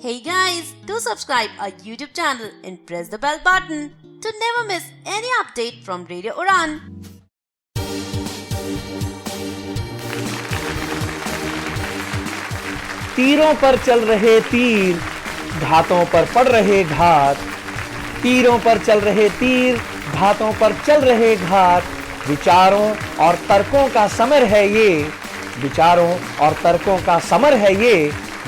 Hey guys, do subscribe our YouTube channel and press the bell button to never miss any update from Radio Udan. तीरों पर चल रहे तीर, घातों पर पड़ रहे घात। तीरों पर चल रहे तीर, घातों पर चल रहे घात। विचारों और तर्कों का समर है ये, विचारों और तर्कों का समर है ये,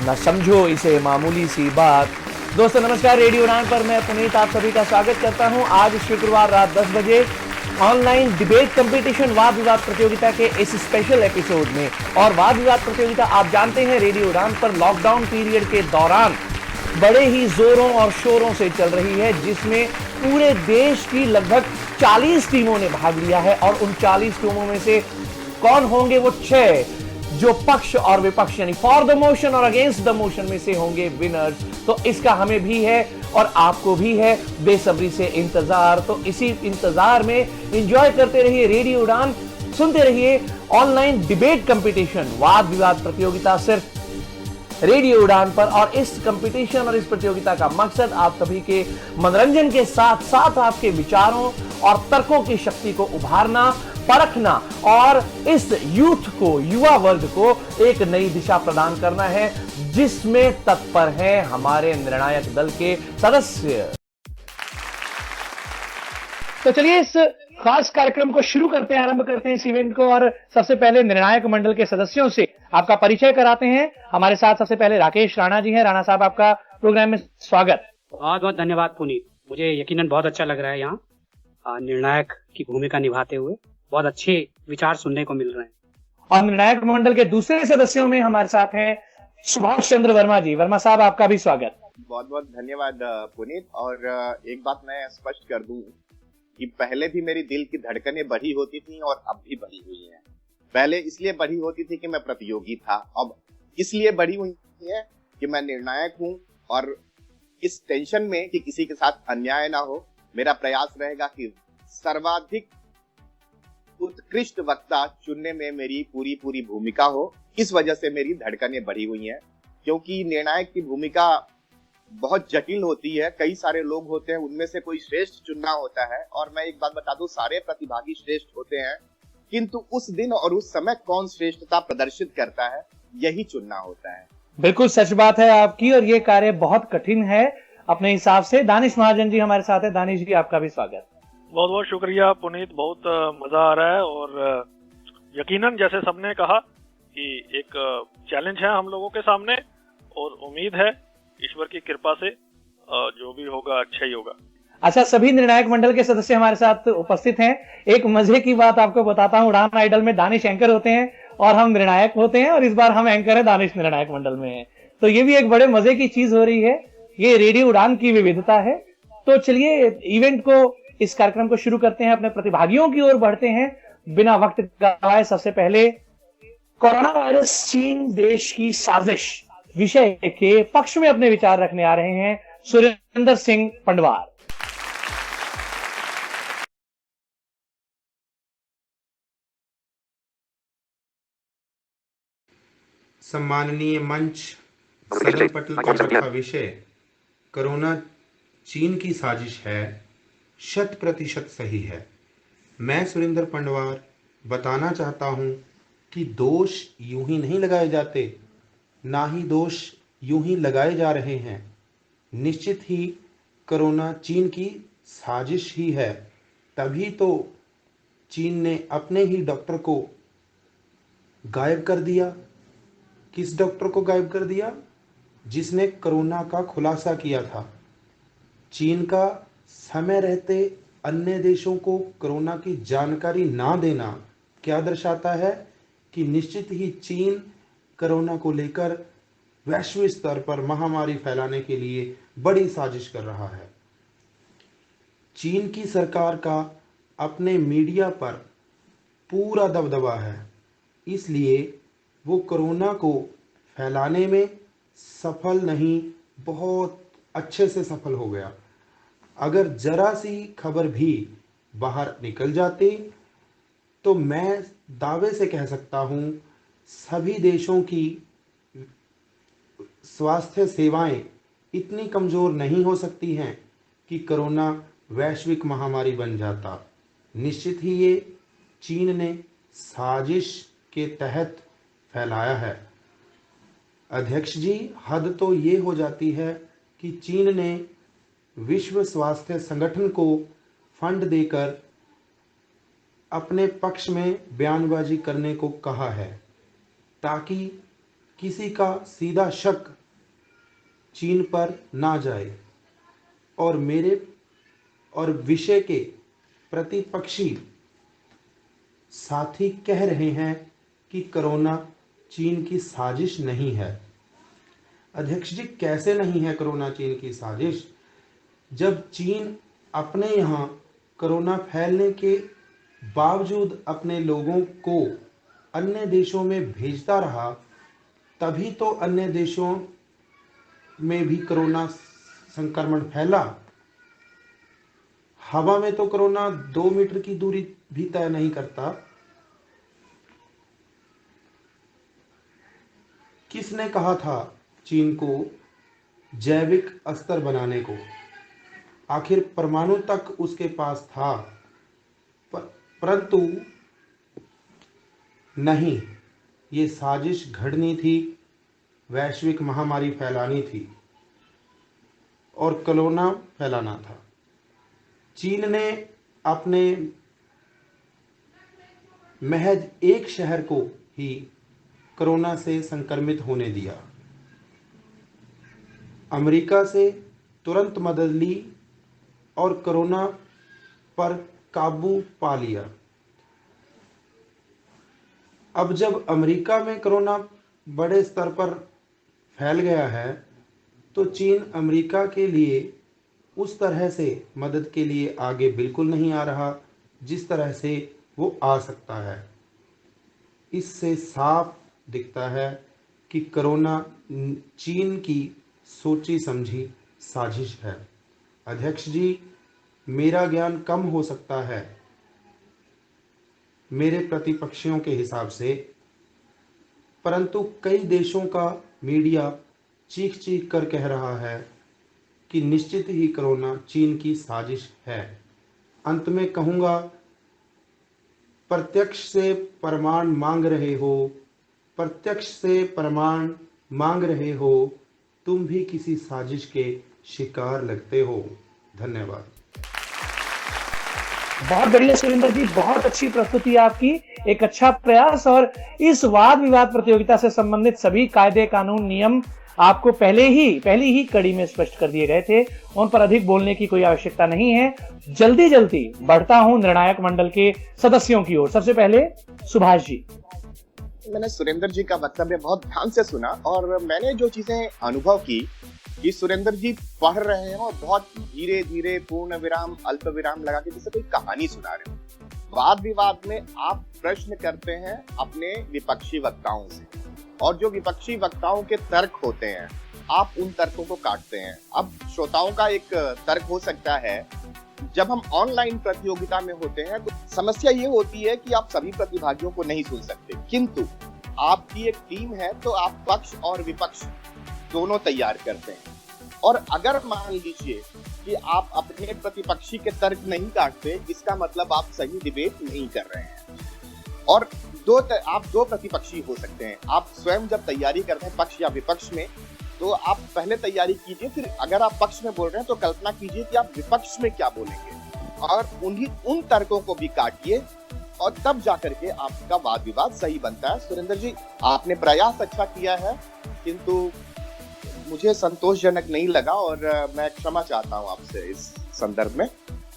न समझो इसे मामूली सी बात। दोस्तों नमस्कार, रेडियो उड़ान पर मैं पुनीत आप सभी का स्वागत करता हूं। आज शुक्रवार रात 10 बजे ऑनलाइन डिबेट कंपटीशन वाद विवाद प्रतियोगिता के इस स्पेशल एपिसोड में। और वाद विवाद प्रतियोगिता आप जानते हैं रेडियो उड़ान पर लॉकडाउन पीरियड के दौरान बड़े ही जोरों और शोरों से चल रही है, जिसमें पूरे देश की लगभग 40 टीमों ने भाग लिया है। और उन 40 टीमों में से कौन होंगे वो 6 जो पक्ष और विपक्ष यानी फॉर द मोशन और अगेंस्ट द मोशन में से होंगे विनर्स। तो इसका हमें भी है और आपको भी है बेसब्री से इंतजार। तो इसी इंतजार में एंजॉय करते रहिए रेडियो उड़ान, सुनते रहिए ऑनलाइन डिबेट कंपटीशन वाद विवाद प्रतियोगिता सिर्फ रेडियो उड़ान पर। और इस कंपटीशन और इस प्रतियोगिता का मकसद आप सभी के मनोरंजन के साथ साथ आपके विचारों और तर्कों की शक्ति को उभारना, परखना और इस यूथ को, युवा वर्ग को एक नई दिशा प्रदान करना है, जिसमें तत्पर हैं हमारे निर्णायक दल के सदस्य। तो चलिए इस खास कार्यक्रम को शुरू करते हैं, आरंभ करते हैं इस इवेंट को। और सबसे पहले निर्णायक मंडल के सदस्यों से आपका परिचय कराते हैं। हमारे साथ सबसे पहले राकेश राणा जी हैं। राणा साहब, आपका प्रोग्राम में स्वागत। बहुत बहुत धन्यवाद पुनीत, मुझे यकीनन बहुत अच्छा लग रहा है यहाँ निर्णायक की भूमिका निभाते हुए। बहुत अच्छे विचार सुनने को मिल रहे हैं। और निर्णायक मंडल के दूसरे सदस्यों में हमारे साथ हैं सुभाष चंद्र वर्मा जी। वर्मा साहब, आपका भी स्वागत। बहुत बहुत धन्यवाद पुनीत। और एक बात मैं स्पष्ट कर दूं कि पहले भी मेरी दिल की धड़कनें बढ़ी होती थी और अब भी बढ़ी हुई हैं। पहले इसलिए बढ़ी होती थी कि मैं प्रतियोगी था, अब इसलिए बढ़ी हुई है कि मैं निर्णायक हूं। और इस टेंशन में कि किसी के साथ अन्याय ना हो, मेरा प्रयास रहेगा कि सर्वाधिक उत्कृष्ट वक्ता चुनने में मेरी पूरी भूमिका हो। इस वजह से मेरी धड़कनें बढ़ी हुई हैं, क्योंकि निर्णायक की भूमिका बहुत जटिल होती है। कई सारे लोग होते हैं, उनमें से कोई श्रेष्ठ चुनना होता है। और मैं एक बात बता दूं, सारे प्रतिभागी श्रेष्ठ होते हैं, किंतु उस दिन और उस समय कौन श्रेष्ठता प्रदर्शित करता है, यही चुनना होता है। बिल्कुल सच बात है आपकी, और ये कार्य बहुत कठिन है अपने हिसाब से। दानिश महाजन जी हमारे साथ है। दानिश जी, आपका भी स्वागत। बहुत बहुत शुक्रिया पुनीत, बहुत मजा आ रहा है। और यकीनन जैसे सबने कहा कि एक चैलेंज है हम लोगों के सामने, और उम्मीद है ईश्वर की कृपा से जो भी होगा अच्छा ही होगा। अच्छा, सभी निर्णायक मंडल के सदस्य हमारे साथ उपस्थित हैं। एक मजे की बात आपको बताता हूँ, उड़ान आइडल में दानिश एंकर होते हैं और हम निर्णायक होते हैं, और इस बार हम एंकर है, दानिश निर्णायक मंडल में है। तो ये भी एक बड़े मजे की चीज हो रही है, ये रेडियो उड़ान की विविधता है। तो चलिए इवेंट को, इस कार्यक्रम को शुरू करते हैं, अपने प्रतिभागियों की ओर बढ़ते हैं बिना वक्त गवाए। सबसे पहले कोरोना वायरस चीन देश की साजिश विषय के पक्ष में अपने विचार रखने आ रहे हैं सुरेंद्र सिंह पंडवार। सम्माननीय मंच, सरल पटल पर रखा विषय कोरोना चीन की साजिश है, 100% सही है। मैं सुरेंद्र पंडवार बताना चाहता हूं कि दोष यूं ही नहीं लगाए जाते, ना ही दोष यूं ही लगाए जा रहे हैं। निश्चित ही कोरोना चीन की साजिश ही है, तभी तो चीन ने अपने ही डॉक्टर को गायब कर दिया। किस डॉक्टर को गायब कर दिया? जिसने कोरोना का खुलासा किया था। चीन का समय रहते अन्य देशों को कोरोना की जानकारी ना देना क्या दर्शाता है कि निश्चित ही चीन कोरोना को लेकर वैश्विक स्तर पर महामारी फैलाने के लिए बड़ी साजिश कर रहा है। चीन की सरकार का अपने मीडिया पर पूरा दबदबा है, इसलिए वो कोरोना को फैलाने में सफल नहीं, बहुत अच्छे से सफल हो गया। अगर जरा सी खबर भी बाहर निकल जाती तो मैं दावे से कह सकता हूं सभी देशों की स्वास्थ्य सेवाएं इतनी कमज़ोर नहीं हो सकती हैं कि कोरोना वैश्विक महामारी बन जाता। निश्चित ही ये चीन ने साजिश के तहत फैलाया है। अध्यक्ष जी, हद तो ये हो जाती है कि चीन ने विश्व स्वास्थ्य संगठन को फंड देकर अपने पक्ष में बयानबाजी करने को कहा है, ताकि किसी का सीधा शक चीन पर ना जाए। और मेरे और विषय के प्रतिपक्षी साथी कह रहे हैं कि कोरोना चीन की साजिश नहीं है। अध्यक्ष जी, कैसे नहीं है कोरोना चीन की साजिश? जब चीन अपने यहाँ कोरोना फैलने के बावजूद अपने लोगों को अन्य देशों में भेजता रहा, तभी तो अन्य देशों में भी कोरोना संक्रमण फैला। हवा में तो कोरोना 2 मीटर की दूरी भी तय नहीं करता। किसने कहा था चीन को जैविक अस्त्र बनाने को? आखिर परमाणु तक उसके पास था, परंतु नहीं, ये साजिश घड़नी थी, वैश्विक महामारी फैलानी थी और कोरोना फैलाना था। चीन ने अपने महज एक शहर को ही कोरोना से संक्रमित होने दिया। अमेरिका से तुरंत मदद ली और कोरोना पर काबू पा लिया। अब जब अमेरिका में कोरोना बड़े स्तर पर फैल गया है, तो चीन अमेरिका के लिए उस तरह से मदद के लिए आगे बिल्कुल नहीं आ रहा जिस तरह से वो आ सकता है। इससे साफ दिखता है कि कोरोना चीन की सोची समझी साजिश है। अध्यक्ष जी, मेरा ज्ञान कम हो सकता है मेरे प्रतिपक्षियों के हिसाब से, परंतु कई देशों का मीडिया चीख चीख कर कह रहा है कि निश्चित ही कोरोना चीन की साजिश है। अंत में कहूँगा, प्रत्यक्ष से प्रमाण मांग रहे हो, प्रत्यक्ष से प्रमाण मांग रहे हो, तुम भी किसी साजिश के शिकार लगते हो। धन्यवाद। बहुत बढ़िया सुरेंद्र जी, बहुत अच्छी प्रस्तुति आपकी, एक अच्छा प्रयास। और इस वाद विवाद प्रतियोगिता से संबंधित सभी कायदे कानून नियम आपको पहली ही कड़ी में स्पष्ट कर दिए गए थे, उन पर अधिक बोलने की कोई आवश्यकता नहीं है। जल्दी बढ़ता हूं निर्णायक मंडल के सदस्यों की ओर। सबसे पहले सुभाष जी। मैंने सुरेंद्र जी का वक्तव्य बहुत ध्यान से सुना और मैंने जो चीजें अनुभव की कि सुरेंद्र जी पढ़ रहे हैं और बहुत धीरे धीरे पूर्ण विराम अल्प विराम लगा के जैसे कोई कहानी सुना रहे हो। वाद विवाद में आप प्रश्न करते हैं अपने विपक्षी वक्ताओं से, और जो विपक्षी वक्ताओं के तर्क होते हैं आप उन तर्कों को काटते हैं। अब श्रोताओं का एक तर्क हो सकता है, जब हम ऑनलाइन प्रतियोगिता में होते हैं तो समस्या ये होती है कि आप सभी प्रतिभागियों को नहीं सुन सकते, किंतु आपकी एक टीम है तो आप पक्ष और विपक्ष दोनों तैयार करते हैं। और अगर मान लीजिए कि आप अपने प्रतिपक्षी के तर्क नहीं काटते, इसका मतलब आप सही डिबेट नहीं कर रहे हैं। और आप दो प्रतिपक्षी हो सकते हैं। आप स्वयं जब तैयारी करते हैं पक्ष या विपक्ष में, तो आप पहले तैयारी कीजिए, फिर अगर आप पक्ष में बोल रहे हैं तो कल्पना कीजिए कि आप विपक्ष में क्या बोलेंगे और उन तर्कों को भी काटिए, और तब जाकर के आपका वाद विवाद सही बनता है। सुरेंद्र जी, आपने प्रयास अच्छा किया है, किंतु मुझे संतोषजनक नहीं लगा और मैं क्षमा चाहता हूं आपसे इस संदर्भ में।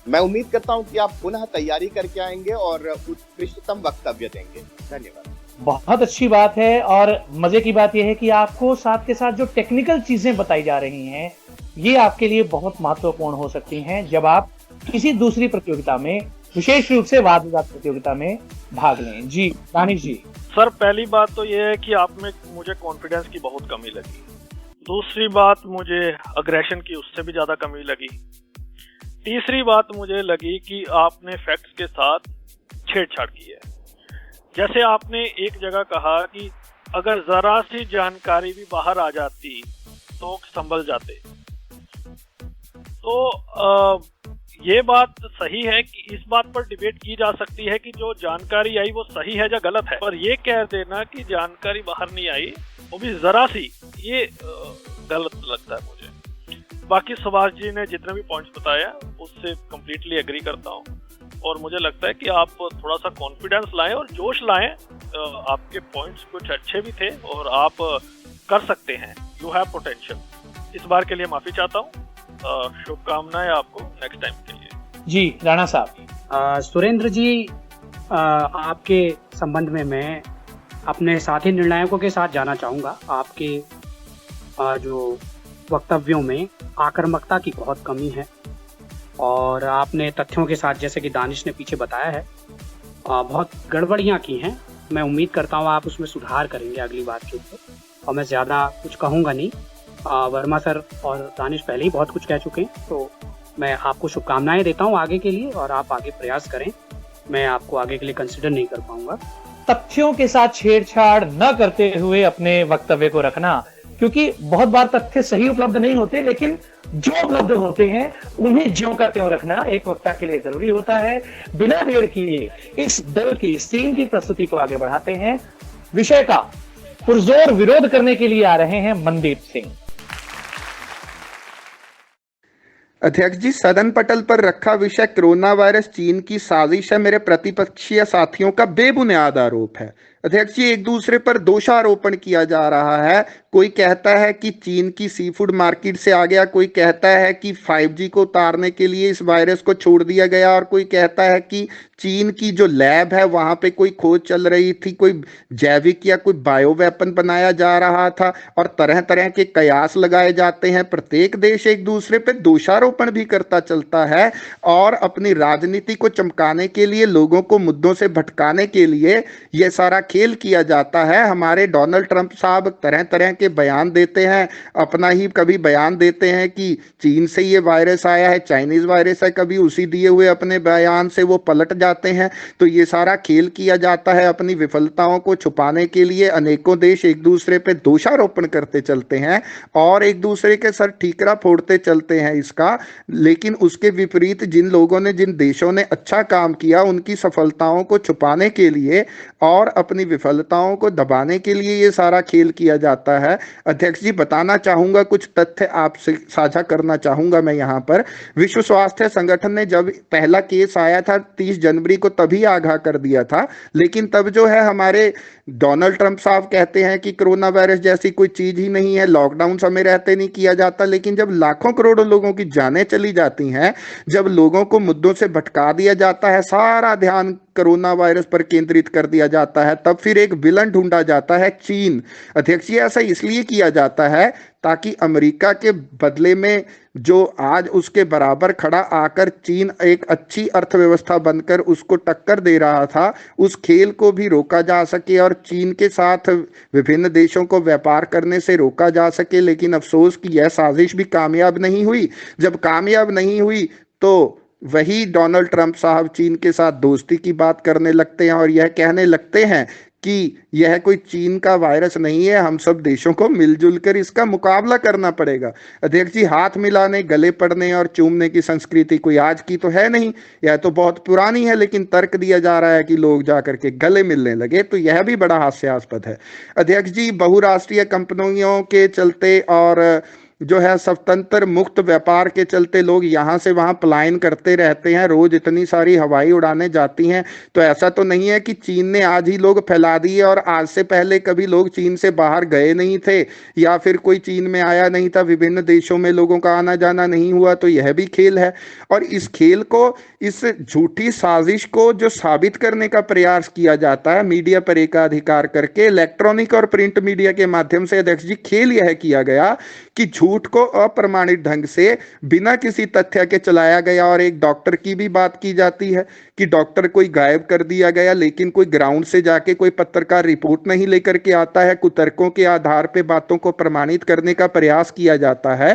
मैं उम्मीद करता हूं कि आप पुनः तैयारी करके आएंगे और उत्कृष्टतम वक्तव्य देंगे। धन्यवाद। बहुत अच्छी बात है, और मजे की बात यह है कि आपको साथ के साथ जो टेक्निकल चीजें बताई जा रही हैं, ये आपके लिए बहुत महत्वपूर्ण हो सकती हैं जब आप किसी दूसरी प्रतियोगिता में, विशेष रूप से वाद विवाद प्रतियोगिता में भाग लें। जी दानिश जी। सर, पहली बात तो ये है कि आप में मुझे कॉन्फिडेंस की बहुत कमी लगी। दूसरी बात, मुझे अग्रेशन की उससे भी ज्यादा कमी लगी। तीसरी बात मुझे लगी कि आपने फैक्ट्स के साथ छेड़छाड़ की है। जैसे आपने एक जगह कहा कि अगर जरा सी जानकारी भी बाहर आ जाती तो संभल जाते, तो ये बात सही है कि इस बात पर डिबेट की जा सकती है कि जो जानकारी आई वो सही है या गलत है, पर ये कह देना कि जानकारी बाहर नहीं आई, वो भी जरा सी, ये गलत लगता है मुझे। बाकी सुभाष जी ने जितने भी पॉइंट्स बताया उससे कम्प्लीटली एग्री करता हूँ, और मुझे लगता है कि आप थोड़ा सा कॉन्फिडेंस लाएं और जोश लाएं। आपके पॉइंट्स कुछ अच्छे भी थे और आप कर सकते हैं, यू हैव पोटेंशियल। इस बार के लिए माफी चाहता हूँ, शुभकामनाएं आपको नेक्स्ट टाइम के लिए। जी राणा साहब। सुरेंद्र जी, आपके संबंध में मैं अपने साथी निर्णायकों के साथ जाना चाहूँगा। आपके जो वक्तव्यों में आक्रामकता की बहुत कमी है, और आपने तथ्यों के साथ, जैसे कि दानिश ने पीछे बताया है, बहुत गड़बड़ियाँ की हैं। मैं उम्मीद करता हूँ आप उसमें सुधार करेंगे अगली बार के ऊपर, और मैं ज़्यादा कुछ कहूँगा नहीं। वर्मा सर और दानिश पहले ही बहुत कुछ कह चुके हैं, तो मैं आपको शुभकामनाएं देता हूँ आगे के लिए, और आप आगे प्रयास करें। मैं आपको आगे के लिए कंसिडर नहीं कर पाऊंगा। तथ्यों के साथ छेड़छाड़ न करते हुए अपने वक्तव्य को रखना, क्योंकि बहुत बार तथ्य सही उपलब्ध नहीं होते, लेकिन जो उपलब्ध होते हैं उन्हें ज्यों का त्यों रखना एक वक्ता के लिए जरूरी होता है। बिना देर किए इस दल की, इस टीम की प्रस्तुति को आगे बढ़ाते हैं। विषय का पुरजोर विरोध करने के लिए आ रहे हैं मनदीप सिंह। अध्यक्ष जी, सदन पटल पर रखा विषय कोरोना वायरस चीन की साजिश है, मेरे प्रतिपक्षीय साथियों का बेबुनियाद आरोप है। अध्यक्ष जी, एक दूसरे पर दोषारोपण किया जा रहा है। कोई कहता है कि चीन की सी फूड मार्केट से आ गया, कोई कहता है कि 5G को उतारने के लिए इस वायरस को छोड़ दिया गया, और कोई कहता है कि चीन की जो लैब है वहां पे कोई खोज चल रही थी, कोई जैविक या कोई बायो वेपन बनाया जा रहा था, और तरह तरह के कयास लगाए जाते हैं। प्रत्येक देश एक दूसरे पे दोषारोपण भी करता चलता है, और अपनी राजनीति को चमकाने के लिए, लोगों को मुद्दों से भटकाने के लिए यह सारा खेल किया जाता है। हमारे डोनाल्ड ट्रंप साहब तरह तरह के बयान देते हैं, अपना ही कभी बयान देते हैं कि चीन से ये वायरस आया है, चाइनीज वायरस है, कभी उसी दिए हुए अपने बयान से वो पलट जाते हैं। तो ये सारा खेल किया जाता है अपनी विफलताओं को छुपाने के लिए। अनेकों देश एक दूसरे पे दोषारोपण करते चलते हैं और एक दूसरे के सर ठीकरा फोड़ते चलते हैं इसका। लेकिन उसके विपरीत जिन लोगों ने, जिन देशों ने अच्छा काम किया, उनकी सफलताओं को छुपाने के लिए और अपनी विफलताओं को दबाने के लिए ये सारा खेल किया जाता है। अध्यक्ष जी, बताना चाहूंगा, कुछ तथ्य आपसे साझा करना चाहूंगा मैं यहाँ पर। विश्व स्वास्थ्य संगठन ने जब पहला केस आया था 30 जनवरी को, तभी आगाह कर दिया था। लेकिन तब जो है हमारे डोनाल्ड ट्रंप साहब कहते हैं कि कोरोना वायरस जैसी कोई चीज ही नहीं है, लॉकडाउन समय रहते नहीं किया जाता। लेकिन जब लाखों करोड़ों लोगों की जानें चली जाती हैं, जब लोगों को मुद्दों से भटका दिया जाता है, सारा ध्यान कोरोना वायरस पर केंद्रित कर दिया जाता है, तब फिर एक विलन ढूंढा जाता है, चीन। अध्यक्ष जी, ऐसा इसलिए किया जाता है ताकि अमेरिका के बदले में जो आज उसके बराबर खड़ा आकर चीन एक अच्छी अर्थव्यवस्था बनकर उसको टक्कर दे रहा था, उस खेल को भी रोका जा सके और चीन के साथ विभिन्न देशों को व्यापार करने से रोका जा सके। लेकिन अफसोस कि यह साजिश भी कामयाब नहीं हुई। जब कामयाब नहीं हुई तो वही डोनाल्ड ट्रंप साहब चीन के साथ दोस्ती की बात करने लगते हैं और यह कहने लगते हैं कि यह कोई चीन का वायरस नहीं है, हम सब देशों को मिलजुल कर इसका मुकाबला करना पड़ेगा। अध्यक्ष जी, हाथ मिलाने, गले पड़ने और चूमने की संस्कृति कोई आज की तो है नहीं, यह तो बहुत पुरानी है। लेकिन तर्क दिया जा रहा है कि लोग जाकर के गले मिलने लगे, तो यह भी बड़ा हास्यास्पद है। अध्यक्ष जी, बहुराष्ट्रीय कंपनियों के चलते और जो है स्वतंत्र मुक्त व्यापार के चलते लोग यहाँ से वहाँ पलायन करते रहते हैं। रोज इतनी सारी हवाई उड़ानें जाती हैं, तो ऐसा तो नहीं है कि चीन ने आज ही लोग फैला दिए और आज से पहले कभी लोग चीन से बाहर गए नहीं थे या फिर कोई चीन में आया नहीं था, विभिन्न देशों में लोगों का आना जाना नहीं हुआ। तो यह भी खेल है, और इस खेल को, इस झूठी साजिश को जो साबित करने का प्रयास किया जाता है मीडिया पर एकाधिकार करके, इलेक्ट्रॉनिक और प्रिंट मीडिया के माध्यम से, अध्यक्ष जी, खेल यह किया गया कि झूठ को अप्रमाणित ढंग से बिना किसी तथ्य के चलाया गया। और एक डॉक्टर की भी बात की जाती है कि डॉक्टर कोई गायब कर दिया गया, लेकिन कोई ग्राउंड से जाके कोई पत्रकार रिपोर्ट नहीं लेकर के आता है। कुतर्कों के आधार पे बातों को प्रमाणित करने का प्रयास किया जाता है।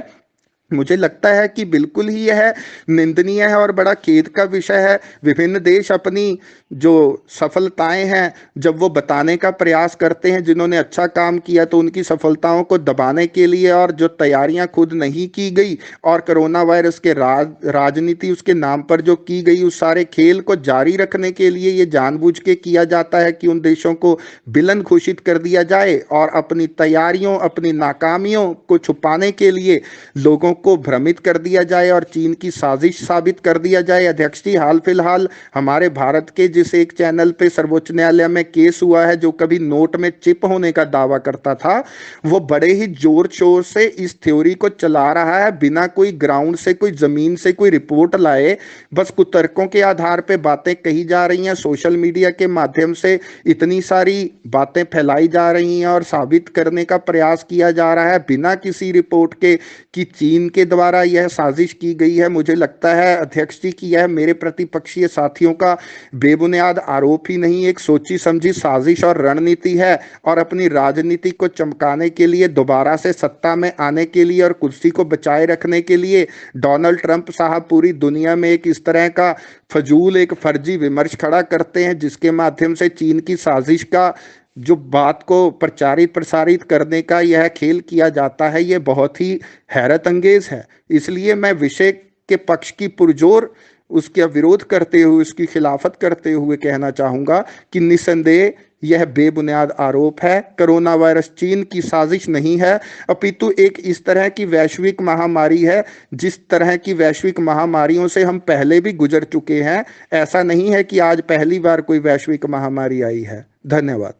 मुझे लगता है कि बिल्कुल ही यह निंदनीय है और बड़ा खेद का विषय है। विभिन्न देश अपनी जो सफलताएं हैं जब वो बताने का प्रयास करते हैं, जिन्होंने अच्छा काम किया, तो उनकी सफलताओं को दबाने के लिए और जो तैयारियां खुद नहीं की गई और कोरोना वायरस के राजनीति उसके नाम पर जो की गई, उस सारे खेल को जारी रखने के लिए ये जानबूझ के किया जाता है कि उन देशों को विलन घोषित कर दिया जाए और अपनी तैयारियों, अपनी नाकामियों को छुपाने के लिए लोगों को भ्रमित कर दिया जाए और चीन की साजिश साबित कर दिया जाए। अध्यक्ष जी, हाल फिलहाल हमारे भारत के जिस एक चैनल पे सर्वोच्च न्यायालय में केस हुआ है, जो कभी नोट में चिप होने का दावा करता था, वो बड़े ही जोर शोर से इस थ्योरी को चला रहा है, बिना कोई ग्राउंड से, कोई जमीन से कोई रिपोर्ट लाए, बस कुतर्कों के आधार पे बातें कही जा रही हैं। सोशल मीडिया के माध्यम से इतनी सारी बातें फैलाई जा रही हैं और साबित करने का प्रयास किया जा रहा है बिना किसी रिपोर्ट के कि चीन के द्वारा यह साजिश की गई है। मुझे लगता है अध्यक्ष जी कि यह मेरे प्रतिपक्षीय साथियों का बेबुनियाद आरोप ही नहीं, एक सोची समझी साजिश और रणनीति है और अपनी राजनीति को चमकाने के लिए, दोबारा से सत्ता में आने के लिए और कुर्सी को बचाए रखने के लिए डोनाल्ड ट्रंप साहब पूरी दुनिया में एक इस तरह का फजूल, एक फर्जी विमर्श खड़ा करते हैं जिसके माध्यम से चीन की साजिश का जो बात को प्रचारित प्रसारित करने का यह खेल किया जाता है, यह बहुत ही हैरत अंगेज है। इसलिए मैं विषय के पक्ष की पुरजोर उसका विरोध करते हुए, उसकी खिलाफत करते हुए कहना चाहूंगा कि निस्संदेह यह बेबुनियाद आरोप है। कोरोना वायरस चीन की साजिश नहीं है, अपितु एक इस तरह की वैश्विक महामारी है जिस तरह की वैश्विक महामारियों से हम पहले भी गुजर चुके हैं। ऐसा नहीं है कि आज पहली बार कोई वैश्विक महामारी आई है। धन्यवाद।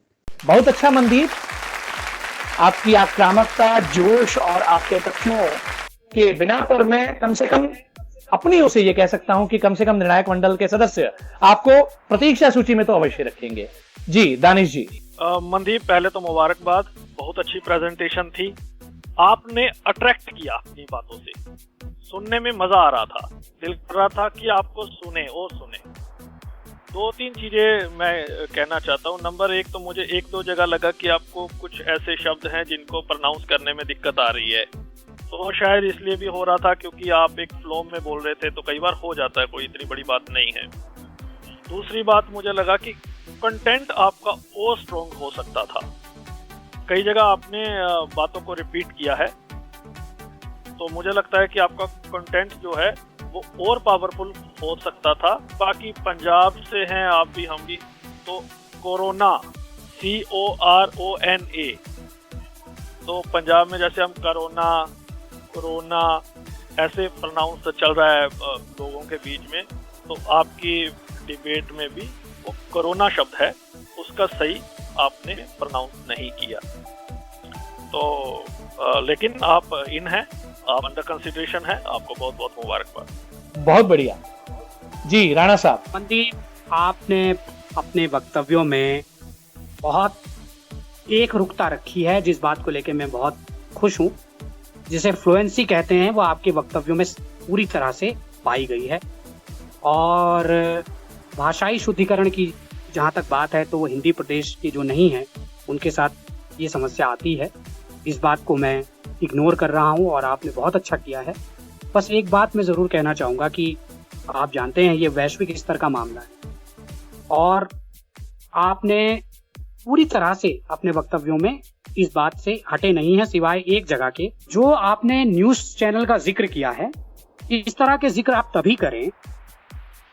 बहुत अच्छा मनदीप, आपकी आक्रामकता, जोश और आपके तथ्यों के बिना पर मैं कम से कम अपनी ओर से ये कह सकता हूं कि कम से कम निर्णायक मंडल के सदस्य आपको प्रतीक्षा सूची में तो अवश्य रखेंगे। जी दानिश जी। मनदीप, पहले तो मुबारकबाद, बहुत अच्छी प्रेजेंटेशन थी। आपने अट्रैक्ट किया अपनी बातों से, सुनने में मजा आ रहा था, दिल कर रहा था कि आपको सुने और सुने। दो तीन चीजें मैं कहना चाहता हूँ। नंबर एक, तो मुझे एक दो जगह लगा कि आपको कुछ ऐसे शब्द हैं जिनको प्रोनाउंस करने में दिक्कत आ रही है, तो शायद इसलिए भी हो रहा था क्योंकि आप एक फ्लो में बोल रहे थे, तो कई बार हो जाता है, कोई इतनी बड़ी बात नहीं है। दूसरी बात, मुझे लगा कि कंटेंट आपका और स्ट्रॉन्ग हो सकता था। कई जगह आपने बातों को रिपीट किया है, तो मुझे लगता है कि आपका कंटेंट जो है वो और पावरफुल हो सकता था। बाकी पंजाब से हैं आप भी, हम भी, तो कोरोना, CORONA, तो पंजाब में जैसे हम कोरोना ऐसे प्रोनाउंस चल रहा है लोगों के बीच में, तो आपकी डिबेट में भी वो कोरोना शब्द है, उसका सही आपने प्रोनाउंस नहीं किया। तो लेकिन आप इन हैं, आप अंडर कंसिडरेशन है, आपको बहुत बहुत मुबारकबाद। बहुत बढ़िया जी। राणा साहब। मनदीप, आपने अपने वक्तव्यों में बहुत एक रुकता रखी है, जिस बात को लेकर मैं बहुत खुश हूँ। जिसे फ्लुएंसी कहते हैं वो आपके वक्तव्यों में पूरी तरह से पाई गई है। और भाषाई शुद्धिकरण की जहाँ तक बात है, तो वो हिंदी प्रदेश के जो नहीं है उनके साथ ये समस्या आती है। इस बात को मैं इग्नोर कर रहा हूँ और आपने बहुत अच्छा किया है। बस एक बात मैं ज़रूर कहना चाहूँगा कि आप जानते हैं ये वैश्विक स्तर का मामला है और आपने पूरी तरह से अपने वक्तव्यों में इस बात से हटे नहीं है, सिवाय एक जगह के, जो आपने न्यूज़ चैनल का जिक्र किया है। इस तरह के जिक्र आप तभी करें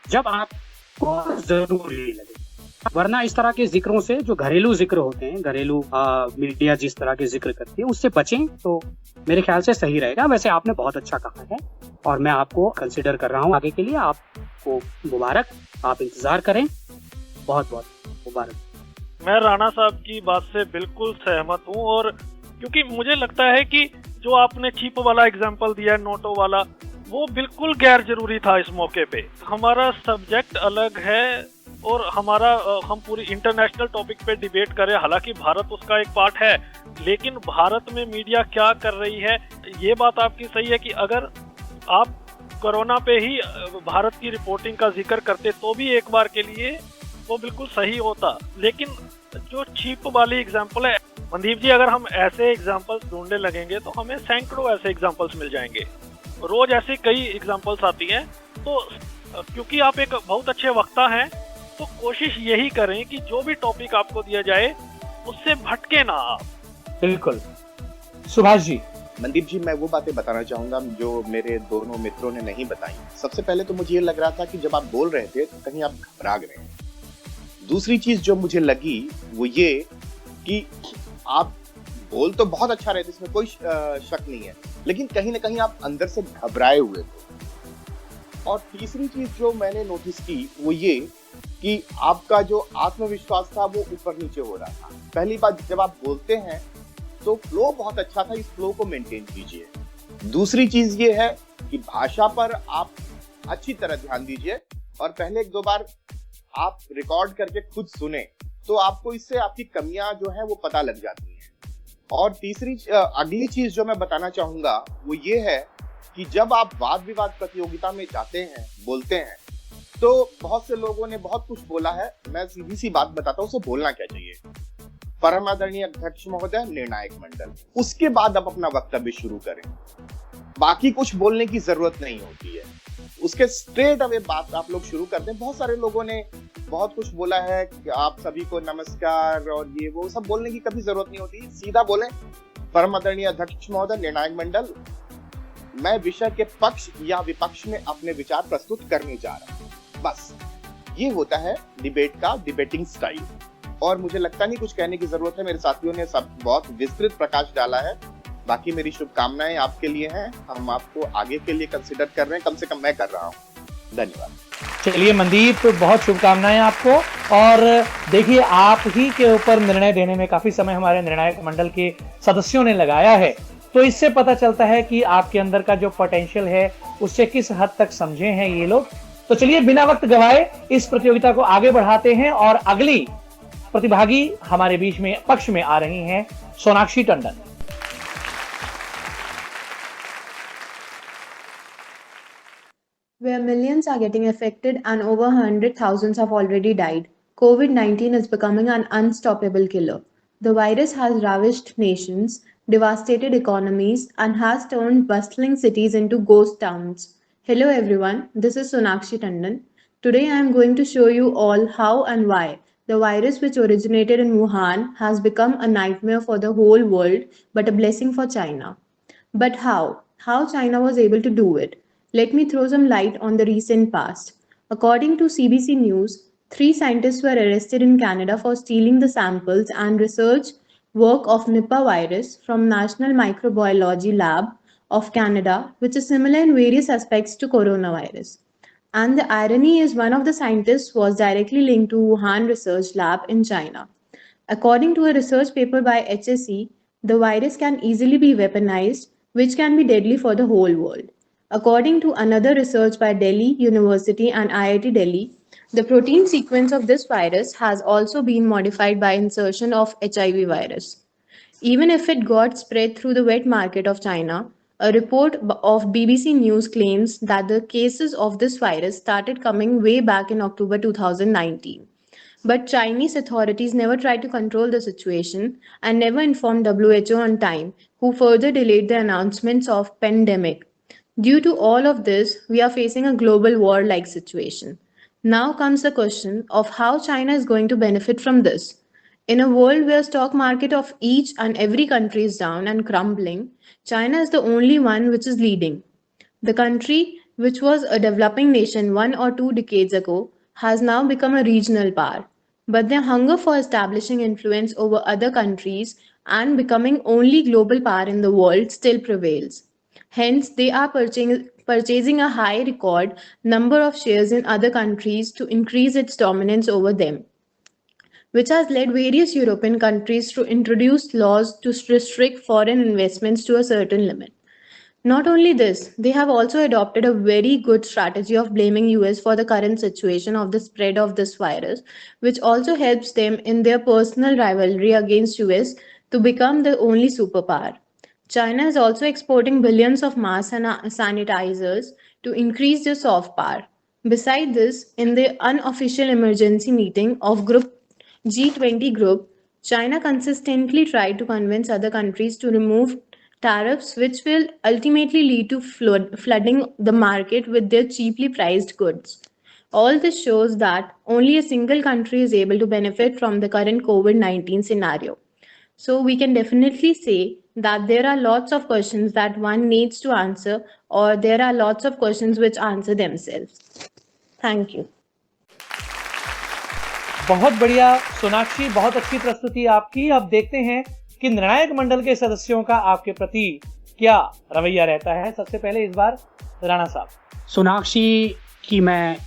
जब आपको जरूरी लगे, वरना इस तरह के जिक्रों से, जो घरेलू जिक्र होते हैं, घरेलू मीडिया जिस तरह के जिक्र करती है, उससे बचें तो मेरे ख्याल से सही रहेगा। वैसे आपने बहुत अच्छा कहा है और मैं आपको कंसिडर कर रहा हूँ आगे के लिए। आपको मुबारक, आप इंतजार करें। बहुत बहुत मुबारक। मैं राणा साहब की बात से बिल्कुल सहमत हूँ, और क्योंकि मुझे लगता है कि जो आपने चिप वाला एग्जांपल दिया, नोटो वाला, वो बिल्कुल गैर जरूरी था इस मौके पे। हमारा सब्जेक्ट अलग है और हम पूरी इंटरनेशनल टॉपिक पे डिबेट करें, हालांकि भारत उसका एक पार्ट है, लेकिन भारत में मीडिया क्या कर रही है, ये बात आपकी सही है कि अगर आप कोरोना पे ही भारत की रिपोर्टिंग का जिक्र करते तो भी एक बार के लिए वो बिल्कुल सही होता। लेकिन जो चीप वाली एग्जांपल है, मनदीप जी, अगर हम ऐसे एग्जांपल्स ढूंढने लगेंगे तो हमें सैकड़ों ऐसे एग्जांपल्स मिल जाएंगे। रोज ऐसी कई एग्जांपल्स आती हैं। तो क्योंकि आप एक बहुत अच्छे वक्ता हैं, तो कोशिश यही करें कि जो भी टॉपिक आपको दिया जाए उससे भटके ना आप। बिल्कुल। सुभाष जी। मनदीप जी, मैं वो बातें बताना चाहूंगा जो मेरे दोनों मित्रों ने नहीं बताई। सबसे पहले तो मुझे ये लग रहा था कि जब आप बोल रहे थे तो कहीं आप घबरा गए हैं। दूसरी चीज जो मुझे लगी वो ये कि आप बोल तो बहुत अच्छा रहे थे, इसमें कोई शक नहीं है, लेकिन कहीं ना कहीं आप अंदर से घबराए हुए थे। और तीसरी चीज जो मैंने नोटिस की वो ये कि आपका जो आत्मविश्वास था वो ऊपर नीचे हो रहा था। पहली बात, जब आप बोलते हैं तो फ्लो बहुत अच्छा था, इस फ्लो को मेंटेन कीजिए। दूसरी चीज ये है कि भाषा पर आप अच्छी तरह ध्यान दीजिए और पहले एक दो बार आप रिकॉर्ड करके खुद सुने तो आपको इससे आपकी कमियां जो है वो पता लग जाती हैं। और तीसरी अगली चीज जो मैं बताना चाहूंगा वो ये है कि जब आप वाद विवाद प्रतियोगिता में जाते हैं, बोलते हैं, तो बहुत से लोगों ने बहुत कुछ बोला है। मैं सीधी सी बात बताता हूँ, उसे बोलना क्या चाहिए। परम आदरणीय अध्यक्ष महोदय, निर्णायक मंडल, उसके बाद आप अपना वक्तव्य शुरू करें। बाकी कुछ बोलने की जरूरत नहीं होती है, उसके स्ट्रेट अवे बात आप लोग शुरू कर दें। बहुत सारे लोगों ने बहुत कुछ बोला है कि आप सभी को नमस्कार और ये वो सब बोलने की कभी जरूरत नहीं होती, सीधा बोलें। परम आदरणीय अध्यक्ष महोदय, निर्णायक मंडल, मैं विषय के पक्ष या विपक्ष में अपने विचार प्रस्तुत करने जा रहा हूँ। बस ये होता है डिबेट का डिबेटिंग स्टाइल। और मुझे लगता नहीं कुछ कहने की जरूरत है, मेरे साथियों ने सब बहुत विस्तृत प्रकाश डाला है। बाकी मेरी शुभकामनाएं आपके लिए हैं, हम आपको आगे के लिए कंसिडर कर रहे हैं, कम से कम मैं कर रहा हूँ। धन्यवाद। चलिए मनदीप, बहुत शुभकामनाएं आपको। और देखिए, आप ही के ऊपर निर्णय देने में काफी समय हमारे निर्णायक मंडल के सदस्यों ने लगाया है, तो इससे पता चलता है कि आपके अंदर का जो पोटेंशियल है उससे किस हद तक समझे हैं ये लोग। तो चलिए बिना वक्त गवाए इस प्रतियोगिता को आगे बढ़ाते हैं और अगली प्रतिभागी हमारे बीच में पक्ष में आ रही हैं Sonakshi Tandon. Where millions are getting affected and over 100,000 have already died, COVID-19 is becoming an unstoppable killer. The virus has ravished nations, devastated economies, and has turned bustling cities into ghost towns. Hello everyone, this is Sonakshi Tandon. Today I am going to show you all how and why the virus which originated in Wuhan has become a nightmare for the whole world but a blessing for China. But how? How China was able to do it? Let me throw some light on the recent past. According to CBC News, 3 scientists were arrested in Canada for stealing the samples and research work of Nipah virus from National Microbiology Lab of Canada, which is similar in various aspects to coronavirus. And the irony is one of the scientists was directly linked to Wuhan Research Lab in China. According to a research paper by HSE, the virus can easily be weaponized, which can be deadly for the whole world. According to another research by Delhi University and IIT Delhi, the protein sequence of this virus has also been modified by insertion of HIV virus. Even if it got spread through the wet market of China, a report of BBC News claims that the cases of this virus started coming way back in October 2019. But Chinese authorities never tried to control the situation and never informed WHO on time, who further delayed the announcements of pandemic. Due to all of this, we are facing a global war-like situation. Now comes the question of how China is going to benefit from this. In a world where stock market of each and every country is down and crumbling, China is the only one which is leading. The country, which was a developing nation 1 or 2 decades ago, has now become a regional power. But their hunger for establishing influence over other countries and becoming only global power in the world still prevails. Hence, they are purchasing a high record number of shares in other countries to increase its dominance over them, which has led various European countries to introduce laws to restrict foreign investments to a certain limit. Not only this, they have also adopted a very good strategy of blaming US for the current situation of the spread of this virus, which also helps them in their personal rivalry against US to become the only superpower. China is also exporting billions of masks and sanitizers to increase their soft power. Besides this, in the unofficial emergency meeting of G20 group, China consistently tried to convince other countries to remove tariffs, which will ultimately lead to flooding the market with their cheaply priced goods. All this shows that only a single country is able to benefit from the current COVID 19 scenario. So, we can definitely say that there are lots of questions that one needs to answer, or there are lots of questions which answer themselves. Thank you. बहुत बढ़िया सोनाक्षी, बहुत अच्छी प्रस्तुति आपकी। अब देखते हैं कि निर्णायक मंडल के सदस्यों का आपके प्रति क्या रवैया रहता है। सबसे पहले इस बार राणा साहब। सोनाक्षी की मैं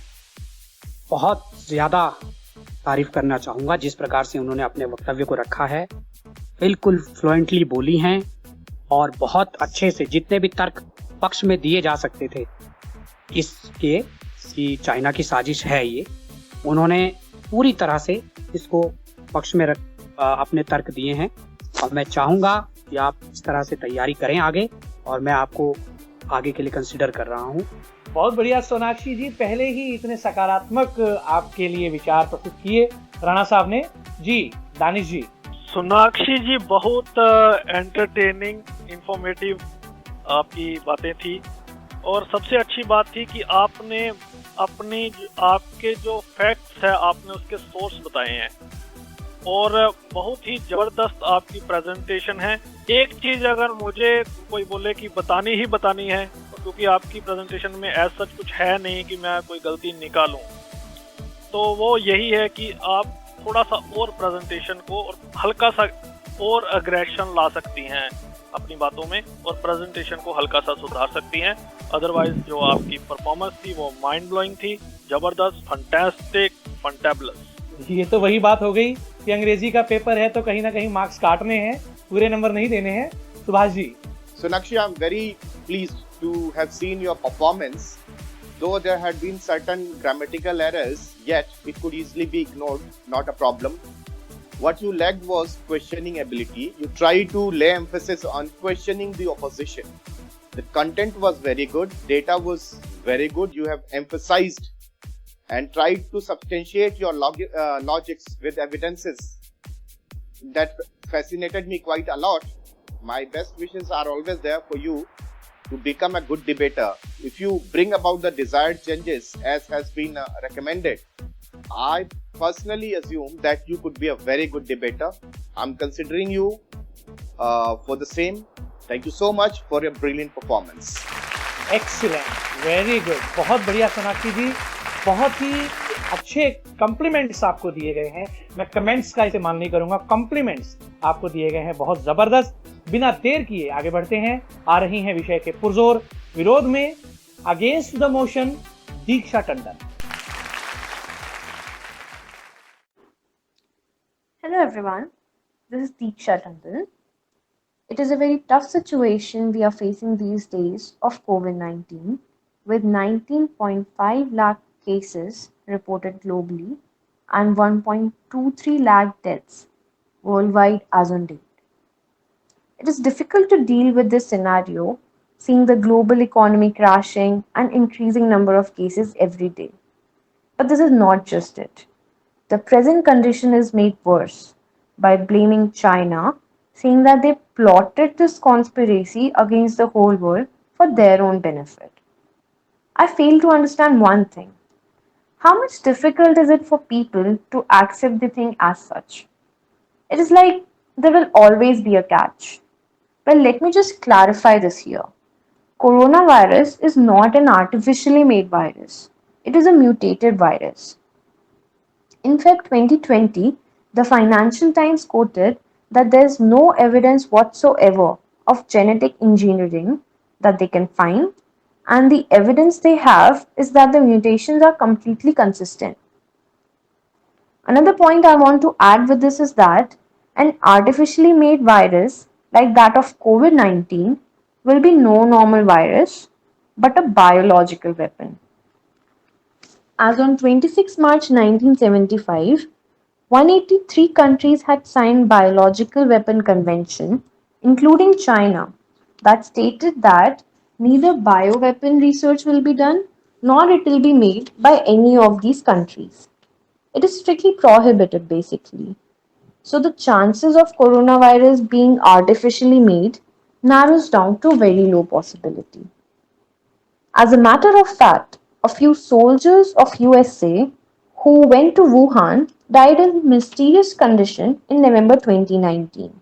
बहुत ज़्यादा तारीफ करना चाहूँगा, जिस प्रकार से उन्होंने अपने वक्तव्य को रखा है। बिल्कुल फ्लुएंटली बोली हैं और बहुत अच्छे से जितने भी तर्क पक्ष में दिए जा सकते थे इसके कि चाइना की साजिश है ये, उन्होंने पूरी तरह से इसको पक्ष में अपने तर्क दिए हैं। और मैं चाहूँगा कि आप इस तरह से तैयारी करें आगे, और मैं आपको आगे के लिए कंसिडर कर रहा हूँ। बहुत बढ़िया सोनाक्षी जी, पहले ही इतने सकारात्मक आपके लिए विचार प्रस्तुत किए राणा साहब ने। जी दानिश जी। सोनाक्षी जी, बहुत एंटरटेनिंग, इंफॉर्मेटिव आपकी बातें थी, और सबसे अच्छी बात थी कि आपने आपके जो फैक्ट्स है आपने उसके सोर्स बताए हैं, और बहुत ही जबरदस्त आपकी प्रेजेंटेशन है। एक चीज अगर मुझे कोई बोले कि बतानी ही बतानी है, क्योंकि आपकी प्रेजेंटेशन में ऐसा सच कुछ है नहीं कि मैं कोई गलती निकालूं, तो वो यही है कि आप थोड़ा सा और प्रेजेंटेशन को और हल्का सा और अग्रेशन ला सकती हैं अपनी बातों में, और प्रेजेंटेशन को हल्का सा सुधार सकती हैं। अदरवाइज जो आपकी परफॉर्मेंस थी वो माइंड ब्लोइंग थी, जबरदस्त, फंटास्टिक, फंटेबुलस। ये तो वही बात हो गई कि अंग्रेजी का पेपर है तो कहीं ना कहीं मार्क्स काटने हैं, पूरे नंबर नहीं देने हैं। Subhash ji. Sonakshi, I'm very pleased to have seen your performance. Though there had been certain grammatical errors, yet it could easily be ignored, not a problem. What you lacked was questioning ability. You tried to lay emphasis on questioning the opposition. The content was very good, data was very good. You have emphasized and tried to substantiate your logics with evidences. That fascinated me quite a lot. My best wishes are always there for you to become a good debater. If you bring about the desired changes as has been recommended, I personally assume that you could be a very good debater. I'm considering you for the same. Thank you so much for your brilliant performance. Excellent, very good, बहुत बढ़िया सोनाक्षी जी, बहुत ही अच्छे compliments आपको दिए गए हैं। मैं comments का इस्तेमाल नहीं करूंगा, कॉम्प्लीमेंट्स आपको दिए गए हैं, बहुत जबरदस्त। बिना देर किए आगे बढ़ते हैं। आ रही हैं विषय के पुरजोर विरोध में, against the motion, Diksha Tandon. Hello everyone, this is Deeksha Tandon. It is a very tough situation we are facing these days of COVID-19, with 19.5 lakh cases reported globally and 1.23 lakh deaths worldwide as on date. It is difficult to deal with this scenario, seeing the global economy crashing and increasing number of cases every day. But this is not just it. The present condition is made worse by blaming China, saying that they plotted this conspiracy against the whole world for their own benefit. I fail to understand one thing. How much difficult is it for people to accept the thing as such? It is like there will always be a catch. Well, let me just clarify this here. Coronavirus is not an artificially made virus. It is a mutated virus. In fact, 2020, the Financial Times quoted that there is no evidence whatsoever of genetic engineering that they can find, and the evidence they have is that the mutations are completely consistent. Another point I want to add with this is that an artificially made virus like that of COVID-19 will be no normal virus but a biological weapon. As on 26 March 1975, 183 countries had signed Biological Weapon Convention, including China, that stated that neither bioweapon research will be done nor it will be made by any of these countries. It is strictly prohibited basically. So the chances of coronavirus being artificially made narrows down to very low possibility. As a matter of fact, a few soldiers of USA who went to Wuhan died in mysterious condition in November 2019.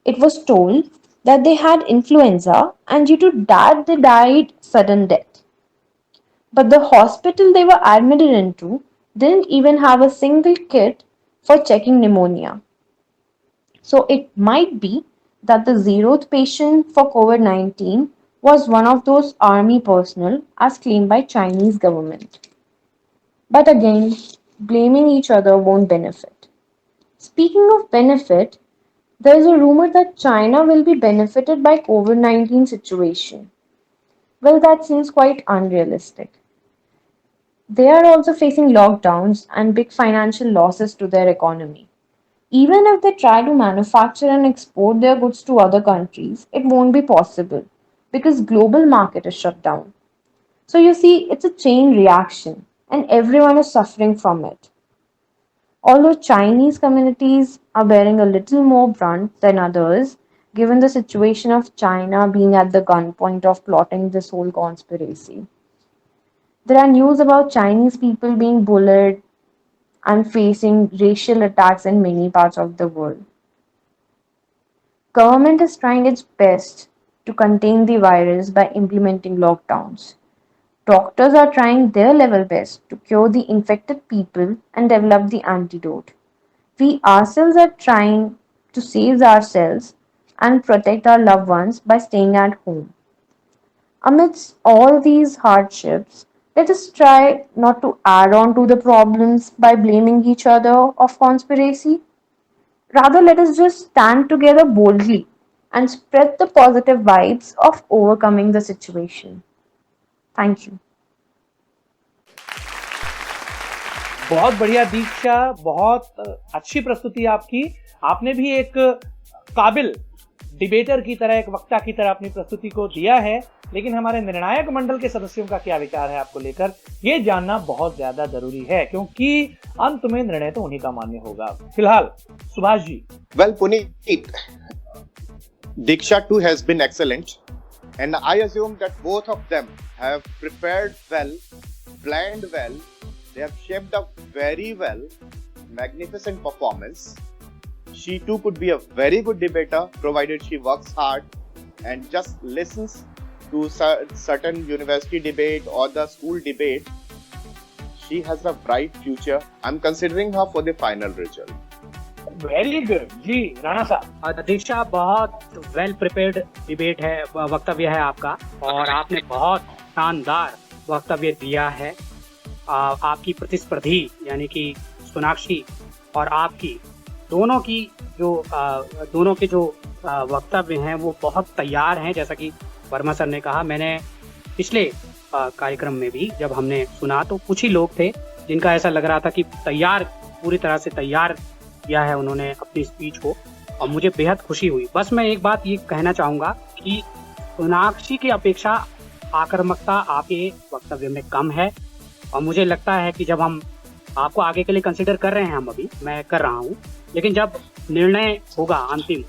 It was told that they had influenza and due to that they died sudden death. But the hospital they were admitted into didn't even have a single kit for checking pneumonia. So it might be that the zeroth patient for COVID-19 was one of those army personnel as claimed by Chinese government. But again, blaming each other won't benefit. Speaking of benefit, there is a rumor that China will be benefited by COVID-19 situation. Well, that seems quite unrealistic. They are also facing lockdowns and big financial losses to their economy. Even if they try to manufacture and export their goods to other countries, it won't be possible because global market is shut down. So you see, it's a chain reaction and everyone is suffering from it. Although Chinese communities are bearing a little more brunt than others, given the situation of China being at the gunpoint of plotting this whole conspiracy. There are news about Chinese people being bullied and facing racial attacks in many parts of the world. Government is trying its best to contain the virus by implementing lockdowns. Doctors are trying their level best to cure the infected people and develop the antidote. We ourselves are trying to save ourselves and protect our loved ones by staying at home. Amidst all these hardships, let us try not to add on to the problems by blaming each other of conspiracy. Rather, let us just stand together boldly and spread the positive vibes of overcoming the situation. Thank you. बहुत बढ़िया दीक्षा, बहुत अच्छी प्रस्तुति आपकी। आपने भी एक काबिल डिबेटर की तरह, एक वक्ता की तरह अपनी प्रस्तुति को दिया है, लेकिन हमारे निर्णायक मंडल के सदस्यों का क्या विचार है आपको लेकर, ये जानना बहुत ज्यादा जरूरी है, क्योंकि अंत में निर्णय तो उन्हीं का मान्य होगा। फिलहाल Subhash ji. Well, Puneet, Diksha too has been excellent, and I assume that both of them have prepared well, planned well, they have shaped up very well, magnificent performance. She too could be a very good debater, provided she works hard and just listens to certain university debate or the school debate. She has a bright future. I'm considering her for the final result. Very good जी। राणा साहब। दीक्षा, बहुत well prepared debate है, वक्तव्य है आपका, और आपने बहुत शानदार वक्तव्य दिया है। आपकी प्रतिस्पर्धी यानी कि सोनाक्षी और आपकी दोनों के जो वक्तव्य हैं वो बहुत तैयार हैं। जैसा कि वर्मा सर ने कहा, मैंने पिछले कार्यक्रम में भी जब हमने सुना तो कुछ ही लोग थे जिनका ऐसा लग रहा था कि पूरी तरह से तैयार किया है उन्होंने अपनी स्पीच को, और मुझे बेहद खुशी हुई। बस मैं एक बात ये कहना चाहूँगा कि सोनाक्षी की अपेक्षा आक्रामकता आपके वक्तव्य में कम है, और मुझे लगता है कि जब हम आपको आगे के लिए कंसिडर कर रहे हैं, मैं कर रहा हूँ, लेकिन जब निर्णय होगा अंतिम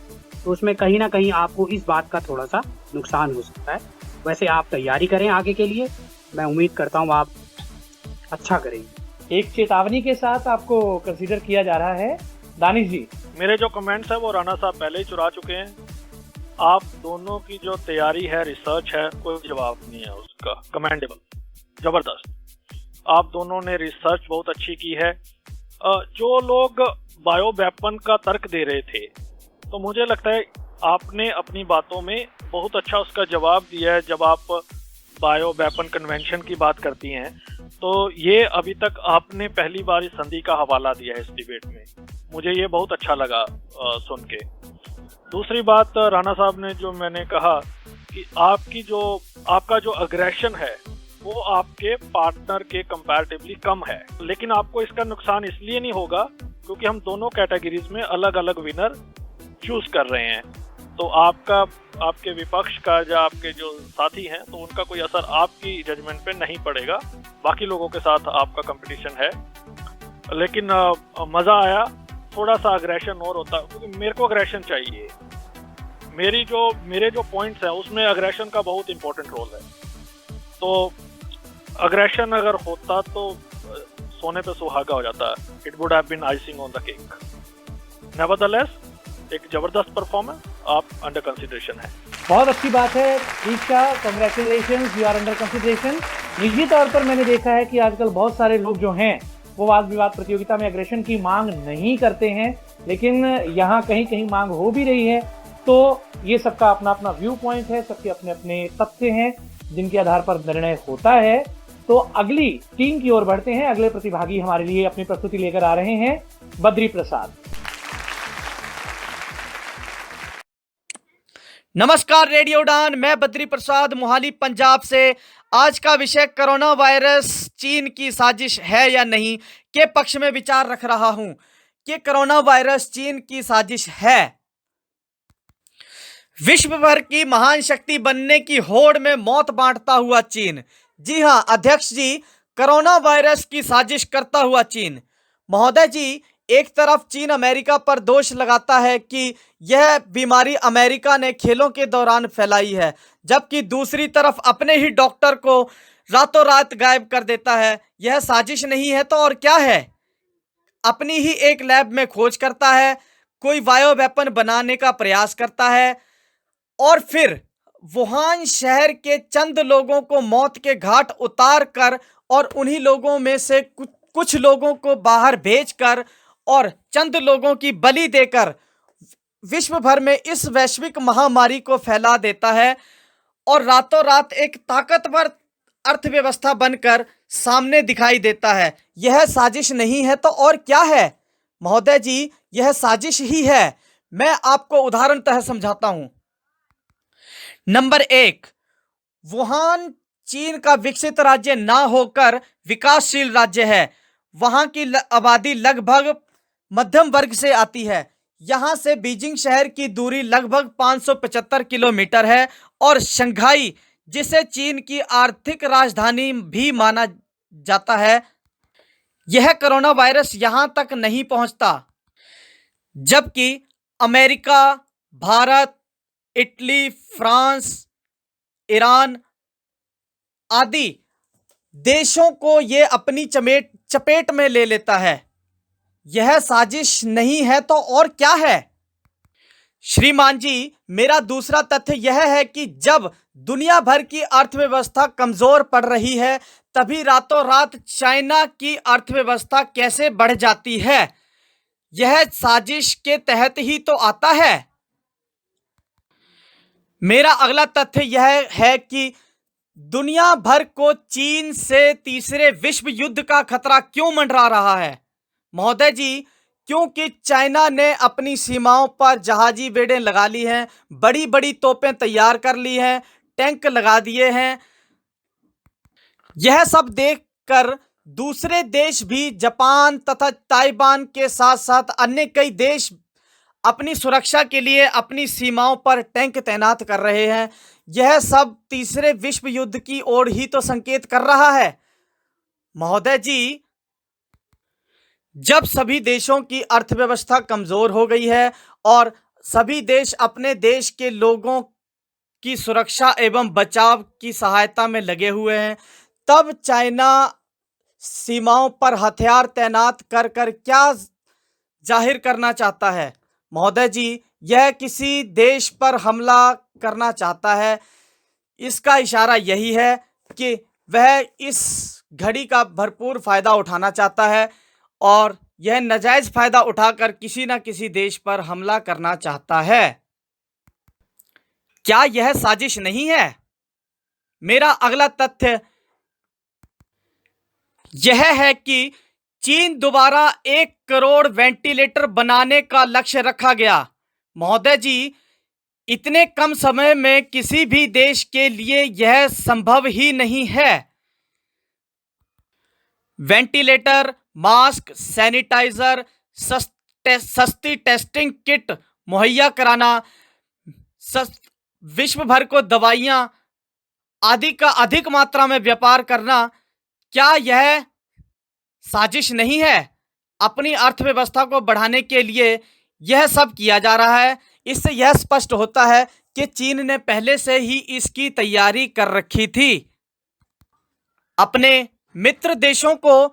तो उसमें कहीं ना कहीं आपको इस बात का थोड़ा सा नुकसान हो सकता है। वैसे आप तैयारी करें आगे के लिए, मैं उम्मीद करता हूँ आप अच्छा करेंगे। एक चेतावनी के साथ आपको कंसीडर किया जा रहा है। दानिश जी। मेरे जो कमेंट्स है वो राणा साहब पहले ही चुरा चुके हैं। आप दोनों की जो तैयारी है, रिसर्च है, कोई जवाब नहीं है उसका। कमेंडेबल, जबरदस्त। आप दोनों ने रिसर्च बहुत अच्छी की है। जो लोग बायो वेपन का तर्क दे रहे थे, तो मुझे लगता है आपने अपनी बातों में बहुत अच्छा उसका जवाब दिया है। जब आप बायो वेपन कन्वेंशन की बात करती हैं, तो ये अभी तक आपने पहली बार इस संधि का हवाला दिया है इस डिबेट में। मुझे ये बहुत अच्छा लगा सुन के। दूसरी बात, राणा साहब ने जो मैंने कहा कि आपका जो अग्रेशन है वो आपके पार्टनर के कंपैरेटिवली कम है, लेकिन आपको इसका नुकसान इसलिए नहीं होगा क्योंकि हम दोनों कैटेगरीज में अलग अलग विनर चूज कर रहे हैं। तो आपके विपक्ष का या आपके जो साथी हैं, तो उनका कोई असर आपकी जजमेंट पे नहीं पड़ेगा। बाकी लोगों के साथ आपका कंपटीशन है, लेकिन मज़ा आया। थोड़ा सा अग्रेशन और होता, क्योंकि मेरे को अग्रेशन चाहिए। मेरे जो पॉइंट्स हैं उसमें अग्रेशन का बहुत इंपॉर्टेंट रोल है। तो अग्रेशन अगर होता तो सोने पे सुहागा हो जाता। It would have been icing on the cake. Nevertheless एक जबरदस्त परफॉर्मेंस, आप अंडर कंसिडरेशन है। बहुत अच्छी बात है Diksha, congratulations, you are under consideration. निजी तौर पर मैंने देखा है कि आजकल बहुत सारे लोग जो हैं वो वाद विवाद प्रतियोगिता में अग्रेशन की मांग नहीं करते हैं, लेकिन यहाँ कहीं कहीं मांग हो भी रही है। तो ये सबका अपना अपना व्यू पॉइंट है, सबके अपने अपने तथ्य हैं जिनके आधार पर निर्णय होता है। तो अगली टीम की ओर बढ़ते हैं। अगले प्रतिभागी हमारे लिए अपनी प्रस्तुति लेकर आ रहे हैं बद्री प्रसाद। नमस्कार रेडियो उड़ान, मैं बद्री प्रसाद मोहाली पंजाब से। आज का विषय कोरोना वायरस चीन की साजिश है या नहीं के पक्ष में विचार रख रहा हूं कि कोरोना वायरस चीन की साजिश है। विश्व भर की महान शक्ति बनने की होड़ में मौत बांटता हुआ चीन। जी हां अध्यक्ष जी, कोरोना वायरस की साजिश करता हुआ चीन। महोदय जी, एक तरफ चीन अमेरिका पर दोष लगाता है कि यह बीमारी अमेरिका ने खेलों के दौरान फैलाई है, जबकि दूसरी तरफ अपने ही डॉक्टर को रातों रात गायब कर देता है। यह साजिश नहीं है तो और क्या है? अपनी ही एक लैब में खोज करता है, कोई बायो वेपन बनाने का प्रयास करता है और फिर वुहान शहर के चंद लोगों को मौत के घाट उतार कर और उन्हीं लोगों में से कुछ लोगों को बाहर भेजकर और चंद लोगों की बलि देकर विश्व भर में इस वैश्विक महामारी को फैला देता है और रातों रात एक ताकतवर अर्थव्यवस्था बनकर सामने दिखाई देता है। यह साजिश नहीं है तो और क्या है? महोदय जी, यह साजिश ही है। मैं आपको उदाहरणतः समझाता हूं। नंबर 1, वुहान चीन का विकसित राज्य ना होकर विकासशील राज्य है। वहां की आबादी लगभग मध्यम वर्ग से आती है। यहां से बीजिंग शहर की दूरी लगभग 575 किलोमीटर है और शंघाई, जिसे चीन की आर्थिक राजधानी भी माना जाता है, यह कोरोना वायरस यहां तक नहीं पहुंचता। जबकि America, Bharat, Italy, France, Iran आदि देशों को यह अपनी चपेट में ले लेता है। यह साजिश नहीं है तो और क्या है? श्रीमान जी, मेरा दूसरा तथ्य यह है कि जब दुनिया भर की अर्थव्यवस्था कमजोर पड़ रही है, तभी रातों रात चाइना की अर्थव्यवस्था कैसे बढ़ जाती है? यह साजिश के तहत ही तो आता है। मेरा अगला तथ्य यह है कि दुनिया भर को चीन से तीसरे विश्व युद्ध का खतरा क्यों मंडरा रहा है? महोदय जी, क्योंकि चाइना ने अपनी सीमाओं पर जहाजी बेड़ें लगा ली हैं, बड़ी बड़ी तोपें तैयार कर ली हैं, टैंक लगा दिए हैं। यह सब देखकर दूसरे देश भी जापान तथा ताइवान के साथ साथ अन्य कई देश अपनी सुरक्षा के लिए अपनी सीमाओं पर टैंक तैनात कर रहे हैं। यह सब तीसरे विश्व युद्ध की ओर ही तो संकेत कर रहा है। महोदय जी, जब सभी देशों की अर्थव्यवस्था कमजोर हो गई है और सभी देश अपने देश के लोगों की सुरक्षा एवं बचाव की सहायता में लगे हुए हैं, तब चाइना सीमाओं पर हथियार तैनात कर कर क्या जाहिर करना चाहता है? महोदय जी, यह किसी देश पर हमला करना चाहता है। इसका इशारा यही है कि वह इस घड़ी का भरपूर फायदा उठाना चाहता है और यह नाजायज फायदा उठाकर किसी न किसी देश पर हमला करना चाहता है। क्या यह साजिश नहीं है? मेरा अगला तथ्य यह है कि चीन दोबारा 1 करोड़ वेंटिलेटर बनाने का लक्ष्य रखा गया। महोदय जी, इतने कम समय में किसी भी देश के लिए यह संभव ही नहीं है। वेंटिलेटर, मास्क, सैनिटाइजर, सस्ती टेस्टिंग किट मुहैया कराना, विश्व भर को दवाइयां आदि का अधिक मात्रा में व्यापार करना, क्या यह साजिश नहीं है? अपनी अर्थव्यवस्था को बढ़ाने के लिए यह सब किया जा रहा है। इससे यह स्पष्ट होता है कि चीन ने पहले से ही इसकी तैयारी कर रखी थी। अपने मित्र देशों को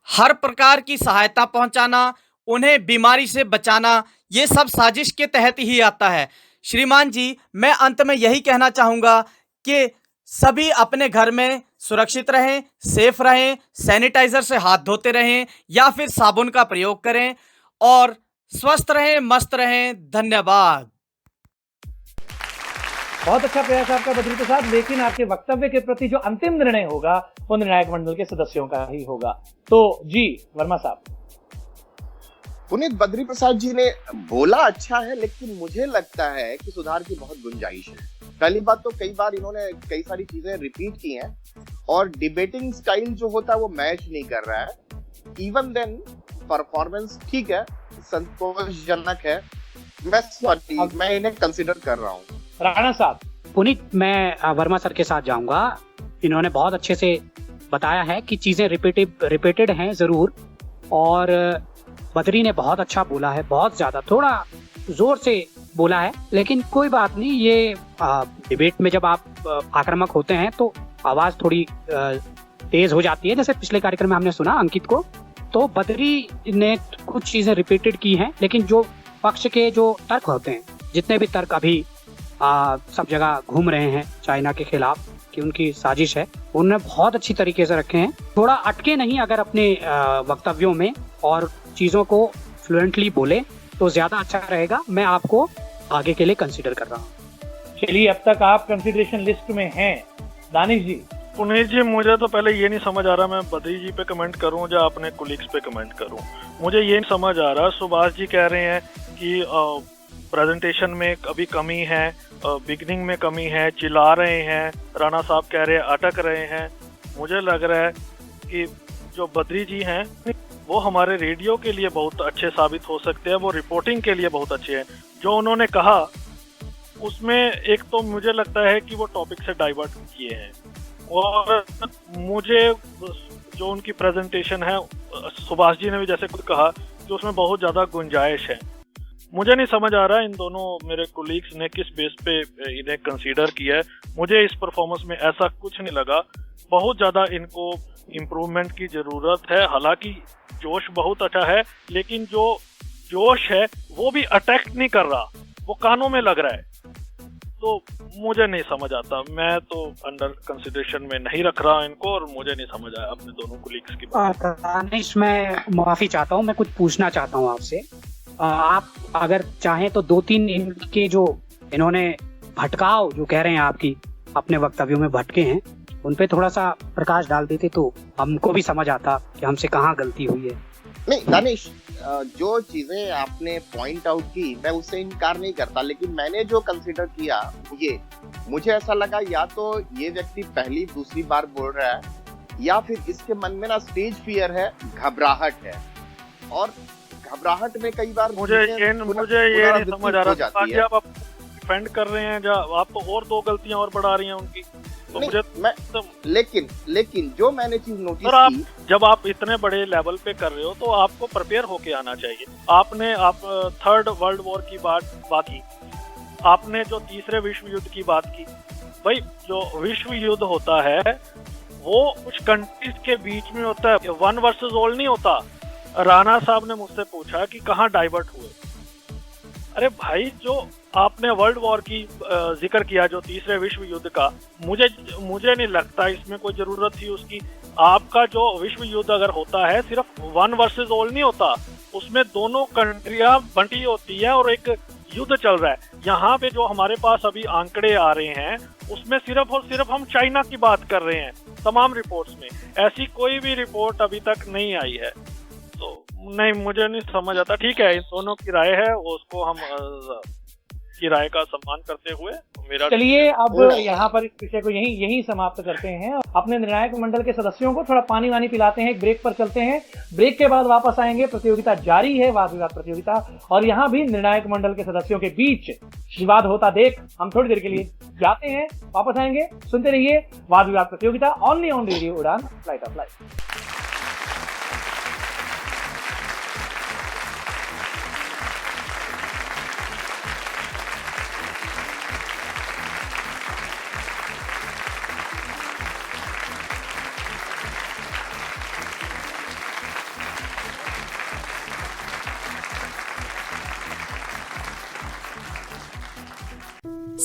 हर प्रकार की सहायता पहुंचाना, उन्हें बीमारी से बचाना, ये सब साजिश के तहत ही आता है। श्रीमान जी, मैं अंत में यही कहना चाहूँगा कि सभी अपने घर में सुरक्षित रहें, सेफ रहें, सैनिटाइजर से हाथ धोते रहें या फिर साबुन का प्रयोग करें और स्वस्थ रहें, मस्त रहें। धन्यवाद। बहुत अच्छा प्रयास आपका बद्री प्रसाद, लेकिन आपके वक्तव्य के प्रति जो अंतिम निर्णय होगा वो निर्णायक मंडल के सदस्यों का ही होगा। तो जी वर्मा साहब। पुनीत, बद्री प्रसाद जी ने बोला अच्छा है, लेकिन मुझे लगता है कि सुधार की बहुत गुंजाइश है। पहली बात तो कई बार इन्होंने कई सारी चीजें रिपीट की हैं और डिबेटिंग स्टाइल जो होता है वो मैच नहीं कर रहा है। इवन देन परफॉर्मेंस ठीक है, संतोषजनक है। मैं इन्हें कंसिडर कर रहा हूँ। राणा साहब। पुनीत, मैं वर्मा सर के साथ जाऊंगा। इन्होंने बहुत अच्छे से बताया है कि चीजें रिपीटेड हैं जरूर, और बद्री ने बहुत अच्छा बोला है, बहुत ज्यादा, थोड़ा जोर से बोला है, लेकिन कोई बात नहीं। ये डिबेट में जब आप आक्रामक होते हैं तो आवाज थोड़ी तेज हो जाती है, जैसे पिछले कार्यक्रम में हमने सुना अंकित को। तो बद्री ने कुछ चीजें रिपीटेड की हैं, लेकिन जो पक्ष के जो तर्क होते हैं, जितने भी तर्क अभी सब जगह घूम रहे हैं चाइना के खिलाफ कि उनकी साजिश है, उन्होंने बहुत अच्छी तरीके से रखे हैं। थोड़ा अटके नहीं अगर अपने वक्तव्यों में और चीजों को फ्लुएंटली बोले तो ज्यादा अच्छा रहेगा। मैं आपको आगे के लिए कंसीडर कर रहा हूँ। चलिए, अब तक आप कंसीडरेशन लिस्ट में हैं। दानिश जी। पुनीत जी, मुझे तो पहले ये नहीं समझ आ रहा मैं बद्री जी पे कमेंट करूं या अपने कोलीग्स पे कमेंट करूं। मुझे ये नहीं समझ आ रहा। सुभाष जी कह रहे हैं कि प्रेजेंटेशन में अभी कमी है, बिगनिंग में कमी है, चिल्ला रहे हैं। राणा साहब कह रहे हैं अटक रहे हैं। मुझे लग रहा है कि जो बद्री जी हैं वो हमारे रेडियो के लिए बहुत अच्छे साबित हो सकते हैं, वो रिपोर्टिंग के लिए बहुत अच्छे हैं। जो उन्होंने कहा उसमें एक तो मुझे लगता है कि वो टॉपिक से डाइवर्ट किए हैं, और मुझे जो उनकी प्रेजेंटेशन है, सुभाष जी ने भी जैसे कुछ कहा कि उसमें बहुत ज़्यादा गुंजाइश है। मुझे नहीं समझ आ रहा इन दोनों मेरे कोलीग्स ने किस बेस पे इन्हें कंसीडर किया है। मुझे इस परफॉर्मेंस में ऐसा कुछ नहीं लगा। बहुत ज़्यादा इनको इम्प्रूवमेंट की ज़रूरत है। हालांकि जोश बहुत अच्छा है, लेकिन जो जोश है वो भी अटैक नहीं कर रहा, वो कानों में लग रहा है। तो मुझे नहीं समझ आता। मैं तो अंडर कंसिडरेशन में नहीं रख रहा इनको, और मुझे नहीं समझ आया अपने दोनों कोलीग्स की बात। मैं माफी चाहता हूँ, मैं कुछ पूछना चाहता हूँ आपसे। आप अगर चाहें तो 2-3 इनके जो इन्होंने भटकाव जो कह रहे हैं आपकी अपने वक्तव्यों में भटके हैं, उन पे थोड़ा सा प्रकाश डाल देते तो हमको भी समझ आता कि हमसे कहाँ गलती हुई है। नहीं दानिश, जो चीजें आपने पॉइंट आउट की मैं उससे इनकार नहीं करता, लेकिन मैंने जो कंसीडर किया ये मुझे ऐसा लगा या तो ये व्यक्ति पहली दूसरी बार बोल रहा है, या फिर इसके मन में ना स्टेज फियर है, घबराहट है। और घबराहट में कई बार मुझे ये नहीं समझ आ रहा कि आप डिफेंड कर रहे हैं या आप तो और 2 गलतियां और बढ़ा रही हैं उनकी। तो मुझे लेकिन जो मैंने चीज नोटिस की, जब आप इतने बड़े लेवल पे कर रहे हो तो आपको प्रिपेयर होके आना चाहिए। आपने थर्ड वर्ल्ड वॉर की बात की, आपने जो तीसरे विश्व युद्ध की बात की। भाई, जो विश्व युद्ध होता है वो कुछ कंट्रीज के बीच में होता है, 1 वर्सेस ऑल नहीं होता। राणा साहब ने मुझसे पूछा कि कहाँ डाइवर्ट हुए। अरे भाई, जो आपने वर्ल्ड वॉर की जिक्र किया, जो तीसरे विश्व युद्ध का, मुझे नहीं लगता इसमें कोई जरूरत थी उसकी। आपका जो विश्व युद्ध अगर होता है सिर्फ 1 वर्सेस ऑल नहीं होता, उसमें दोनों कंट्रियां बंटी होती है और एक युद्ध चल रहा है। यहाँ पे जो हमारे पास अभी आंकड़े आ रहे हैं उसमें सिर्फ और सिर्फ हम चाइना की बात कर रहे हैं। तमाम रिपोर्ट्स में ऐसी कोई भी रिपोर्ट अभी तक नहीं आई है। तो नहीं, मुझे नहीं समझ आता। ठीक है, इन दोनों की राय है, उसको हम की राय का सम्मान करते हुए मेरा। चलिए, अब यहाँ पर इस विषय को यही समाप्त करते हैं। अपने निर्णायक मंडल के सदस्यों को थोड़ा पानी वानी पिलाते हैं, एक ब्रेक पर चलते हैं। ब्रेक के बाद वापस आएंगे। प्रतियोगिता जारी है, वाद विवाद प्रतियोगिता, और यहाँ भी निर्णायक मंडल के सदस्यों के बीच विवाद होता देख हम थोड़ी देर के लिए जाते हैं, वापस आएंगे। सुनते रहिए वाद विवाद प्रतियोगिता, ओनली ऑन रेडियो उड़ान, flight of life.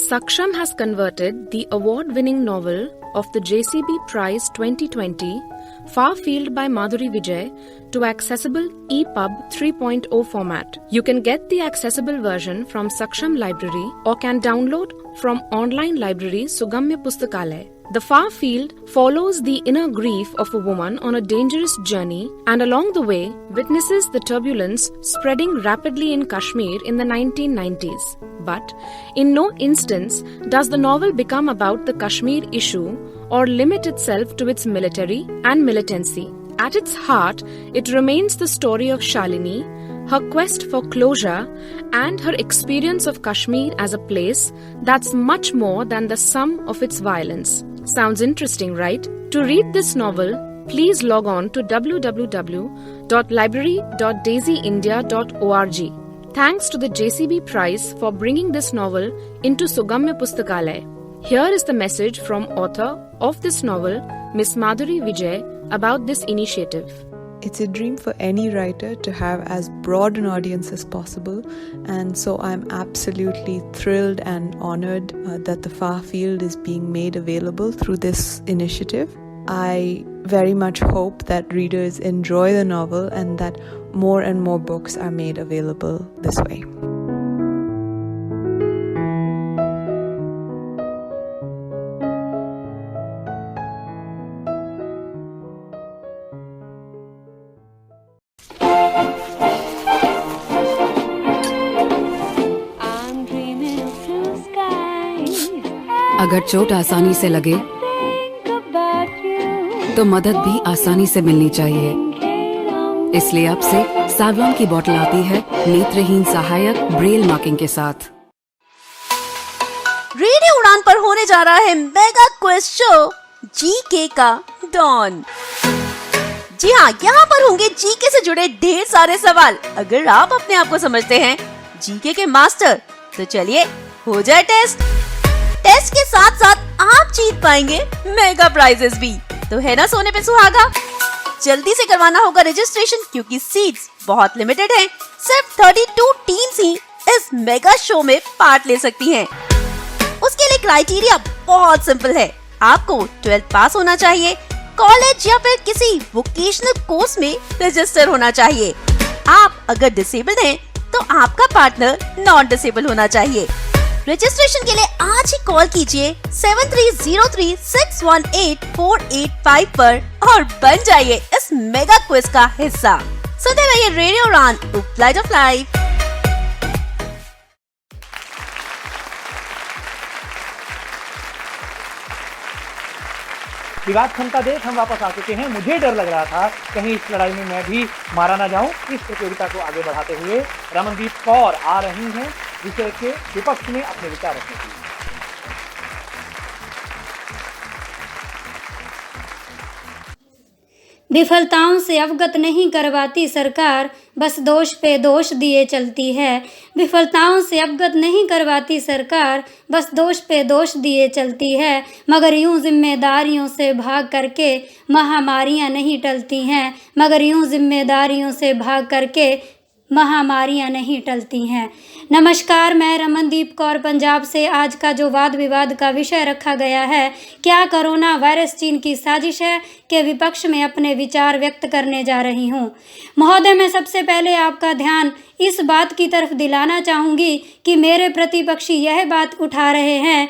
Saksham has converted the award-winning novel of the JCB Prize 2020, Far Field by Madhuri Vijay, to accessible EPUB 3.0 format. You can get the accessible version from Saksham Library or can download from online library Sugamya Pustakalay. The Far Field follows the inner grief of a woman on a dangerous journey and along the way witnesses the turbulence spreading rapidly in Kashmir in the 1990s. But in no instance does the novel become about the Kashmir issue or limit itself to its military and militancy. At its heart, it remains the story of Shalini, her quest for closure, and her experience of Kashmir as a place that's much more than the sum of its violence. Sounds interesting, right? To read this novel, please log on to www.library.daisyindia.org. Thanks to the JCB Prize for bringing this novel into Sugamya Pustakalay. Here is the message from author of this novel, Miss Madhuri Vijay, about this initiative. It's a dream for any writer to have as broad an audience as possible, and so I'm absolutely thrilled and honored that The Far Field is being made available through this initiative. I very much hope that readers enjoy the novel and that more and more books are made available this way. अगर चोट आसानी से लगे तो मदद भी आसानी से मिलनी चाहिए। इसलिए अब से सावलॉन की बोतल आती है नेत्रहीन सहायक ब्रेल मार्किंग के साथ। रेडियो उड़ान पर होने जा रहा है मेगा क्विज शो जीके का डॉन। जी हाँ, यहाँ पर होंगे जीके से जुड़े ढेर सारे सवाल। अगर आप अपने आप को समझते हैं जीके के मास्टर, तो चलिए हो जाए टेस्ट। टेस्ट के साथ साथ आप जीत पाएंगे मेगा प्राइजेस भी। तो है ना सोने पे सुहागा? जल्दी से करवाना होगा रजिस्ट्रेशन, क्योंकि सीट्स बहुत लिमिटेड हैं। सिर्फ 32 टीम्स ही इस मेगा शो में पार्ट ले सकती हैं। उसके लिए क्राइटेरिया बहुत सिंपल है। आपको 12th पास होना चाहिए, कॉलेज या फिर किसी वोकेशनल कोर्स में रजिस्टर होना चाहिए। आप अगर डिसेबल्ड हैं तो आपका पार्टनर नॉन डिसेबल होना चाहिए। रजिस्ट्रेशन के लिए आज ही कॉल कीजिए 7303618485 पर और बन जाइए इस मेगा क्विज का हिस्सा। सुनते रहिए रेडियो उड़ान, फ्लाइट ऑफ लाइफ। विवाद क्षमता देख हम वापस आ चुके हैं। मुझे डर लग रहा था कहीं इस लड़ाई में मैं भी मारा ना जाऊं। इस प्रतियोगिता को आगे बढ़ाते हुए रमनदीप कौर आ रही हैं विषय के विपक्ष में अपने विचार रखने के लिए। विफलताओं से अवगत नहीं करवाती सरकार, बस दोष पे दोष दिए चलती है। विफलताओं से अवगत नहीं करवाती सरकार, बस दोष पे दोष दिए चलती है। मगर यूं जिम्मेदारियों से भाग करके महामारियां नहीं टलती हैं। मगर यूं जिम्मेदारियों से भाग करके महामारियां नहीं टलती हैं। नमस्कार, मैं रमनदीप कौर पंजाब से। आज का जो वाद विवाद का विषय रखा गया है, क्या कोरोना वायरस चीन की साजिश है, के विपक्ष में अपने विचार व्यक्त करने जा रही हूँ। महोदय, मैं सबसे पहले आपका ध्यान इस बात की तरफ दिलाना चाहूँगी कि मेरे प्रतिपक्षी यह बात उठा रहे हैं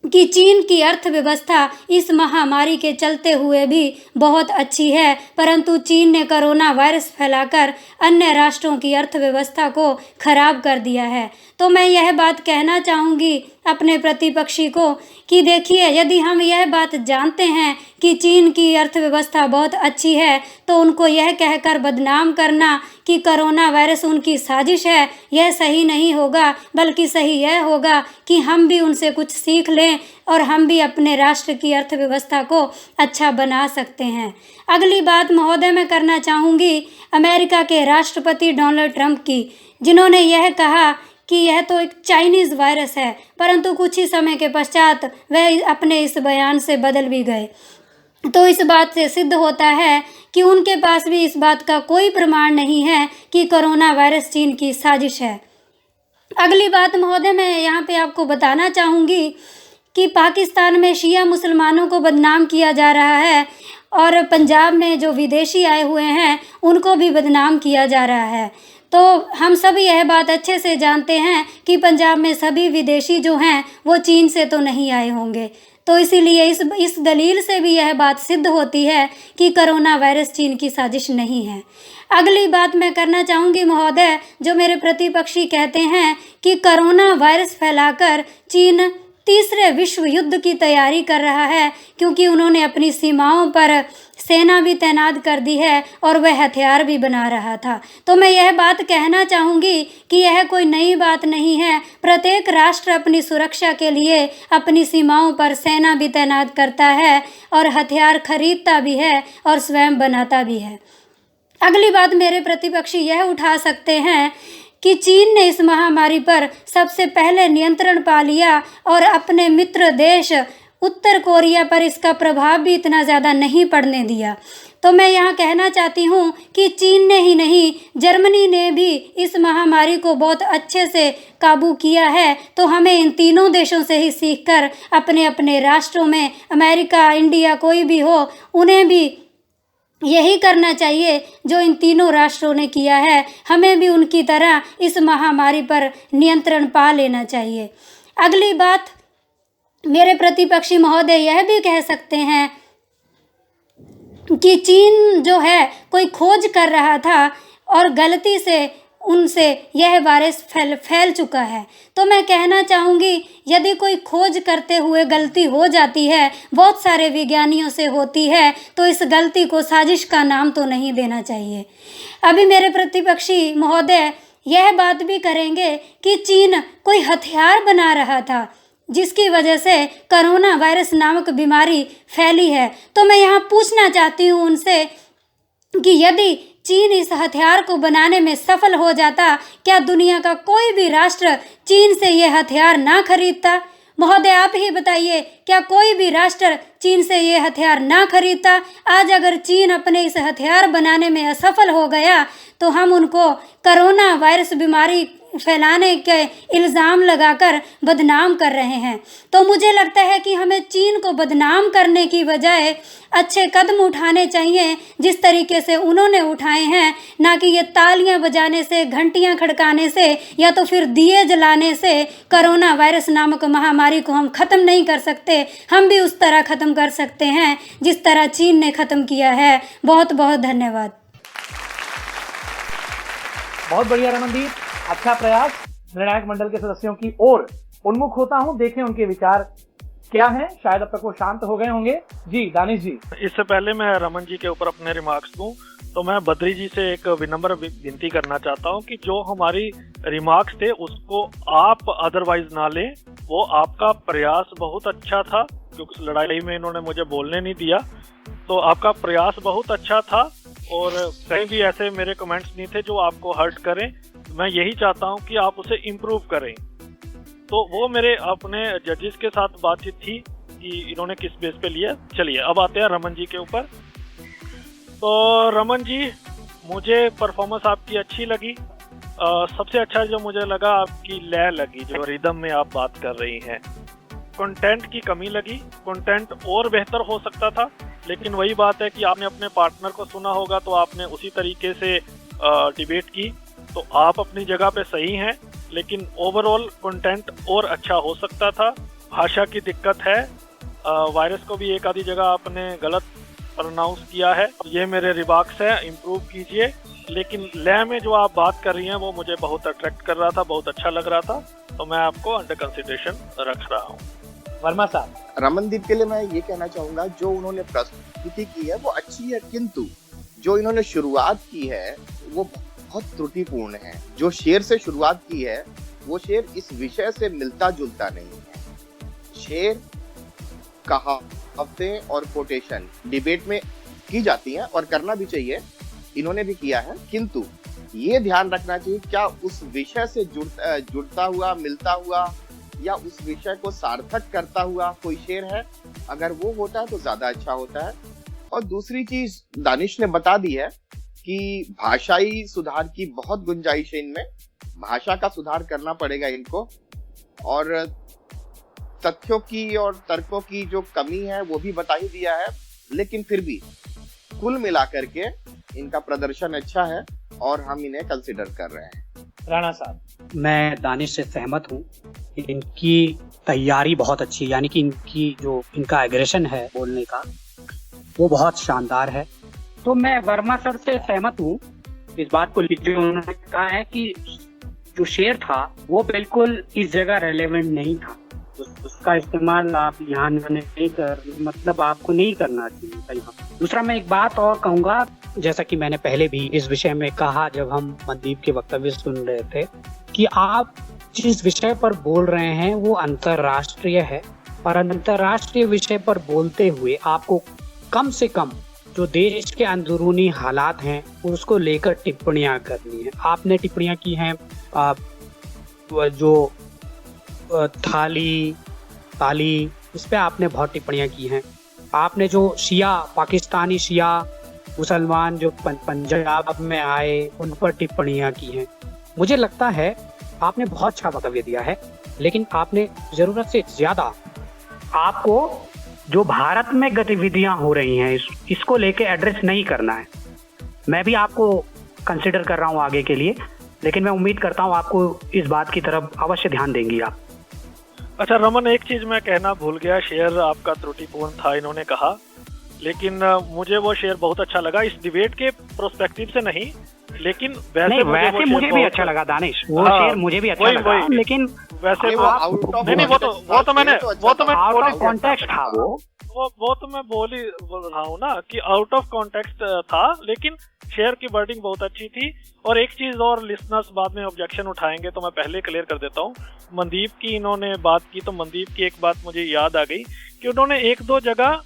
कि चीन की अर्थव्यवस्था इस महामारी के चलते हुए भी बहुत अच्छी है, परंतु चीन ने कोरोना वायरस फैलाकर अन्य राष्ट्रों की अर्थव्यवस्था को खराब कर दिया है। तो मैं यह बात कहना चाहूँगी अपने प्रतिपक्षी को कि देखिए, यदि हम यह बात जानते हैं कि चीन की अर्थव्यवस्था बहुत अच्छी है, तो उनको यह कहकर बदनाम करना कि कोरोना वायरस उनकी साजिश है, यह सही नहीं होगा। बल्कि सही यह होगा कि हम भी उनसे कुछ सीख लें और हम भी अपने राष्ट्र की अर्थव्यवस्था को अच्छा बना सकते हैं। अगली बात महोदय मैं करना चाहूँगी अमेरिका के राष्ट्रपति डोनाल्ड ट्रंप की, जिन्होंने यह कहा कि यह तो एक चाइनीज़ वायरस है, परंतु कुछ ही समय के पश्चात वह अपने इस बयान से बदल भी गए। तो इस बात से सिद्ध होता है कि उनके पास भी इस बात का कोई प्रमाण नहीं है कि कोरोना वायरस चीन की साजिश है। अगली बात महोदय, मैं यहाँ पे आपको बताना चाहूँगी कि पाकिस्तान में शिया मुसलमानों को बदनाम किया जा रहा है और पंजाब में जो विदेशी आए हुए हैं उनको भी बदनाम किया जा रहा है। तो हम सभी यह बात अच्छे से जानते हैं कि पंजाब में सभी विदेशी जो हैं वो चीन से तो नहीं आए होंगे। तो इसीलिए इस दलील से भी यह बात सिद्ध होती है कि कोरोना वायरस चीन की साजिश नहीं है। अगली बात मैं करना चाहूँगी महोदय, जो मेरे प्रतिपक्षी कहते हैं कि कोरोना वायरस फैलाकर चीन तीसरे विश्व युद्ध की तैयारी कर रहा है, क्योंकि उन्होंने अपनी सीमाओं पर सेना भी तैनात कर दी है और वह हथियार भी बना रहा था। तो मैं यह बात कहना चाहूँगी कि यह कोई नई बात नहीं है। प्रत्येक राष्ट्र अपनी सुरक्षा के लिए अपनी सीमाओं पर सेना भी तैनात करता है और हथियार खरीदता भी है और स्वयं बनाता भी है। अगली बात मेरे प्रतिपक्षी यह उठा सकते हैं कि चीन ने इस महामारी पर सबसे पहले नियंत्रण पा लिया और अपने मित्र देश उत्तर कोरिया पर इसका प्रभाव भी इतना ज़्यादा नहीं पड़ने दिया। तो मैं यहाँ कहना चाहती हूँ कि चीन ने ही नहीं, जर्मनी ने भी इस महामारी को बहुत अच्छे से काबू किया है। तो हमें इन तीनों देशों से ही सीखकर अपने अपने राष्ट्रों में, अमेरिका, इंडिया, कोई भी हो, उन्हें भी यही करना चाहिए जो इन तीनों राष्ट्रों ने किया है। हमें भी उनकी तरह इस महामारी पर नियंत्रण पा लेना चाहिए। अगली बात, मेरे प्रतिपक्षी महोदय यह भी कह सकते हैं कि चीन जो है कोई खोज कर रहा था और गलती से उनसे यह वायरस फैल चुका है। तो मैं कहना चाहूँगी, यदि कोई खोज करते हुए गलती हो जाती है, बहुत सारे विज्ञानियों से होती है, तो इस गलती को साजिश का नाम तो नहीं देना चाहिए। अभी मेरे प्रतिपक्षी महोदय यह बात भी करेंगे कि चीन कोई हथियार बना रहा था जिसकी वजह से कोरोना वायरस नामक बीमारी फैली है। तो मैं यहाँ पूछना चाहती हूँ उनसे कि यदि चीन इस हथियार को बनाने में सफल हो जाता, क्या दुनिया का कोई भी राष्ट्र चीन से ये हथियार ना खरीदता? महोदय आप ही बताइए, क्या कोई भी राष्ट्र चीन से ये हथियार ना खरीदता? आज अगर चीन अपने इस हथियार बनाने में असफल हो गया तो हम उनको कोरोना वायरस बीमारी फैलाने के इल्ज़ाम लगाकर बदनाम कर रहे हैं। तो मुझे लगता है कि हमें चीन को बदनाम करने की बजाय अच्छे कदम उठाने चाहिए जिस तरीके से उन्होंने उठाए हैं, ना कि ये तालियां बजाने से, घंटियां खड़काने से या तो फिर दिए जलाने से कोरोना वायरस नामक महामारी को हम ख़त्म नहीं कर सकते। हम भी उस तरह ख़त्म कर सकते हैं जिस तरह चीन ने ख़त्म किया है। बहुत बहुत धन्यवाद। बहुत बढ़िया रमनदीप, अच्छा प्रयास। निर्णायक मंडल के सदस्यों की ओर उन्मुख होता हूं, देखें उनके विचार क्या हैं। शायद अब तक वो शांत हो गए होंगे। जी दानिश जी। इससे पहले मैं रमन जी के ऊपर अपने रिमार्क्स दूं तो मैं बद्री जी से एक विनम्र विनती करना चाहता हूं कि जो हमारी रिमार्क्स थे उसको आप अदरवाइज ना लें। वो आपका प्रयास बहुत अच्छा था, क्योंकि लड़ाई में इन्होंने मुझे बोलने नहीं दिया, तो आपका प्रयास बहुत अच्छा था और कहीं भी ऐसे मेरे कमेंट्स नहीं थे जो आपको हर्ट करें। मैं यही चाहता हूं कि आप उसे इम्प्रूव करें। तो वो मेरे अपने जजेस के साथ बातचीत थी कि इन्होंने किस बेस पे लिया। चलिए अब आते हैं रमन जी के ऊपर। तो रमन जी, मुझे परफॉर्मेंस आपकी अच्छी लगी। सबसे अच्छा जो मुझे लगा आपकी लय लगी, जो रिदम में आप बात कर रही हैं। कंटेंट की कमी लगी, कंटेंट और बेहतर हो सकता था, लेकिन वही बात है कि आपने अपने पार्टनर को सुना होगा तो आपने उसी तरीके से डिबेट की। तो आप अपनी जगह पे सही हैं, लेकिन ओवरऑल कंटेंट और अच्छा हो सकता था। भाषा की दिक्कत है, वायरस को भी एक आधी जगह आपने गलत प्रोनाउंस किया है। ये मेरे रिमार्क्स है, इम्प्रूव कीजिए। लेकिन लय में जो आप बात कर रही हैं वो मुझे बहुत अट्रैक्ट कर रहा था, बहुत अच्छा लग रहा था, तो मैं आपको अंडर कंसिडरेशन रख रहा हूँ। वर्मा साहब। रमनदीप के लिए मैं ये कहना चाहूंगा, जो उन्होंने प्रस्तुति की है वो अच्छी है, किंतु जो इन्होंने शुरुआत की है वो बहुत त्रुटिपूर्ण है। जो शेर से शुरुआत की है वो शेर इस विषय से मिलता जुलता नहीं है। शेर, कहावतें और कोटेशन डिबेट में की जाती हैं और करना भी चाहिए, इन्होंने भी किया है, किंतु ये ध्यान रखना चाहिए क्या उस विषय से जुड़ता हुआ, मिलता हुआ या उस विषय को सार्थक करता हुआ कोई शेर है। अगर वो होता है तो ज्यादा अच्छा होता है। और दूसरी चीज दानिश ने बता दी है कि भाषाई सुधार की बहुत गुंजाइश है इनमें। भाषा का सुधार करना पड़ेगा इनको, और तथ्यों की और तर्कों की जो कमी है वो भी बता ही दिया है, लेकिन फिर भी कुल मिलाकर के इनका प्रदर्शन अच्छा है और हम इन्हें कंसिडर कर रहे हैं। राणा साहब, मैं दानिश से सहमत हूँ। इनकी तैयारी बहुत अच्छी है, यानी कि इनका एग्रेशन है बोलने का वो बहुत शानदार है। तो मैं वर्मा सर से सहमत हूँ इस बात को लेकर, उन्होंने कहा है कि जो शेर था वो बिल्कुल इस जगह रेलेवेंट नहीं था, उसका इस्तेमाल आप यहाँ नहीं कर, मतलब आपको नहीं करना चाहिए। दूसरा, मैं एक बात और कहूँगा, जैसा कि मैंने पहले भी इस विषय में कहा जब हम मनदीप के वक्तव्य सुन रहे थे, कि आप जिस विषय पर बोल रहे हैं वो अंतर्राष्ट्रीय है, और अंतर्राष्ट्रीय विषय पर बोलते हुए आपको कम से कम जो देश के अंदरूनी हालात हैं उसको लेकर टिप्पणियां करनी है। आपने टिप्पणियां की हैं जो ताली इस पे आपने बहुत टिप्पणियां की हैं। आपने जो पाकिस्तानी शिया मुसलमान जो पंजाब में आए उन पर टिप्पणियां की हैं। मुझे लगता है आपने बहुत अच्छा वक्तव्य दिया है, लेकिन आपने जरूरत से ज्यादा आपको जो भारत में गतिविधियां हो रही हैं इसको लेके एड्रेस नहीं करना है। मैं भी आपको कंसिडर कर रहा हूं आगे के लिए, लेकिन मैं उम्मीद करता हूं आपको इस बात की तरफ अवश्य ध्यान देंगी आप। अच्छा रमन, एक चीज मैं कहना भूल गया, शेयर आपका त्रुटिपूर्ण था इन्होंने कहा, लेकिन मुझे वो शेयर बहुत अच्छा लगा इस डिबेट के प्रोस्पेक्टिव से नहीं, लेकिन वैसे मुझे भी अच्छा लगा दानिश, वो शेयर मुझे भी अच्छा लगा, लेकिन वैसे वो मैंने आउट ऑफ कॉन्टेक्स्ट था वो तो मैं बोल रहा हूँ ना कि आउट ऑफ कॉन्टेक्स्ट था, लेकिन शेयर की वर्डिंग बहुत अच्छी थी। और एक चीज और, लिसनर्स बाद में ऑब्जेक्शन उठाएंगे तो मैं पहले क्लियर कर देता हूँ। मनदीप की इन्होंने बात की तो मनदीप की एक बात मुझे याद आ गई कि उन्होंने एक दो जगह,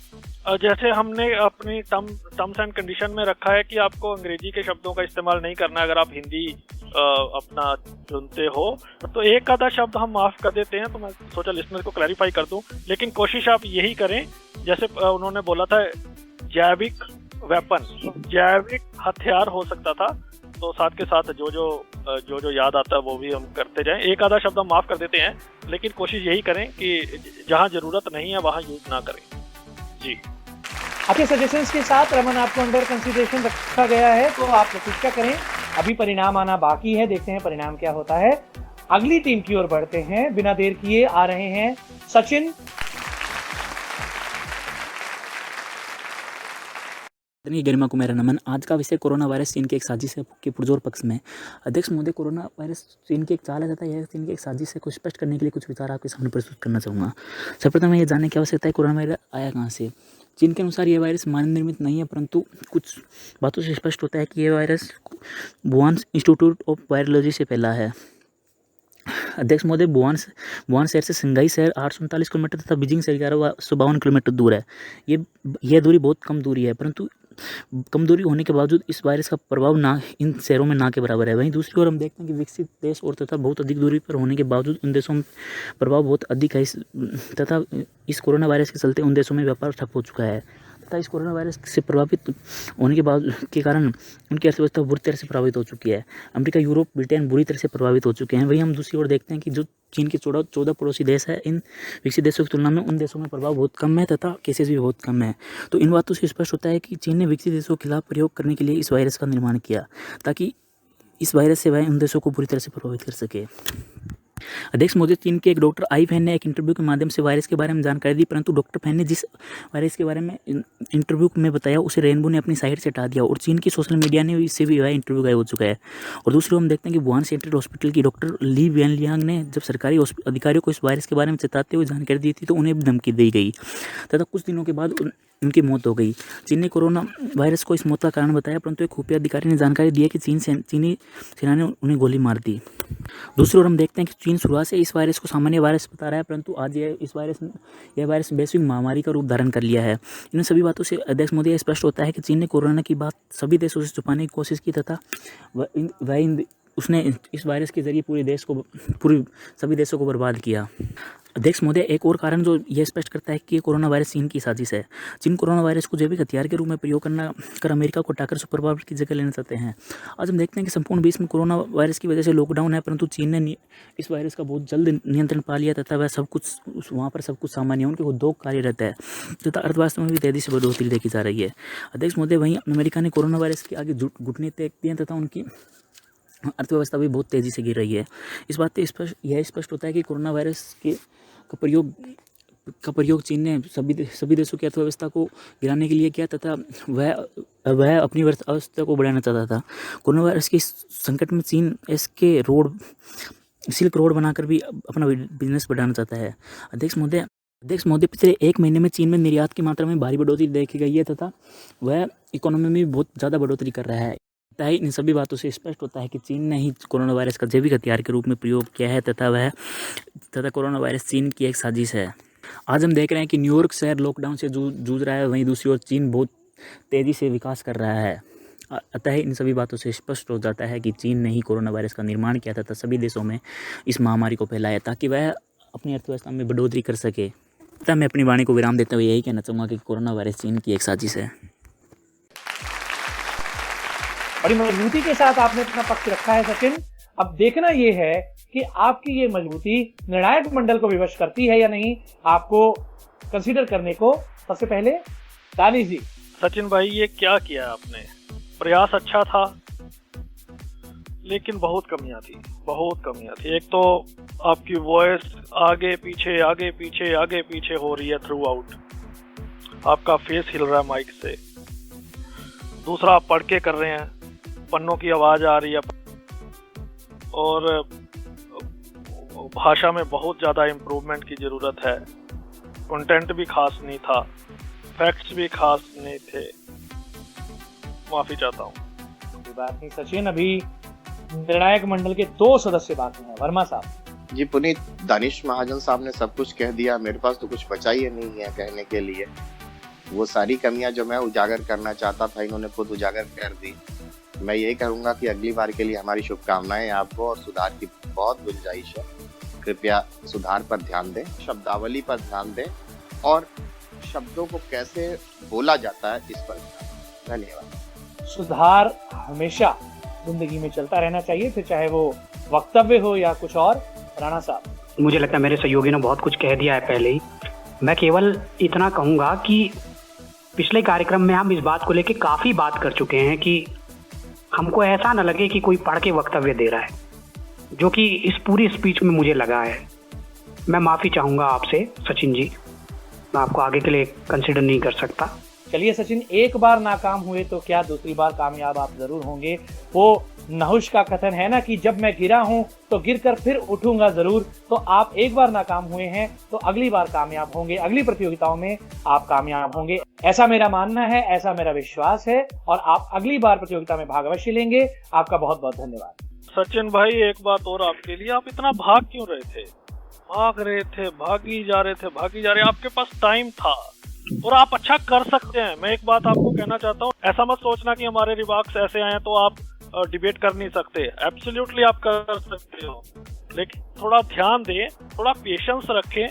जैसे हमने अपनी टर्म्स एंड कंडीशन में रखा है कि आपको अंग्रेजी के शब्दों का इस्तेमाल नहीं करना अगर आप हिंदी अपना चुनते हो, तो एक आधा शब्द हम माफ कर देते हैं, तो मैं सोचा लिसनर को क्लैरिफाई कर दूं। लेकिन कोशिश आप यही करें, जैसे उन्होंने बोला था जैविक वेपन, जैविक हथियार हो सकता था, तो साथ के साथ जो याद आता है वो भी हम करते जाएं। एक आधा शब्द हम माफ कर देते हैं, लेकिन कोशिश यही करें कि जहां जरूरत नहीं है वहां यूज ना करें। जी, आपके सजेशंस के साथ रमन आपको अंडर कंसीडरेशन रखा गया है, तो आप प्रतीक्षा करें। अभी परिणाम आना बाकी है, देखते हैं परिणाम क्या होता है। अगली टीम की ओर बढ़ते हैं, बिना देर किए आ रहे हैं सचिन। गरिमा को मेरा नमन। आज का विषय कोरोना वायरस चीन की एक साजिश है के पुरजोर पक्ष में। अध्यक्ष महोदय, कोरोना वायरस चीन की एक चाल है तथा यह चीन की एक साजिश है को स्पष्ट करने के लिए कुछ विचार आपके सामने प्रस्तुत करना चाहूँगा। सर्वप्रथम मैं ये जानने की आवश्यकता है कोरोना वायरस आया कहाँ से। चीन के अनुसार यह वायरस मानव निर्मित नहीं है, परंतु कुछ बातों से स्पष्ट होता है कि यह virus Wuhan institute of virology से फैला है। अध्यक्ष महोदय, वुहान शहर से शंघाई शहर 839 किलोमीटर तथा बीजिंग से 1152 किलोमीटर दूर है। यह दूरी बहुत कम दूरी है, परंतु कम दूरी होने के बावजूद इस वायरस का प्रभाव इन शहरों में ना के बराबर है। वहीं दूसरी ओर हम देखते हैं कि विकसित देश और तथा बहुत अधिक दूरी पर होने के बावजूद उन देशों में प्रभाव बहुत अधिक है, तथा इस कोरोना वायरस के चलते उन देशों में व्यापार ठप हो चुका है तथा इस कोरोना वायरस से प्रभावित होने के कारण उनकी अर्थव्यवस्था बुरी तरह से प्रभावित हो चुकी है। अमेरिका, यूरोप, ब्रिटेन बुरी तरह से प्रभावित हो चुके हैं। वहीं हम दूसरी ओर देखते हैं कि जो चीन के 14 पड़ोसी देश है, इन विकसित देशों की तुलना में उन देशों में प्रभाव बहुत कम है तथा केसेस भी बहुत कम है। तो इन बातों से स्पष्ट होता है कि चीन ने विकसित देशों के खिलाफ प्रयोग करने के लिए इस वायरस का निर्माण किया, ताकि इस वायरस से वह उन देशों को बुरी तरह से प्रभावित कर सके। अध्यक्ष महोदय, चीन के एक डॉक्टर आई फैन ने एक इंटरव्यू के माध्यम से वायरस के बारे में जानकारी दी, परंतु डॉक्टर फैन ने जिस वायरस के बारे में इंटरव्यू में बताया उसे रेनबो ने अपनी साइट से हटा दिया और चीन की सोशल मीडिया ने इससे भी वह इंटरव्यू गायब हो चुका है। और दूसरी ओर हम देखते हैं कि वुहान सेंट्रल हॉस्पिटल की डॉक्टर ली वेनलियांग ने जब सरकारी अधिकारियों को इस वायरस के बारे में चेताते हुए जानकारी दी थी तो उन्हें भी धमकी दी गई तथा कुछ दिनों के बाद उनकी मौत हो गई। चीन ने कोरोना वायरस को इस मौत का कारण बताया, परंतु एक खुफिया अधिकारी ने जानकारी दी है कि चीनी सेना ने उन्हें गोली मार दी। दूसरी ओर हम देखते हैं कि चीन शुरुआत से इस वायरस को सामान्य वायरस बता रहा है, परंतु आज यह वायरस वैश्विक महामारी का रूप धारण कर लिया है। इन सभी बातों से अध्यक्ष मोदी स्पष्ट होता है कि चीन ने कोरोना की बात सभी देशों से छुपाने की कोशिश की तथा उसने इस वायरस के जरिए पूरे सभी देशों को बर्बाद किया। अध्यक्ष महोदय, एक और कारण जो यह स्पष्ट करता है कि ये कोरोना वायरस चीन की साजिश है। चीन कोरोना वायरस को जैविक हथियार के रूप में प्रयोग कर अमेरिका को हटाकर सुपर पावर की जगह लेना चाहते हैं। आज हम देखते हैं कि संपूर्ण विश्व में कोरोना वायरस की वजह से लॉकडाउन है, परंतु चीन ने इस वायरस का बहुत जल्द नियंत्रण पा लिया तथा वह वहाँ पर सब कुछ सामान्य, उनके उद्योग कार्यरत है तथा अर्थव्यवस्था में भी तेजी से बढ़ोतरी देखी जा रही है। अध्यक्ष महोदय, वहीं अमेरिका ने कोरोना वायरस के आगे घुटने टेक दिए तथा उनकी अर्थव्यवस्था भी बहुत तेज़ी से गिर रही है। इस बात से यह स्पष्ट होता है कि कोरोना वायरस का प्रयोग चीन ने सभी देशों की अर्थव्यवस्था को गिराने के लिए किया तथा वह अपनी अर्थव्यवस्था को बढ़ाना चाहता था। कोरोना वायरस के संकट में चीन सिल्क रोड बनाकर भी अपना बिजनेस बढ़ाना चाहता है। अध्यक्ष महोदय, पिछले 1 महीने में चीन में निर्यात की मात्रा में भारी बढ़ोतरी देखी गई है तथा वह इकोनॉमी में भी बहुत ज़्यादा बढ़ोतरी कर रहा है। इन सभी बातों से स्पष्ट होता है कि चीन ने ही कोरोना वायरस का जैविक हथियार के रूप में प्रयोग किया है तथा कोरोना वायरस चीन की एक साजिश है। आज हम देख रहे हैं कि न्यूयॉर्क शहर लॉकडाउन से जूझ रहा है, वहीं दूसरी ओर चीन बहुत तेज़ी से विकास कर रहा है। अतः इन सभी बातों से स्पष्ट हो जाता है कि चीन ने ही कोरोना वायरस का निर्माण किया तथा सभी देशों में इस महामारी को फैलाया ताकि वह अपनी अर्थव्यवस्था में बढ़ोतरी कर सके। तथा मैं अपनी वाणी को विराम देते हुए यही कहना चाहूँगा कि कोरोना वायरस चीन की एक साजिश है। बड़ी मजबूती के साथ आपने अपना पक्ष रखा है सचिन। अब देखना ये है कि आपकी ये मजबूती निर्णायक मंडल को विवश करती है या नहीं, आपको कंसीडर करने को। सबसे पहले दानिश जी। सचिन भाई, ये क्या किया आपने? प्रयास अच्छा था लेकिन बहुत कमियां थी। एक तो आपकी वॉइस आगे पीछे हो रही है थ्रू आउट, आपका फेस हिल रहा है माइक से। दूसरा, आप पढ़ के कर रहे हैं, पन्नों की आवाज आ रही है और भाषा में बहुत ज्यादा इम्प्रूवमेंट की जरूरत है। कंटेंट भी खास नहीं था, फैक्ट्स भी खास नहीं थे। माफी चाहता हूँ। कोई बात नहीं सचिन, अभी निर्णायक मंडल के 2 सदस्य बाकी हैं। वर्मा साहब जी। पुनीत, दानिश महाजन साहब ने सब कुछ कह दिया, मेरे पास तो कुछ बचा ही नहीं है कहने के लिए। वो सारी कमियां जो मैं उजागर करना चाहता था इन्होंने खुद उजागर कर दी। मैं यही कहूंगा कि अगली बार के लिए हमारी शुभकामनाएं आपको, और सुधार की बहुत गुंजाइश है। कृपया सुधार पर ध्यान दें, शब्दावली पर ध्यान दें और शब्दों को कैसे बोला जाता है इस पर ध्यान। धन्यवाद। सुधार हमेशा जिंदगी में चलता रहना चाहिए, फिर चाहे वो वक्तव्य हो या कुछ और। राणा साहब। मुझे लगता है मेरे सहयोगी ने बहुत कुछ कह दिया है पहले ही। मैं केवल इतना कहूंगा कि पिछले कार्यक्रम में हम इस बात को लेके काफी बात कर चुके हैं कि हमको ऐसा न लगे कि कोई पढ़ के वक्तव्य दे रहा है, जो कि इस पूरी स्पीच में मुझे लगा है। मैं माफी चाहूंगा आपसे सचिन जी, मैं आपको आगे के लिए कंसिडर नहीं कर सकता। चलिए सचिन, एक बार नाकाम हुए तो क्या दूसरी बार कामयाब आप जरूर होंगे। वो नहुश का कथन है ना कि जब मैं गिरा हूं तो गिरकर फिर उठूंगा जरूर। तो आप एक बार नाकाम हुए हैं तो अगली बार कामयाब होंगे, अगली प्रतियोगिताओं में आप कामयाब होंगे, ऐसा मेरा मानना है, ऐसा मेरा विश्वास है। और आप अगली बार प्रतियोगिता में भाग अवश्य लेंगे। आपका बहुत बहुत धन्यवाद। सचिन भाई, एक बात और आपके लिए, आप इतना भाग क्यों रहे थे? भागी जा रहे, आपके पास टाइम था और आप अच्छा कर सकते हैं। मैं एक बात आपको कहना चाहता हूँ, ऐसा मत सोचना कि हमारे रिमार्क्स ऐसे आए तो आप डिबेट कर नहीं सकते। एब्सोल्युटली आप कर सकते हो, लेकिन थोड़ा ध्यान दें, थोड़ा पेशेंस रखें।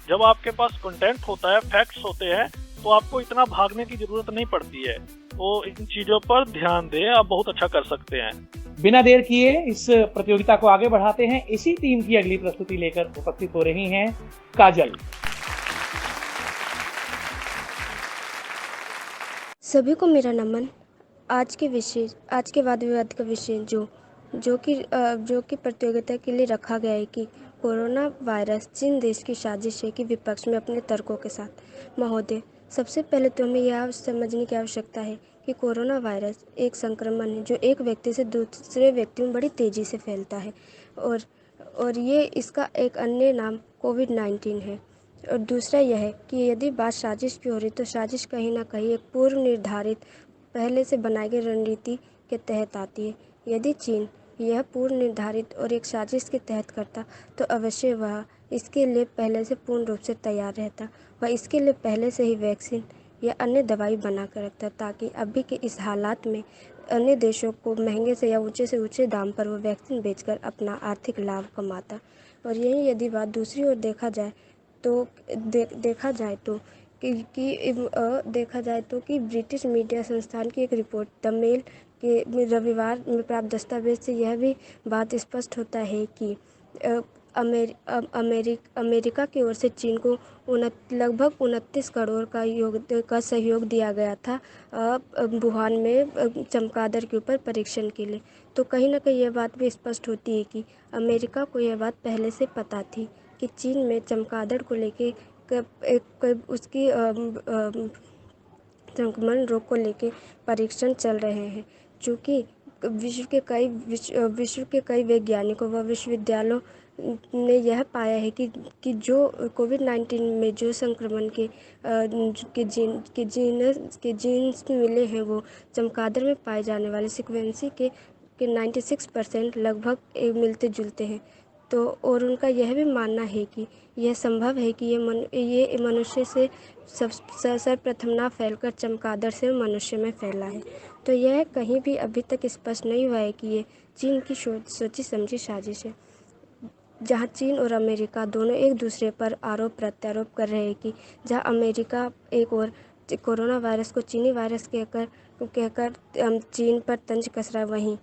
जब आपके पास कंटेंट होता है, फैक्ट्स होते हैं, तो आपको इतना भागने की जरूरत नहीं पड़ती है। तो इन चीजों पर ध्यान दें, आप बहुत अच्छा कर सकते हैं। बिना देर किए इस प्रतियोगिता को आगे बढ़ाते हैं। इसी टीम की अगली प्रस्तुति लेकर उपस्थित हो रही हैं काजल। सभी को मेरा नमन। आज के वाद विवाद का विषय जो कि प्रतियोगिता के लिए रखा गया है कि कोरोना वायरस चीन देश की साजिश है कि विपक्ष में अपने तर्कों के साथ। महोदय, सबसे पहले तो हमें यह समझने की आवश्यकता है कि कोरोना वायरस एक संक्रमण है जो एक व्यक्ति से दूसरे व्यक्ति में बड़ी तेज़ी से फैलता है और ये इसका एक अन्य नाम कोविड-19 है। और दूसरा यह है कि यदि बात साजिश की हो रही तो साजिश कहीं ना कहीं एक पूर्व निर्धारित पहले से बनाई गई रणनीति के तहत आती है। यदि चीन यह पूर्व निर्धारित और एक साजिश के तहत करता तो अवश्य वह इसके लिए पहले से पूर्ण रूप से तैयार रहता। वह इसके लिए पहले से ही वैक्सीन या अन्य दवाई बना कर रखता ताकि अभी के इस हालात में अन्य देशों को महंगे से या ऊंचे से ऊंचे दाम पर वो वैक्सीन बेचकर अपना आर्थिक लाभ कमाता। और यही यदि बात दूसरी ओर देखा जाए तो देखा जाए तो देखा जाए तो कि ब्रिटिश मीडिया संस्थान की एक रिपोर्ट द मेल के रविवार में प्राप्त दस्तावेज से यह भी बात स्पष्ट होता है कि अमेरिका की ओर से चीन को लगभग 29 करोड़ का सहयोग दिया गया था वुहान में चमगादड़ के ऊपर परीक्षण के लिए। तो कहीं ना कहीं यह बात भी स्पष्ट होती है कि अमेरिका को यह बात पहले से पता थी कि चीन में चमगादड़ को लेके उसकी संक्रमण रोग को लेके परीक्षण चल रहे हैं। चूँकि विश्व के कई वैज्ञानिकों व विश्वविद्यालयों ने यह पाया है कि जो कोविड-19 में जो संक्रमण के जीन्स मिले हैं वो चमगादड़ में पाए जाने वाले सीक्वेंसी के 96% लगभग मिलते जुलते हैं। तो और उनका यह भी मानना है कि यह संभव है कि ये मनुष्य से सर्वप्रथम ना फैलकर चमगादड़ से मनुष्य में फैला है। तो यह कहीं भी अभी तक स्पष्ट नहीं हुआ है कि ये चीन की सोची समझी साजिश है, जहां चीन और अमेरिका दोनों एक दूसरे पर आरोप प्रत्यारोप कर रहे हैं कि जहां अमेरिका एक और कोरोना वायरस को चीनी वायरस कहकर चीन पर तंज कस रहा है, वहीं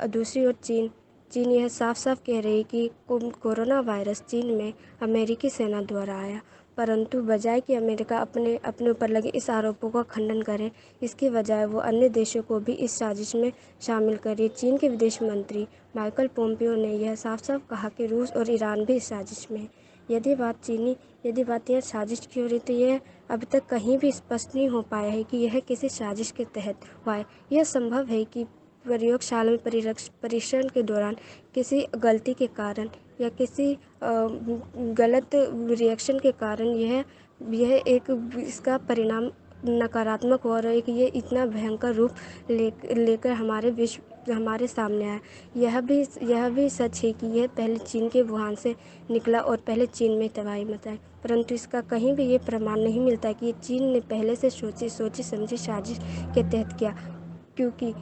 दूसरी ओर चीन यह साफ साफ कह रही है कि कोरोना वायरस चीन में अमेरिकी सेना द्वारा आया। परंतु बजाय कि अमेरिका अपने ऊपर लगे इस आरोपों का खंडन करे, इसकी बजाय वो अन्य देशों को भी इस साजिश में शामिल करे। चीन के विदेश मंत्री माइकल पोम्पियो ने यह साफ साफ कहा कि रूस और ईरान भी इस साजिश में है। यदि बात यह साजिश की हो रही तो यह अभी तक कहीं भी स्पष्ट नहीं हो पाया है कि यह किसी साजिश के तहत हुआ है। यह संभव है कि प्रयोगशाला में परीक्षण के दौरान किसी गलती के कारण या किसी गलत रिएक्शन के कारण यह इसका परिणाम नकारात्मक हो रहा है कि ये इतना भयंकर रूप लेकर हमारे सामने आया। यह भी सच है कि यह पहले चीन के वुहान से निकला और पहले चीन में तबाही मचाई, परंतु इसका कहीं भी ये प्रमाण नहीं मिलता कि ये चीन ने पहले से सोची समझी साजिश के तहत किया। क्योंकि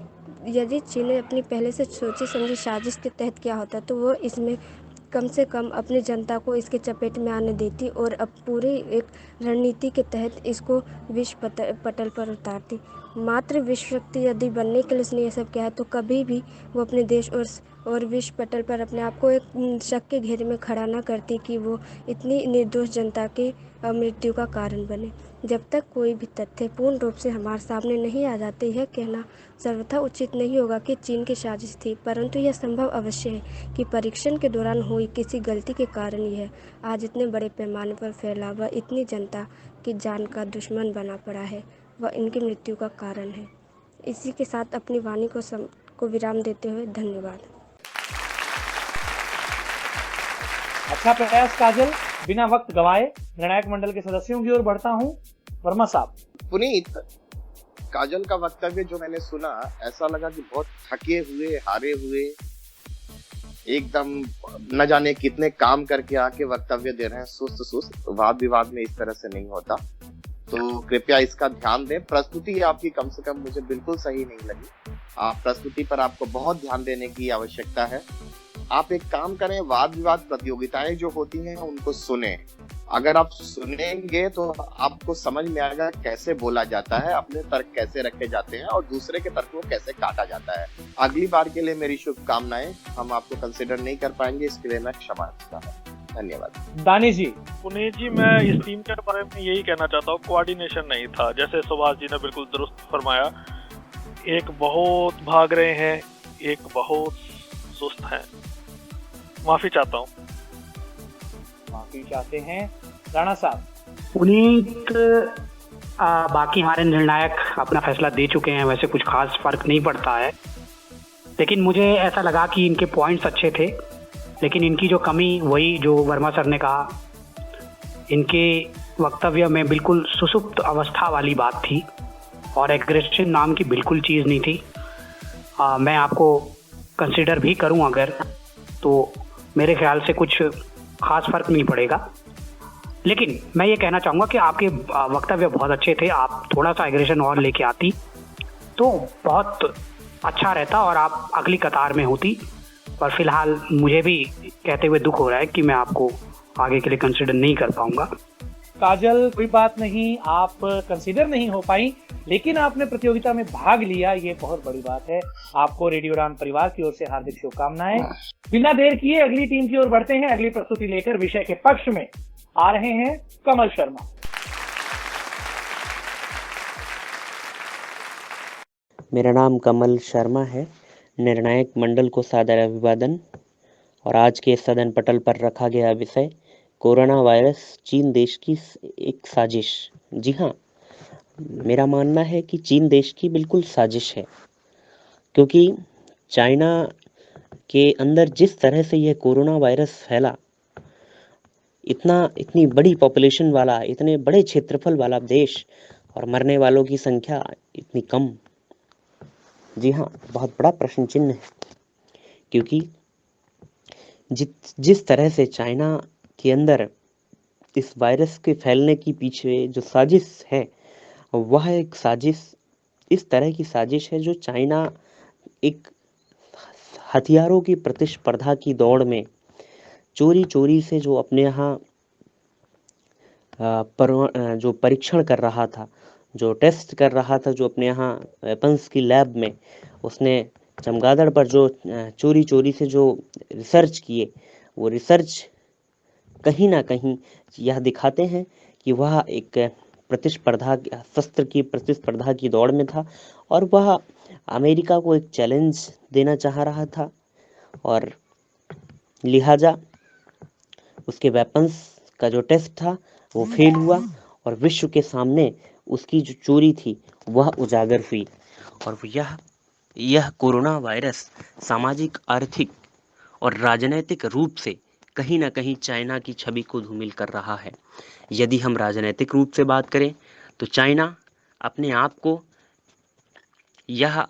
यदि चीन ने अपनी पहले से सोची समझी साजिश के तहत किया होता तो वो इसमें कम से कम अपनी जनता को इसके चपेट में आने देती और अब पूरी एक रणनीति के तहत इसको विश्व पटल पर उतारती। मात्र विश्व शक्ति यदि बनने के लिए उसने ये सब किया है तो कभी भी वो अपने देश और विश्व पटल पर अपने आप को एक शक के घेरे में खड़ा ना करती कि वो इतनी निर्दोष जनता की मृत्यु का कारण बने। जब तक कोई भी तथ्य पूर्ण रूप से हमारे सामने नहीं आ जाते, यह कहना सर्वथा उचित नहीं होगा कि चीन की साजिश थी, परंतु यह संभव अवश्य है कि परीक्षण के दौरान हुई किसी गलती के कारण यह आज इतने बड़े पैमाने पर फैला व इतनी जनता की जान का दुश्मन बना पड़ा है व इनकी मृत्यु का कारण है। इसी के साथ अपनी वाणी को विराम देते हुए धन्यवाद। अच्छा प्रयास काजल। बिना वक्त गवाए निर्णायक मंडल के सदस्यों की ओर बढ़ता हूं। वर्मा साहब। पुनीत, काजल का वक्तव्य जो मैंने सुना, ऐसा लगा कि बहुत थके हुए, हारे हुए, एकदम न जाने कितने काम करके आके वक्तव्य दे रहे हैं, सुस्त। वाद विवाद में इस तरह से नहीं होता, तो कृपया इसका ध्यान दें। प्रस्तुति आपकी कम से कम मुझे बिल्कुल सही नहीं लगी। प्रस्तुति पर आपको बहुत ध्यान देने की आवश्यकता है। आप एक काम करें, वाद विवाद प्रतियोगिताएं जो होती हैं उनको सुने। अगर आप सुनेंगे तो आपको समझ में आएगा कैसे बोला जाता है, अपने तर्क कैसे रखे जाते हैं और दूसरे के तर्क को कैसे काटा जाता है। अगली बार के लिए मेरी शुभकामनाएं। हम आपको कंसिडर नहीं कर पाएंगे, इसके लिए मैं क्षमा चाहता हूं। धन्यवाद। दानी जी। पुनीत जी, मैं इस टीम के बारे में यही कहना चाहता हूँ, कोऑर्डिनेशन नहीं था। जैसे सुभाष जी ने बिल्कुल दुरुस्त फरमाया, एक बहुत भाग रहे हैं, एक बहुत सुस्त हैं। माफी चाहता हूँ। माफी चाहते हैं राणा साहब। पुनीत, बाकी हमारे निर्णायक अपना फैसला दे चुके हैं, वैसे कुछ खास फर्क नहीं पड़ता है, लेकिन मुझे ऐसा लगा कि इनके पॉइंट्स अच्छे थे, लेकिन इनकी जो कमी, वही जो वर्मा सर ने कहा, इनके वक्तव्य में बिल्कुल सुसुप्त अवस्था वाली बात थी और एग्रेशन नाम की बिल्कुल चीज़ नहीं थी। मैं आपको कंसिडर भी करूं अगर, तो मेरे ख्याल से कुछ खास फर्क नहीं पड़ेगा। लेकिन मैं ये कहना चाहूँगा कि आपके वक्तव्य बहुत अच्छे थे। आप थोड़ा सा एग्रेशन और लेके आती तो बहुत अच्छा रहता और आप अगली कतार में होती। और फिलहाल मुझे भी कहते हुए दुख हो रहा है कि मैं आपको आगे के लिए कंसिडर नहीं कर पाऊंगा। काजल, कोई बात नहीं, आप कंसीडर नहीं हो पाई, लेकिन आपने प्रतियोगिता में भाग लिया, ये बहुत बड़ी बात है। आपको रेडियो उड़ान परिवार की ओर से हार्दिक शुभकामनाएं। बिना देर किए अगली टीम की ओर बढ़ते हैं। अगली प्रस्तुति लेकर विषय के पक्ष में आ रहे हैं कमल शर्मा। मेरा नाम कमल शर्मा है। निर्णायक मंडल को सादर अभिवादन। और आज के सदन पटल पर रखा गया विषय कोरोना वायरस चीन देश की एक साजिश। जी हाँ, मेरा मानना है कि चीन देश की बिल्कुल साजिश है, क्योंकि चाइना के अंदर जिस तरह से यह कोरोना वायरस फैला, इतनी बड़ी पॉपुलेशन वाला, इतने बड़े क्षेत्रफल वाला देश, और मरने वालों की संख्या इतनी कम। जी हाँ, बहुत बड़ा प्रश्न चिन्ह है, क्योंकि जिस तरह से चाइना के अंदर इस वायरस के फैलने की पीछे जो साजिश है, वह एक साजिश, इस तरह की साजिश है जो चाइना एक हथियारों की प्रतिस्पर्धा की दौड़ में चोरी चोरी से जो अपने यहाँ जो परीक्षण कर रहा था, जो टेस्ट कर रहा था, जो अपने यहाँ वेपन्स की लैब में उसने चमगादड़ पर जो चोरी चोरी से जो रिसर्च किए, वो रिसर्च कहीं ना कहीं यह दिखाते हैं कि वह एक प्रतिस्पर्धा, शस्त्र की प्रतिस्पर्धा की दौड़ में था, और वह अमेरिका को एक चैलेंज देना चाह रहा था, और लिहाजा उसके वेपन्स का जो टेस्ट था वो फेल हुआ, और विश्व के सामने उसकी जो चोरी थी वह उजागर हुई। और यह कोरोना वायरस सामाजिक, आर्थिक और राजनीतिक रूप से कहीं ना कहीं चाइना की छवि को धूमिल कर रहा है। यदि हम राजनीतिक रूप से बात करें तो चाइना अपने आप को यह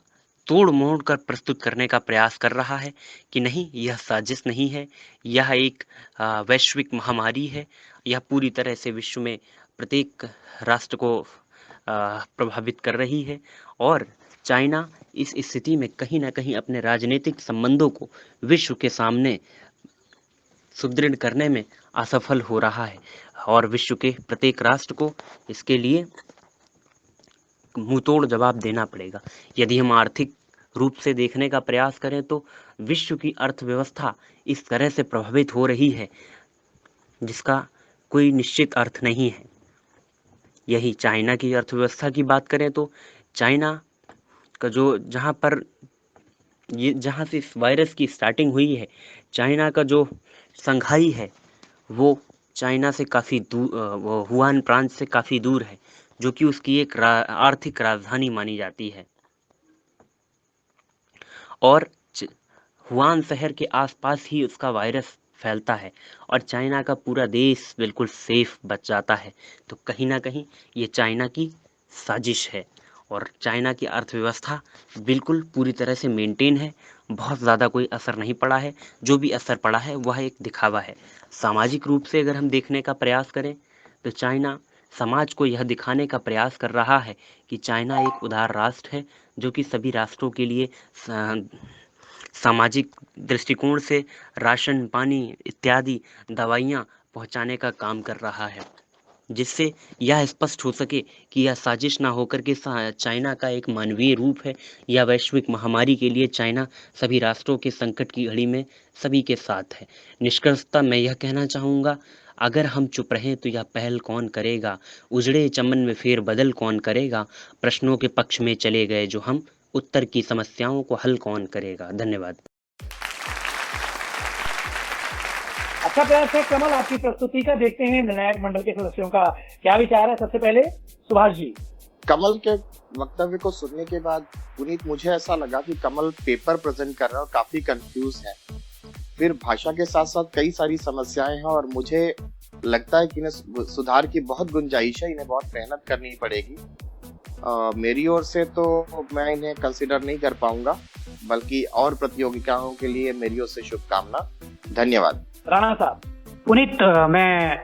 तोड़ मोड़ कर प्रस्तुत करने का प्रयास कर रहा है कि नहीं, यह साजिश नहीं है, यह एक वैश्विक महामारी है, यह पूरी तरह से विश्व में प्रत्येक राष्ट्र को प्रभावित कर रही है। और चाइना इस स्थिति में कहीं ना कहीं अपने राजनीतिक संबंधों को विश्व के सामने सुदृढ़ करने में असफल हो रहा है, और विश्व के प्रत्येक राष्ट्र को इसके लिए मुंहतोड़ जवाब देना पड़ेगा। यदि हम आर्थिक रूप से देखने का प्रयास करें तो विश्व की अर्थव्यवस्था इस तरह से प्रभावित हो रही है जिसका कोई निश्चित अर्थ नहीं है। यही चाइना की अर्थव्यवस्था की बात करें तो चाइना का जो जहाँ से इस वायरस की स्टार्टिंग हुई है, चाइना का जो संघाई है वो चाइना से काफ़ी दूर, वो हुआन प्रांत से काफ़ी दूर है, जो कि उसकी एक आर्थिक राजधानी मानी जाती है। और हुआन शहर के आसपास ही उसका वायरस फैलता है, और चाइना का पूरा देश बिल्कुल सेफ बच जाता है। तो कहीं ना कहीं ये चाइना की साजिश है, और चाइना की अर्थव्यवस्था बिल्कुल पूरी तरह से मेंटेन है। बहुत ज़्यादा कोई असर नहीं पड़ा है, जो भी असर पड़ा है वह एक दिखावा है। सामाजिक रूप से अगर हम देखने का प्रयास करें तो चाइना समाज को यह दिखाने का प्रयास कर रहा है कि चाइना एक उदार राष्ट्र है, जो कि सभी राष्ट्रों के लिए सामाजिक दृष्टिकोण से राशन पानी इत्यादि दवाइयाँ पहुँचाने का काम कर रहा है, जिससे यह स्पष्ट हो सके कि यह साजिश ना होकर के चाइना का एक मानवीय रूप है। यह वैश्विक महामारी के लिए चाइना सभी राष्ट्रों के संकट की घड़ी में सभी के साथ है। निष्कर्षतः मैं यह कहना चाहूँगा, अगर हम चुप रहें तो यह पहल कौन करेगा, उजड़े चमन में फेर बदल कौन करेगा, प्रश्नों के पक्ष में चले गए जो हम, उत्तर की समस्याओं को हल कौन करेगा। धन्यवाद। अच्छा प्रयास है कमल आपकी प्रस्तुति का। देखते हैं निर्णायक मंडल के सदस्यों का क्या विचार है। सबसे पहले सुभाष जी। कमल के वक्तव्य को सुनने के बाद पुनीत, मुझे ऐसा लगा कि कमल पेपर प्रेजेंट कर रहा है और काफी कंफ्यूज है। फिर भाषा के साथ साथ कई सारी समस्याएं हैं, और मुझे लगता है कि इन्हें सुधार की बहुत गुंजाइश है, इन्हें बहुत मेहनत करनी पड़ेगी। मेरी ओर से तो मैं इन्हें कंसिडर नहीं कर पाऊंगा, बल्कि और प्रतियोगिताओं के लिए मेरी ओर से शुभकामना। धन्यवाद। राणा साहब। पुनीत, मैं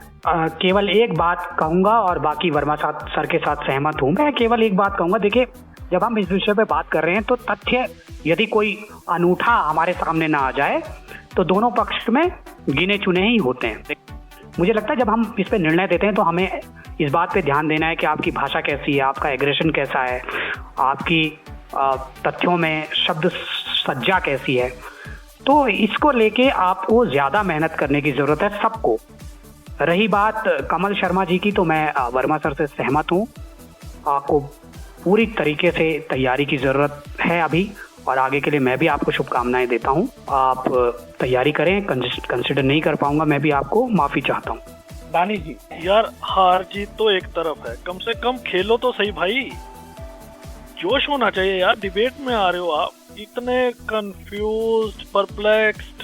केवल एक बात कहूंगा और बाकी वर्मा सर के साथ सहमत हूं। मैं केवल एक बात कहूंगा, देखिए जब हम इस विषय पे बात कर रहे हैं तो तथ्य यदि कोई अनूठा हमारे सामने ना आ जाए तो दोनों पक्ष में गिने चुने ही होते हैं। मुझे लगता है जब हम इस पे निर्णय देते हैं तो हमें इस बात पे ध्यान देना है कि आपकी भाषा कैसी है, आपका एग्रेशन कैसा है, आपकी तथ्यों में शब्द सज्जा कैसी है। तो इसको लेके आपको ज़्यादा मेहनत करने की ज़रूरत है सबको। रही बात कमल शर्मा जी की, तो मैं वर्मा सर से सहमत हूँ। आपको पूरी तरीके से तैयारी की ज़रूरत है अभी, और आगे के लिए मैं भी आपको शुभकामनाएं देता हूँ। आप तैयारी करें, कंसिडर नहीं कर पाऊंगा मैं भी आपको माफ़ी चाहता हूँ। दानी जी, यार हार जीत तो एक तरफ है, कम से कम खेलो तो सही भाई, जोश होना चाहिए यार। डिबेट में आ रहे हो आप इतने कंफ्यूज्ड, परप्लेक्स्ड।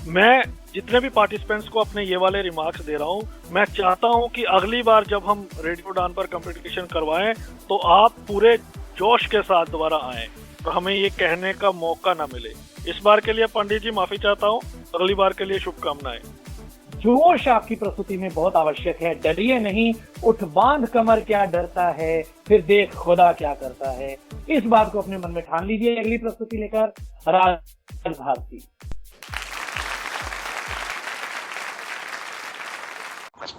मैं जितने भी पार्टिसिपेंट्स को अपने ये वाले रिमार्क्स दे रहा हूँ, मैं चाहता हूँ कि अगली बार जब हम रेडियो डान पर कंपटीशन करवाएं तो आप पूरे जोश के साथ दोबारा आएं, तो हमें ये कहने का मौका ना मिले। इस बार के लिए पंडित जी माफी चाहता हूँ, अगली बार के लिए शुभकामनाएं। जोश आपकी प्रस्तुति में बहुत आवश्यक है। डरिए नहीं, उठ बांध कमर क्या डरता है, फिर देख खुदा क्या करता है। इस बात को अपने मन में ठान लीजिए। अगली प्रस्तुति लेकर राज भारती।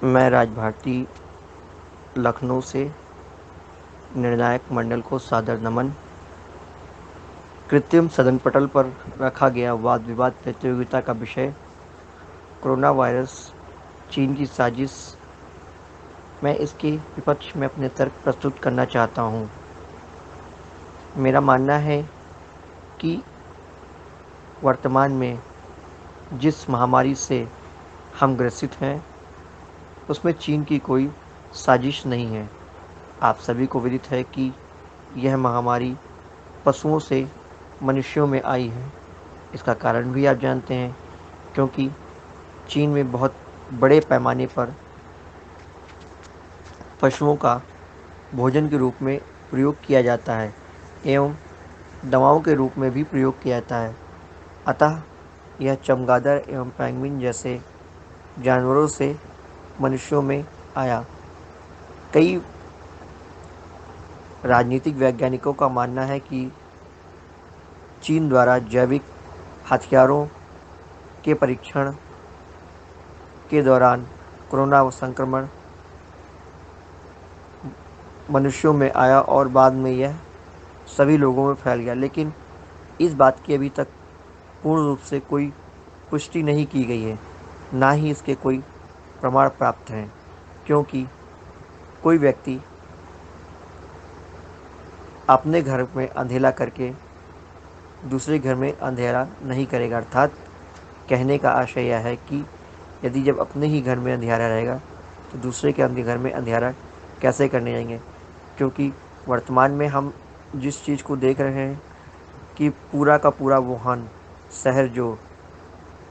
मैं राज भारती लखनऊ से निर्णायक मंडल को सादर नमन। कृत्रिम सदन पटल पर रखा गया वाद विवाद प्रतियोगिता का विषय कोरोना वायरस चीन की साजिश। मैं इसके विपक्ष में अपने तर्क प्रस्तुत करना चाहता हूँ। मेरा मानना है कि वर्तमान में जिस महामारी से हम ग्रसित हैं उसमें चीन की कोई साजिश नहीं है। आप सभी को विदित है कि यह महामारी पशुओं से मनुष्यों में आई है। इसका कारण भी आप जानते हैं, क्योंकि चीन में बहुत बड़े पैमाने पर पशुओं का भोजन के रूप में प्रयोग किया जाता है एवं दवाओं के रूप में भी प्रयोग किया जाता है। अतः यह चमगादड़ एवं पेंगुइन जैसे जानवरों से मनुष्यों में आया। कई राजनीतिक वैज्ञानिकों का मानना है कि चीन द्वारा जैविक हथियारों के परीक्षण के दौरान कोरोना संक्रमण मनुष्यों में आया और बाद में यह सभी लोगों में फैल गया। लेकिन इस बात की अभी तक पूर्ण रूप से कोई पुष्टि नहीं की गई है, ना ही इसके कोई प्रमाण प्राप्त हैं, क्योंकि कोई व्यक्ति अपने घर में अंधेरा करके दूसरे घर में अंधेरा नहीं करेगा। अर्थात कहने का आशय यह है कि यदि जब अपने ही घर में अंधेरा रहेगा तो दूसरे के घर में अंधेरा कैसे करने जाएंगे। क्योंकि वर्तमान में हम जिस चीज़ को देख रहे हैं कि पूरा का पूरा वुहान शहर जो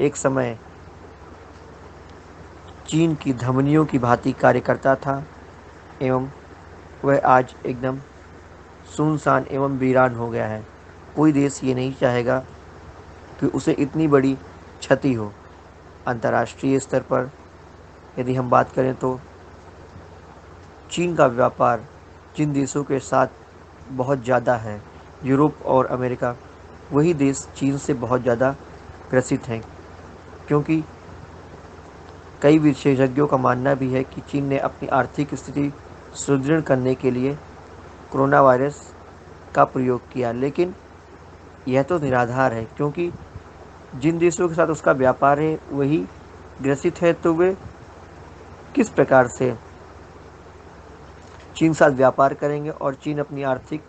एक समय चीन की धमनियों की भांति कार्य करता था एवं वह आज एकदम सुनसान एवं वीरान हो गया है। कोई देश ये नहीं चाहेगा कि उसे इतनी बड़ी क्षति हो। अंतर्राष्ट्रीय स्तर पर यदि हम बात करें तो चीन का व्यापार जिन देशों के साथ बहुत ज़्यादा है, यूरोप और अमेरिका, वही देश चीन से बहुत ज़्यादा ग्रसित हैं। क्योंकि कई विशेषज्ञों का मानना भी है कि चीन ने अपनी आर्थिक स्थिति सुदृढ़ करने के लिए कोरोना वायरस का प्रयोग किया। लेकिन यह तो निराधार है, क्योंकि जिन देशों के साथ उसका व्यापार है वही ग्रसित है, तो वे किस प्रकार से चीन साथ व्यापार करेंगे और चीन अपनी आर्थिक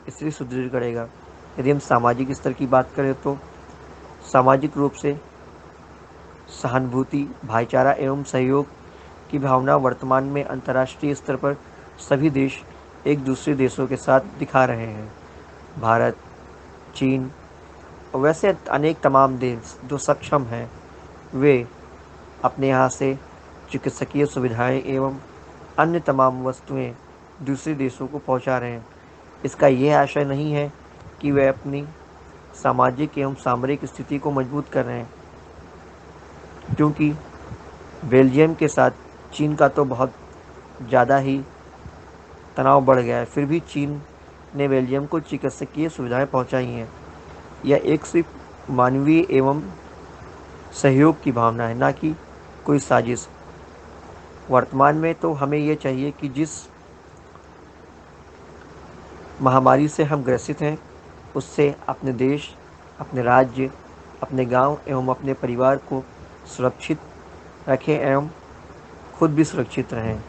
स्थिति सुदृढ़ करेगा। यदि हम सामाजिक स्तर की बात करें तो सामाजिक रूप से सहानुभूति, भाईचारा एवं सहयोग की भावना वर्तमान में अंतर्राष्ट्रीय स्तर पर सभी देश एक दूसरे देशों के साथ दिखा रहे हैं। भारत, चीन और वैसे अनेक तमाम देश जो सक्षम हैं वे अपने यहाँ से चिकित्सकीय सुविधाएं एवं अन्य तमाम वस्तुएं दूसरे देशों को पहुंचा रहे हैं। इसका यह आशय नहीं है कि वे अपनी सामाजिक एवं सामरिक स्थिति को मजबूत कर रहे हैं, क्योंकि बेल्जियम के साथ चीन का तो बहुत ज़्यादा ही तनाव बढ़ गया है। फिर भी चीन ने बेल्जियम को चिकित्सकीय सुविधाएं पहुंचाई हैं। यह एक सिर्फ मानवीय एवं सहयोग की भावना है, ना कि कोई साजिश। वर्तमान में तो हमें ये चाहिए कि जिस महामारी से हम ग्रसित हैं उससे अपने देश, अपने राज्य, अपने गांव एवं अपने परिवार को सुरक्षित रखें एवं खुद भी सुरक्षित रहें।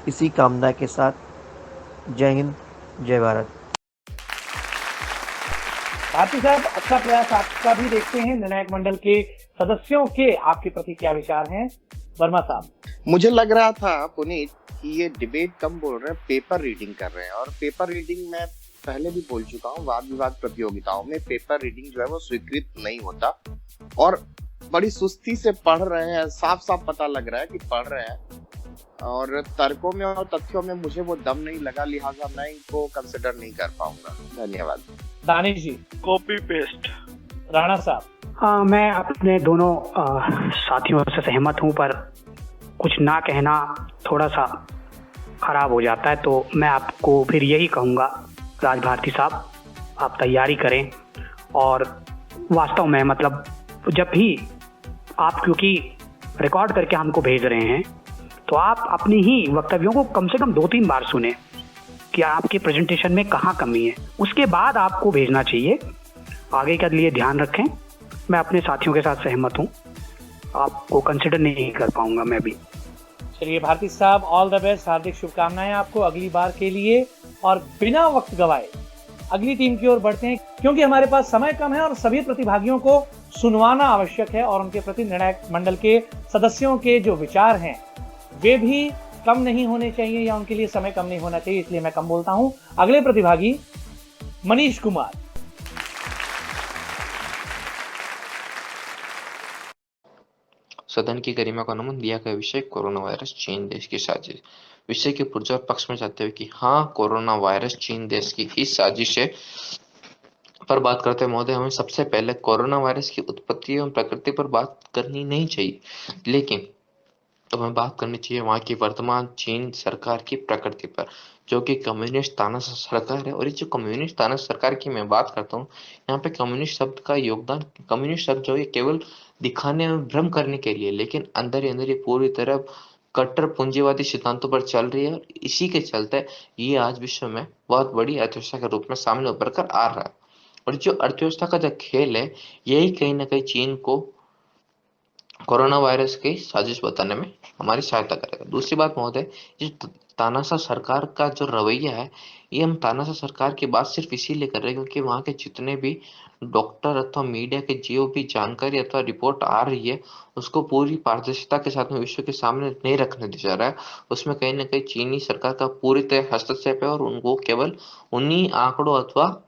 इसी कामना के साथ जय हिंद, जय भारत। भारती साहब, अच्छा प्रयास आपका भी। देखते हैं निर्णायक मंडल के सदस्यों के आपके प्रति क्या विचार हैं। वर्मा साहब, मुझे लग रहा था पुनीत कि ये डिबेट कम बोल रहे हैं, पेपर रीडिंग कर रहे हैं। और पेपर रीडिंग मैं पहले भी बोल चुका हूँ, वाद विवाद प्रतियोगिताओं में पेपर रीडिंग जो है वो स्वीकृत नहीं होता और बड़ी सुस्ती से पढ़ रहे हैं। साफ साफ पता लग रहा है कि पढ़ रहे हैं और तर्कों में और तथ्यों में मुझे वो दम नहीं लगा, लिहाजा मैं इनको कंसिडर नहीं कर पाऊंगा। धन्यवाद। दानिश जी, कॉपी पेस्ट। राणा साहब, मैं अपने दोनों साथियों से सहमत हूं, पर कुछ ना कहना थोड़ा सा खराब हो जाता है, तो मैं आपको फिर यही कहूँगा, राज भारती साहब आप तैयारी करें। और वास्तव में मतलब जब भी आप, क्योंकि रिकॉर्ड करके हमको भेज रहे हैं, तो आप अपनी ही वक्तव्यों को कम से कम 2-3 बार सुने कि आपके प्रेजेंटेशन में कहाँ कमी है, उसके बाद आपको भेजना चाहिए। आगे के लिए ध्यान रखें। मैं अपने साथियों के साथ सहमत हूँ, आपको कंसिडर नहीं कर पाऊंगा मैं भी। चलिए भारती साहब, ऑल द बेस्ट, हार्दिक शुभकामनाएं आपको अगली बार के लिए। और बिना वक्त गवाए अगली टीम की ओर बढ़ते हैं, क्योंकि हमारे पास समय कम है और सभी प्रतिभागियों को सुनवाना आवश्यक है और उनके प्रति निर्णायक मंडल के सदस्यों के जो विचार हैं वे भी कम नहीं होने चाहिए या उनके लिए समय कम नहीं होना चाहिए, इसलिए मैं कम बोलता हूं। अगले प्रतिभागी मनीष कुमार। सदन की गरिमा को नमन। दिया गया विषय कोरोना वायरस चीन देश की साजिश। विषय के पुरजोर पक्ष में जाते हुए कि हाँ, कोरोना वायरस चीन देश की ही साजिश है पर बात करते हैं महोदय, हमें सबसे पहले कोरोना वायरस की उत्पत्ति एवं प्रकृति पर बात करनी नहीं चाहिए, लेकिन तो हमें बात करनी चाहिए वहाँ की वर्तमान चीन सरकार की प्रकृति पर, जो कि कम्युनिस्ट तानाशाह सरकार है। और ये जो कम्युनिस्ट तानाशाह सरकार की मैं बात करता हूँ, यहाँ पे कम्युनिस्ट शब्द का योगदान, कम्युनिस्ट शब्द जो है केवल दिखाने में भ्रम करने के लिए, लेकिन अंदर ही अंदर ये पूरी तरह कट्टर पूंजीवादी सिद्धांतों पर चल रही है। और इसी के चलते ये आज विश्व में बहुत बड़ी अर्थव्यवस्था के रूप में सामने उभर कर आ रहा है। और जो अर्थव्यवस्था का जो खेल है, यही कहीं ना कहीं चीन को कोरोना वायरस की साजिश बताने में हमारी सहायता करेगा। दूसरी बात महोदय, ये तानाशाह सरकार का जो रवैया है, ये हम तानाशाह सरकार की बात सिर्फ इसीलिए कर रहे हैं क्योंकि वहाँ के जितने भी डॉक्टर अथवा मीडिया के जो भी जानकारी अथवा रिपोर्ट आ रही है, उसको पूरी पारदर्शिता के साथ में विश्व के सामने नहीं रखने दिया जा रहा है। उसमें कहीं ना कहीं चीनी सरकार का पूरी तरह हस्तक्षेप है और उनको केवल उन्हीं आंकड़ों अथवा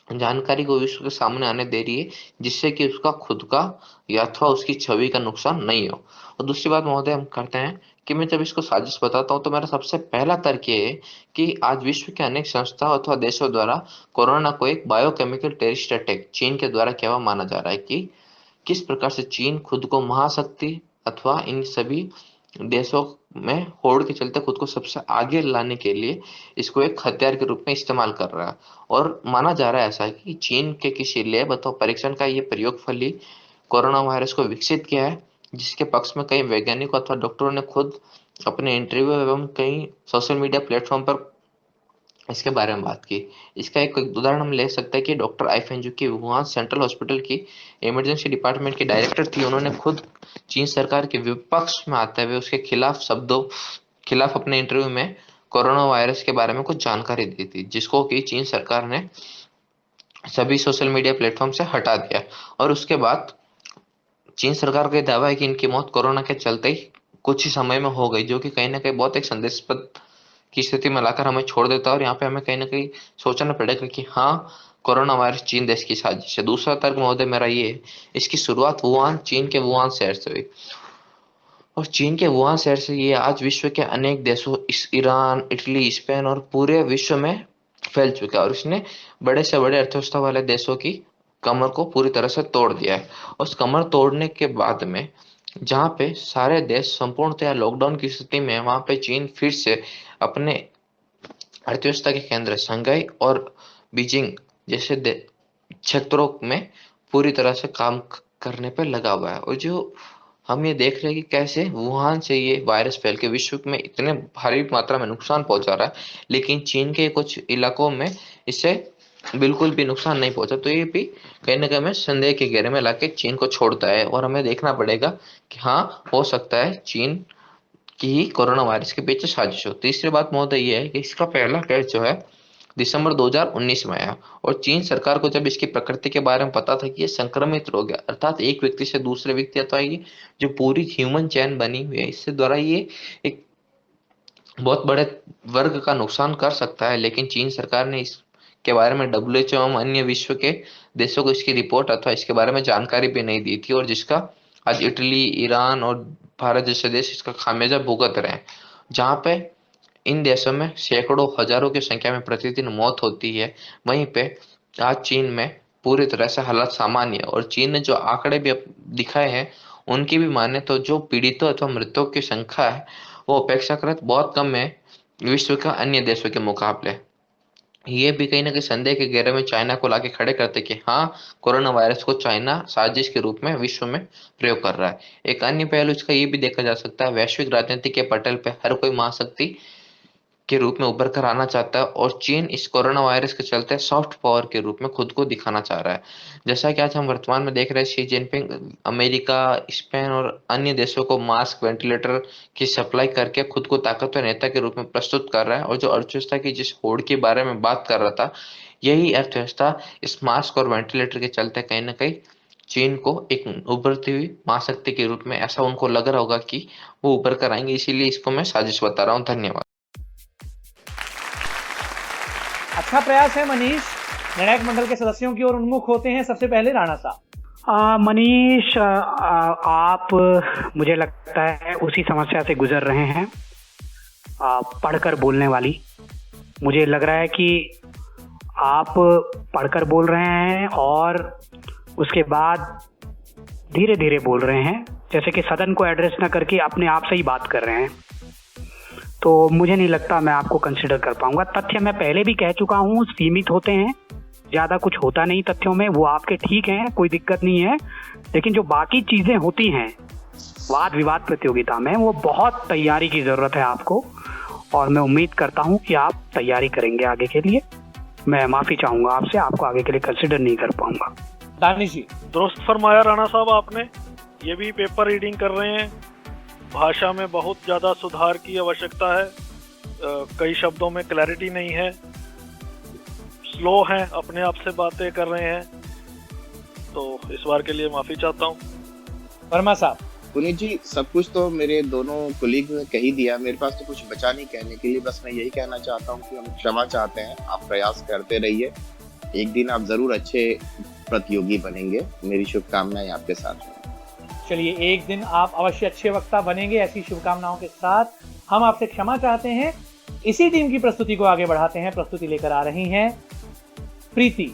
जानकारी को विश्व के सामने आने दे रही है, जिससे कि उसका खुद का या अथवा उसकी छवि का नुकसान नहीं हो। और दूसरी बात महोदय हम करते हैं कि मैं जब इसको साजिश बताता हूँ तो मेरा सबसे पहला तर्क ये है कि आज विश्व के अनेक संस्थाओं अथवा देशों द्वारा कोरोना को एक बायोकेमिकल टेररिस्ट अटैक चीन के द्वारा किया हुआ माना जा रहा है कि किस प्रकार से चीन खुद को महाशक्ति अथवा इन सभी देशों में होड़ के चलते खुद को सबसे आगे लाने के लिए इसको एक हथियार के रूप में इस्तेमाल कर रहा है। और माना जा रहा है ऐसा है कि चीन के किसी लैब अथवा परीक्षण का ये प्रयोगफली कोरोना वायरस को विकसित किया है, जिसके पक्ष में कई वैज्ञानिकों अथवा डॉक्टरों ने खुद अपने इंटरव्यू एवं कई सोशल मीडिया प्लेटफॉर्म पर इसके बारे में बात की। इसका एक उदाहरण हम ले सकते हैं कि डॉक्टर आईफेन, जो कि वुहान सेंट्रल हॉस्पिटल की इमरजेंसी डिपार्टमेंट की डायरेक्टर थी, उन्होंने खुद चीन सरकार के विपक्ष में आते हुए उसके खिलाफ अपने इंटरव्यू में कोरोना वायरस के बारे में कुछ जानकारी दी थी, जिसको कि चीन सरकार ने सभी सोशल मीडिया प्लेटफॉर्म से हटा दिया। और उसके बाद चीन सरकार का दावा है कि इनकी मौत कोरोना के चलते ही कुछ ही समय में हो गई, जो कि कहीं ना कहीं बहुत एक संदेशास्पद की स्थिति में लाकर हमें छोड़ देता है। और यहाँ पे हमें कहीं ना कहीं सोचना पड़ेगा कि हाँ, कोरोना वायरस चीन देश की साजिश है। दूसरा तर्क महोदय मेरा ये है, इसकी शुरुआत चीन के वुहान शहर से हुई और चीन के वुहान शहर से ये आज विश्व के अनेक देशों, ईरान, इटली, स्पेन और पूरे विश्व में फैल चुका है। और इसने बड़े से बड़े अर्थव्यवस्था वाले देशों की कमर को पूरी तरह से तोड़ दिया है। उस कमर तोड़ने के बाद में जहाँ पे सारे देश संपूर्णतया लॉकडाउन की स्थिति में, वहां पे चीन फिर से अपने अर्थव्यवस्था के केंद्र शंघाई और बीजिंग जैसे क्षेत्रों में पूरी तरह से काम करने पे लगा हुआ है। और जो हम ये देख रहे हैं कि कैसे वुहान से ये वायरस फैल के विश्व में इतने भारी मात्रा में नुकसान पहुंचा रहा है, लेकिन चीन के कुछ इलाकों में इससे बिल्कुल भी नुकसान नहीं पहुंचा। तो ये भी कहीं ना कहीं हमें संदेह के घेरे में लाके चीन को छोड़ता है, और हमें देखना पड़ेगा कि हाँ, हो सकता है चीन की ही कोरोना वायरस के पीछे साजिश हो। तीसरी बात महोदय ये है कि इसका पहला केस जो है दिसंबर 2019 में आया, और चीन सरकार को जब इसकी प्रकृति के बारे में पता था कि ये संक्रमित रोग है, अर्थात एक व्यक्ति से दूसरे व्यक्ति अथवा ये जो पूरी ह्यूमन चेन बनी हुई है, इससे द्वारा ये एक बहुत बड़े वर्ग का नुकसान कर सकता है, लेकिन चीन सरकार ने इसके बारे में WHO एवं अन्य विश्व के देशों को इसकी रिपोर्ट अथवा इसके बारे में जानकारी भी नहीं दी थी, और जिसका आज इटली, ईरान और भारत जैसे देश इसका खामियाजा भुगत रहे हैं। जहाँ पे इन देशों में सैकड़ों हजारों की संख्या में प्रतिदिन मौत होती है, वहीं पे आज चीन में पूरी तरह से हालात सामान्य है। और चीन ने जो आंकड़े भी दिखाए हैं, उनकी भी माने तो जो पीड़ितों अथवा मृतकों की संख्या है वो अपेक्षाकृत बहुत कम है विश्व के अन्य देशों के मुकाबले। ये भी कहीं ना कहीं संदेह के घेरे में चाइना को लाके खड़े करते कि हाँ, कोरोना वायरस को चाइना साजिश के रूप में विश्व में प्रयोग कर रहा है। एक अन्य पहलू इसका ये भी देखा जा सकता है, वैश्विक राजनीति के पटल पे हर कोई महाशक्ति के रूप में उभर कर आना चाहता है, और चीन इस कोरोना वायरस के चलते सॉफ्ट पावर के रूप में खुद को दिखाना चाह रहा है। जैसा कि आज हम वर्तमान में देख रहे हैं, शी जिनपिंग अमेरिका, स्पेन और अन्य देशों को मास्क, वेंटिलेटर की सप्लाई करके खुद को ताकतवर नेता के रूप में प्रस्तुत कर रहा है। और जो अर्थव्यवस्था की जिस होड़ के बारे में बात कर रहा था, यही अर्थव्यवस्था इस मास्क और वेंटिलेटर के चलते कहीं ना कहीं चीन को एक उभरती हुई महाशक्ति के रूप में ऐसा उनको लग रहा होगा कि वो उभर कर आएंगे, इसीलिए इसको मैं साजिश बता रहा हूँ। धन्यवाद। अच्छा प्रयास है मनीष। निर्णायक मंडल के सदस्यों की ओर उन्मुख होते हैं। सबसे पहले राणा साहब। मनीष, आप मुझे लगता है उसी समस्या से गुजर रहे हैं, पढ़कर बोलने वाली। मुझे लग रहा है कि आप पढ़कर बोल रहे हैं और उसके बाद धीरे धीरे बोल रहे हैं, जैसे कि सदन को एड्रेस ना करके अपने आप से ही बात कर रहे हैं। तो मुझे नहीं लगता मैं आपको कंसिडर कर पाऊंगा। तथ्य मैं पहले भी कह चुका हूँ, सीमित होते हैं, ज़्यादा कुछ होता नहीं तथ्यों में। वो आपके ठीक हैं, कोई दिक्कत नहीं है, लेकिन जो बाकी चीज़ें होती हैं वाद विवाद प्रतियोगिता में, वो बहुत तैयारी की ज़रूरत है आपको, और मैं उम्मीद करता हूँ कि आप तैयारी करेंगे आगे के लिए। मैं माफ़ी चाहूँगा आपसे, आपको आगे के लिए कंसिडर नहीं कर पाऊँगा। दानिश जी। दुरुस्त फरमाया राणा साहब आपने। ये भी पेपर रीडिंग कर रहे हैं, भाषा में बहुत ज़्यादा सुधार की आवश्यकता है, कई शब्दों में क्लैरिटी नहीं है, स्लो हैं, अपने आप से बातें कर रहे हैं, तो इस बार के लिए माफ़ी चाहता हूँ। वर्मा साहब। पुनीत जी, सब कुछ तो मेरे दोनों कोलीग ने कह ही दिया, मेरे पास तो कुछ बचा नहीं कहने के लिए। बस मैं यही कहना चाहता हूँ कि हम क्षमा चाहते हैं, आप प्रयास करते रहिए, एक दिन आप जरूर अच्छे प्रतियोगी बनेंगे। मेरी शुभकामनाएं आपके साथ हैं। चलिए, एक दिन आप अवश्य अच्छे वक्ता बनेंगे, ऐसी शुभकामनाओं के साथ हम आपसे क्षमा चाहते हैं। इसी टीम की प्रस्तुति को आगे बढ़ाते हैं। प्रस्तुति लेकर आ रही हैं प्रीति।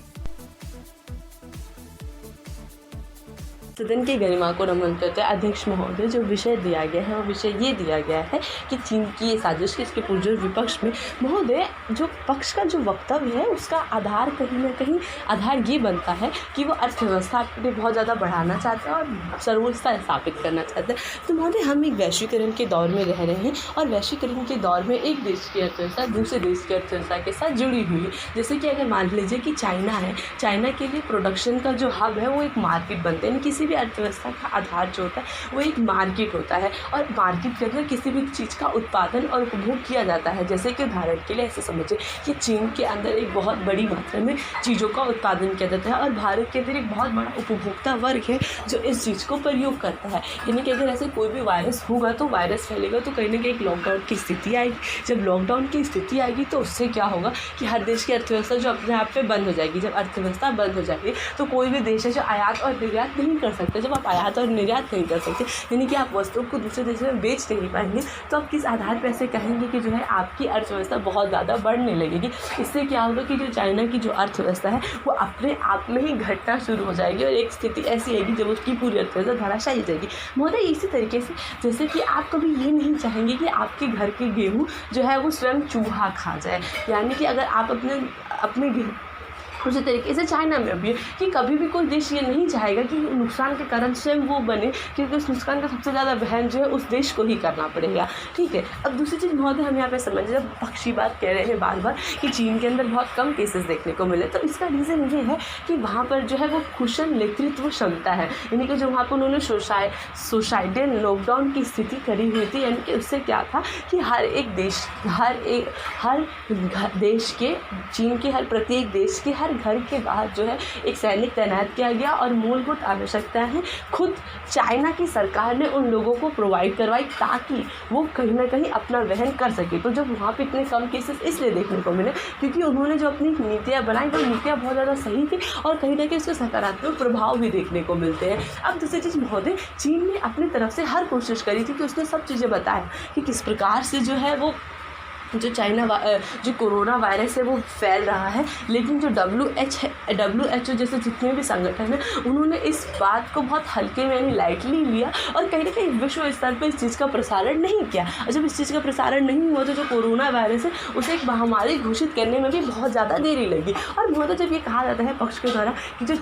सदन की गरिमा को नमन करते हैं अध्यक्ष महोदय। जो विषय दिया गया है वो विषय ये दिया गया है कि चीन की ये साजिश के इसके पुरजोर विपक्ष में महोदय जो पक्ष का जो वक्तव्य है उसका आधार कहीं ना कहीं आधार ये बनता है कि वो अर्थव्यवस्था पे बहुत ज़्यादा बढ़ाना चाहते हैं और सर्वोच्चता स्थापित करना चाहते हैं। तो महोदय, हम एक वैश्वीकरण के दौर में रह रहे हैं, और वैश्वीकरण के दौर में एक देश की अर्थव्यवस्था दूसरे देश की अर्थव्यवस्था के साथ जुड़ी हुई है। जैसे कि अगर मान लीजिए कि चाइना है, चाइना के लिए प्रोडक्शन का जो हब है वो एक मार्केट बनते हैं। किसी भी अर्थव्यवस्था का आधार जो होता है वो एक मार्केट होता है, और मार्केट के अंदर किसी भी चीज़ का उत्पादन और उपभोग किया जाता है। जैसे कि उदाहरण के लिए ऐसे समझिए कि चीन के अंदर एक बहुत बड़ी मात्रा में चीज़ों का उत्पादन किया जाता है, और भारत के अंदर एक बहुत बड़ा उपभोक्ता वर्ग है जो इस चीज़ को प्रयोग करता है। यानी कि अगर ऐसे कोई भी वायरस होगा तो वायरस फैलेगा तो कहीं ना कहीं एक लॉकडाउन की स्थिति आएगी। जब लॉकडाउन की स्थिति आएगी तो उससे क्या होगा कि हर देश की अर्थव्यवस्था जो अपने आप पे बंद हो जाएगी। जब अर्थव्यवस्था बंद हो जाएगी तो कोई भी देश है जो आयात और निर्यात नहीं कर सकते। जब आप आयात और निर्यात नहीं कर सकते, यानी कि आप वस्तुओं को दूसरे देश में बेच नहीं पाएंगे, तो आप किस आधार पर ऐसे कहेंगे कि जो है आपकी अर्थव्यवस्था बहुत ज़्यादा बढ़ने लगेगी। इससे क्या होगा कि जो चाइना की जो अर्थव्यवस्था है वो अपने आप में ही घटना शुरू हो जाएगी, और एक स्थिति ऐसी आएगी जब उसकी पूरी अर्थव्यवस्था धराशायी हो जाएगी। महोदय, इसी तरीके से जैसे कि आप कभी ये नहीं चाहेंगे कि आपके घर के गेहूँ जो है वो स्वयं चूहा खा जाए। यानी कि अगर आप अपने उसी तरीके से चाइना में भी है कि कभी भी कोई देश ये नहीं चाहेगा कि नुकसान के कारण स्वयं वो बने, क्योंकि उस नुकसान का सबसे ज़्यादा वहन जो है उस देश को ही करना पड़ेगा। ठीक है, अब दूसरी चीज़ महोदय हम यहाँ पे समझे, जब पक्षी बात कह रहे हैं बार बार कि चीन के अंदर बहुत कम केसेस देखने को मिले, तो इसका रीज़न ये है कि वहाँ पर जो है वो कुशल नेतृत्व क्षमता है, यानी कि जो वहाँ पर उन्होंने सोसाइटल लॉकडाउन की स्थिति करी हुई थी, यानी कि उससे क्या था कि हर देश के, चीन के हर प्रत्येक देश के हर घर के बाहर जो है एक सैनिक तैनात किया गया और मूलभूत आवश्यकताएं खुद चाइना की सरकार ने उन लोगों को प्रोवाइड करवाई ताकि वो कहीं ना कहीं अपना वहन कर सके। तो जब वहाँ पे इतने कम केसेस इसलिए देखने को मिले क्योंकि उन्होंने जो अपनी नीतियाँ बनाई वो नीतियाँ बहुत ज़्यादा सही थी और कहीं ना कहीं उसके सकारात्मक प्रभाव भी देखने को मिलते हैं। अब दूसरी चीज़ महोदय, चीन ने अपनी तरफ से हर कोशिश करी थी कि उसने सब चीज़ें बताया कि किस प्रकार से जो है वो जो कोरोना वायरस है वो फैल रहा है, लेकिन जो WHO जैसे जितने भी संगठन हैं उन्होंने इस बात को बहुत हल्के में यानी लाइटली लिया और कहीं ना कहीं विश्व स्तर पर इस चीज़ का प्रसारण नहीं किया। और जब इस चीज़ का प्रसारण नहीं हुआ तो जो कोरोना वायरस है उसे एक महामारी घोषित करने में भी बहुत ज़्यादा देरी लगी। और बहुत जब ये कहा जाता है पक्ष के द्वारा कि जो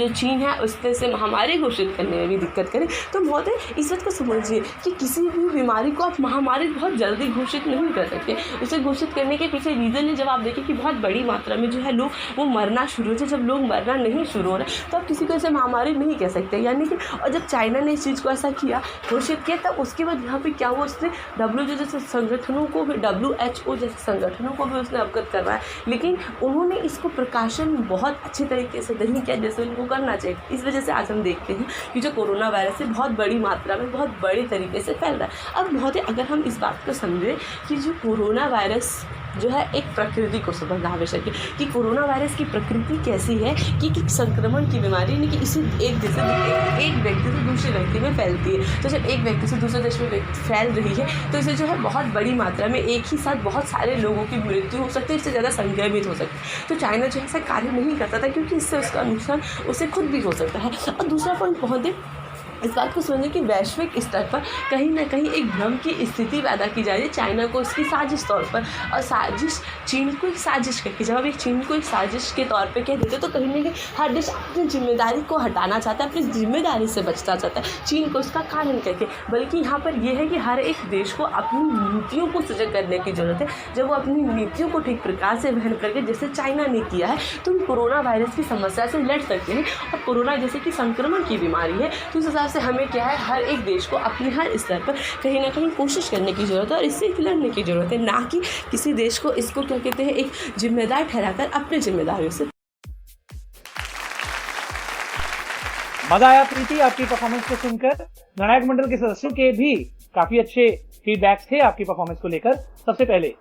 चीन है उसने से महामारी घोषित करने में भी दिक्कत करें, तो महोदय इस बात को समझिए कि किसी भी बीमारी को आप महामारी बहुत जल्दी घोषित नहीं कर सकते। उसे घोषित करने के पीछे रीज़न है, जब आप देखें कि बहुत बड़ी मात्रा में जो है लोग वो मरना शुरू हो जाए, जब लोग मरना नहीं शुरू हो रहे तो आप किसी को ऐसे महामारी नहीं कह सकते। यानी कि और जब चाइना ने इस चीज़ को ऐसा किया, घोषित किया, तब उसके बाद यहाँ पर क्या हुआ, उसने WHO जैसे संगठनों को भी, WHO जैसे संगठनों को भी उसने अवगत करवाया, लेकिन उन्होंने इसको प्रकाशन बहुत अच्छे तरीके से नहीं किया जैसे को करना चाहिए। इस वजह से आज हम देखते हैं कि जो कोरोना वायरस है बहुत बड़ी मात्रा में बहुत बड़े तरीके से फैल रहा है। अब महोदय अगर हम इस बात को समझें कि जो कोरोना वायरस जो है एक प्रकृति को समझना आवश्यक है कि कोरोना वायरस की प्रकृति कैसी है कि संक्रमण की बीमारी यानी कि इसे एक व्यक्ति से दूसरे व्यक्ति में फैलती है। तो जब एक व्यक्ति से दूसरे देश में फैल रही है तो इसे जो है बहुत बड़ी मात्रा में एक ही साथ बहुत सारे लोगों की मृत्यु हो सकती है, इससे ज़्यादा संक्रमित हो सकती है। तो चाइना जो है ऐसा कार्य नहीं करता था क्योंकि इससे उसका नुकसान उसे खुद भी हो सकता है। और दूसरा पॉइंट महोदय, इस बात को समझें कि वैश्विक स्तर पर कहीं ना कहीं एक भ्रम की स्थिति पैदा की जा रही है चाइना को इसकी साजिश तौर पर, और साजिश चीन को एक साजिश करके, जब आप एक चीन को एक साजिश के तौर पे कह देते तो कहीं ना कहीं हर देश अपनी जिम्मेदारी को हटाना चाहता है, अपनी जिम्मेदारी से बचना चाहता है चीन को इसका कारण करके। बल्कि यहाँ पर यह है कि हर एक देश को अपनी नीतियों को सजग करने की जरूरत है। जब वो अपनी नीतियों को ठीक प्रकार से वहन करके जैसे चाइना ने किया है तो हम कोरोना वायरस की समस्या से लड़ सकते हैं। और कोरोना जैसे कि संक्रमण की बीमारी है तो इस हिसाब से हमें क्या है, हर एक देश को अपनी हर स्तर पर कहीं ना कहीं कोशिश करने की ज़रूरत है और इससे लड़ने की ज़रूरत है, ना कि किसी देश को इसको क्या कहते हैं एक जिम्मेदार ठहराकर अपनी जिम्मेदारियों से। मजा आया प्रीति आपकी परफॉर्मेंस को सुनकर। निर्णायक मंडल के सदस्यों के भी काफी अच्छे फीडबैक्स थे आपकी परफॉर्मेंस को लेकर। सबसे पहले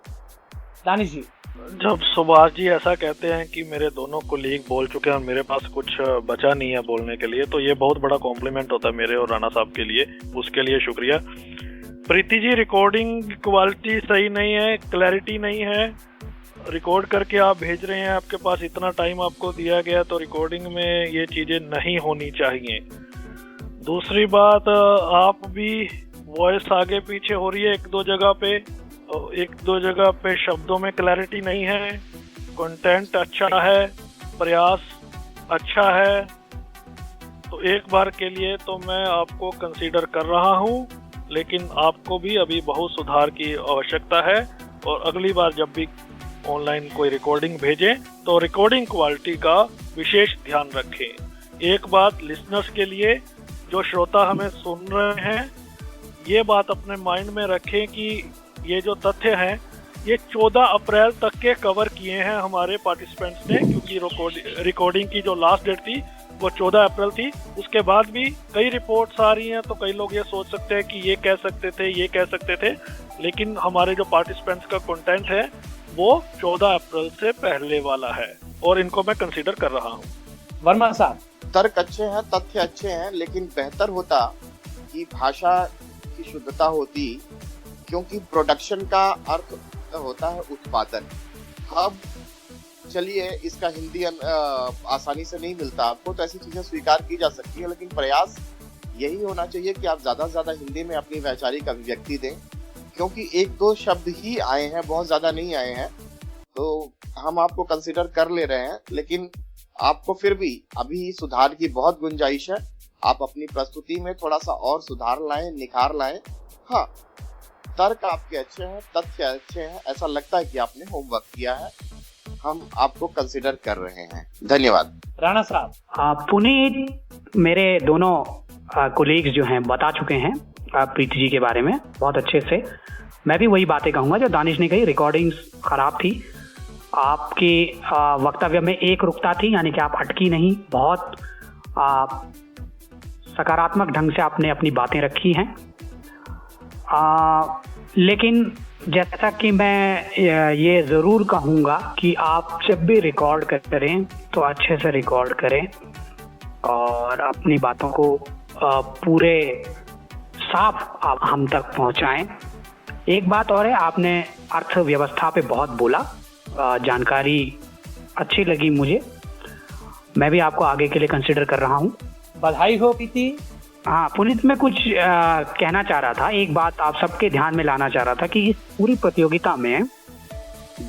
दानिश जी, जब सुभाष जी ऐसा कहते हैं कि मेरे दोनों कोलीग बोल चुके हैं और मेरे पास कुछ बचा नहीं है बोलने के लिए, तो ये बहुत बड़ा कॉम्प्लीमेंट होता है मेरे और राणा साहब के लिए, उसके लिए शुक्रिया। प्रीति जी, रिकॉर्डिंग क्वालिटी सही नहीं है, क्लैरिटी नहीं है, रिकॉर्ड करके आप भेज रहे हैं, आपके पास इतना टाइम आपको दिया गया तो रिकॉर्डिंग में ये चीज़ें नहीं होनी चाहिए। दूसरी बात, आप भी वॉइस आगे पीछे हो रही है एक दो जगह पे शब्दों में क्लैरिटी नहीं है, कंटेंट अच्छा है, प्रयास अच्छा है, तो एक बार के लिए तो मैं आपको कंसीडर कर रहा हूँ, लेकिन आपको भी अभी बहुत सुधार की आवश्यकता है। और अगली बार जब भी ऑनलाइन कोई रिकॉर्डिंग भेजें तो रिकॉर्डिंग क्वालिटी का विशेष ध्यान रखें। एक बात लिसनर्स के लिए, जो श्रोता हमें सुन रहे हैं, ये बात अपने माइंड में रखें कि ये जो तथ्य हैं ये 14 अप्रैल तक के कवर किए हैं हमारे पार्टिसिपेंट्स ने, क्योंकि रिकॉर्डिंग की जो लास्ट डेट थी वो 14 अप्रैल थी। उसके बाद भी कई रिपोर्ट्स आ रही हैं तो कई लोग ये सोच सकते हैं कि ये कह सकते थे, लेकिन हमारे जो पार्टिसिपेंट्स का कंटेंट है वो 14 अप्रैल से पहले वाला है और इनको मैं कंसीडर कर रहा हूँ। वर्मा साहब, तर्क अच्छे हैं, तथ्य अच्छे हैं, लेकिन बेहतर होता कि भाषा की शुद्धता होती, क्योंकि प्रोडक्शन का अर्थ होता है उत्पादन। अब चलिए, इसका हिंदी आसानी से नहीं मिलता आपको, तो ऐसी चीजें स्वीकार की जा सकती है, लेकिन प्रयास यही होना चाहिए कि आप ज्यादा से ज्यादा हिंदी में अपनी वैचारिक अभिव्यक्ति दें, क्योंकि एक दो शब्द ही आए हैं, बहुत ज्यादा नहीं आए हैं। तो हम आपको कंसिडर कर ले रहे हैं, लेकिन आपको फिर भी अभी सुधार की बहुत गुंजाइश है। आप अपनी प्रस्तुति में थोड़ा सा और सुधार लाएं, निखार लाएं। हाँ, तर्क आपके अच्छे हैं, तथ्य अच्छे हैं, ऐसा लगता है कि आपने होमवर्क किया है। हम आपको कंसिडर कर रहे हैं। धन्यवाद। राणा साहब, पुनीत मेरे दोनों कोलीग्स जो हैं बता चुके हैं प्रीति जी के बारे में बहुत अच्छे से। मैं भी वही बातें कहूँगा जो दानिश ने कही। रिकॉर्डिंग्स खराब थी, आपकी वक्तव्य में एक रुकता थी, यानी कि आप अटकी नहीं, बहुत सकारात्मक ढंग से आपने अपनी बातें रखी हैं। लेकिन जैसा कि मैं ये ज़रूर कहूँगा कि आप जब भी रिकॉर्ड करें तो अच्छे से रिकॉर्ड करें और अपनी बातों को पूरे साफ आप हम तक पहुँचाएं। एक बात और है, आपने अर्थव्यवस्था पे बहुत बोला, जानकारी अच्छी लगी मुझे। मैं भी आपको आगे के लिए कंसिडर कर रहा हूँ। बधाई हो प्रीति। हाँ पुनीत, मैं कुछ कहना चाह रहा था, एक बात आप सबके ध्यान में लाना चाह रहा था कि इस पूरी प्रतियोगिता में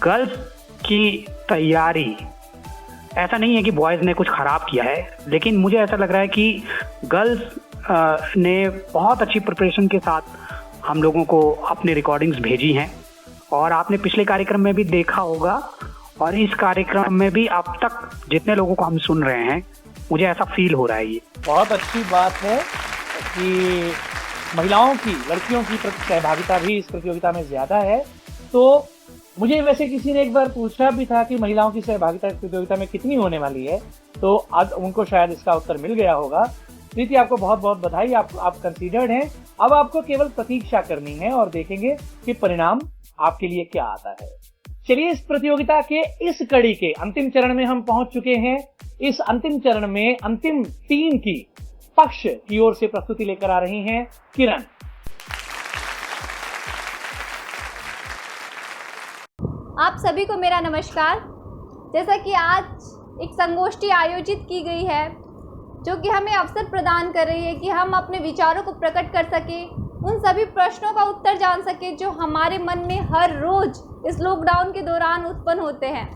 गर्ल्स की तैयारी, ऐसा नहीं है कि बॉयज़ ने कुछ खराब किया है, लेकिन मुझे ऐसा लग रहा है कि गर्ल्स ने बहुत अच्छी प्रिपरेशन के साथ हम लोगों को अपनी रिकॉर्डिंग्स भेजी हैं। और आपने पिछले कार्यक्रम में भी देखा होगा और इस कार्यक्रम में भी अब तक जितने लोगों को हम सुन रहे हैं, मुझे ऐसा फील हो रहा है। ये बहुत अच्छी बात है कि महिलाओं की, लड़कियों की सहभागिता भी इस प्रतियोगिता में ज्यादा है। तो मुझे वैसे किसी ने एक बार पूछा भी था कि महिलाओं की सहभागिता इस प्रतियोगिता में कितनी होने वाली है, तो आज उनको शायद इसका उत्तर मिल गया होगा। प्रीति, आपको बहुत बहुत बधाई, आप कंसीडर्ड हैं। अब आपको केवल प्रतीक्षा करनी है और देखेंगे कि परिणाम आपके लिए क्या आता है। चलिए, इस प्रतियोगिता के इस कड़ी के अंतिम चरण में हम पहुंच चुके हैं। इस अंतिम चरण में अंतिम टीम की पक्ष की ओर से प्रस्तुति लेकर आ रही हैं किरण। आप सभी को मेरा नमस्कार। जैसा कि आज एक संगोष्ठी आयोजित की गई है जो कि हमें अवसर प्रदान कर रही है कि हम अपने विचारों को प्रकट कर सकें, उन सभी प्रश्नों का उत्तर जान सकें जो हमारे मन में हर रोज इस लॉकडाउन के दौरान उत्पन्न होते हैं।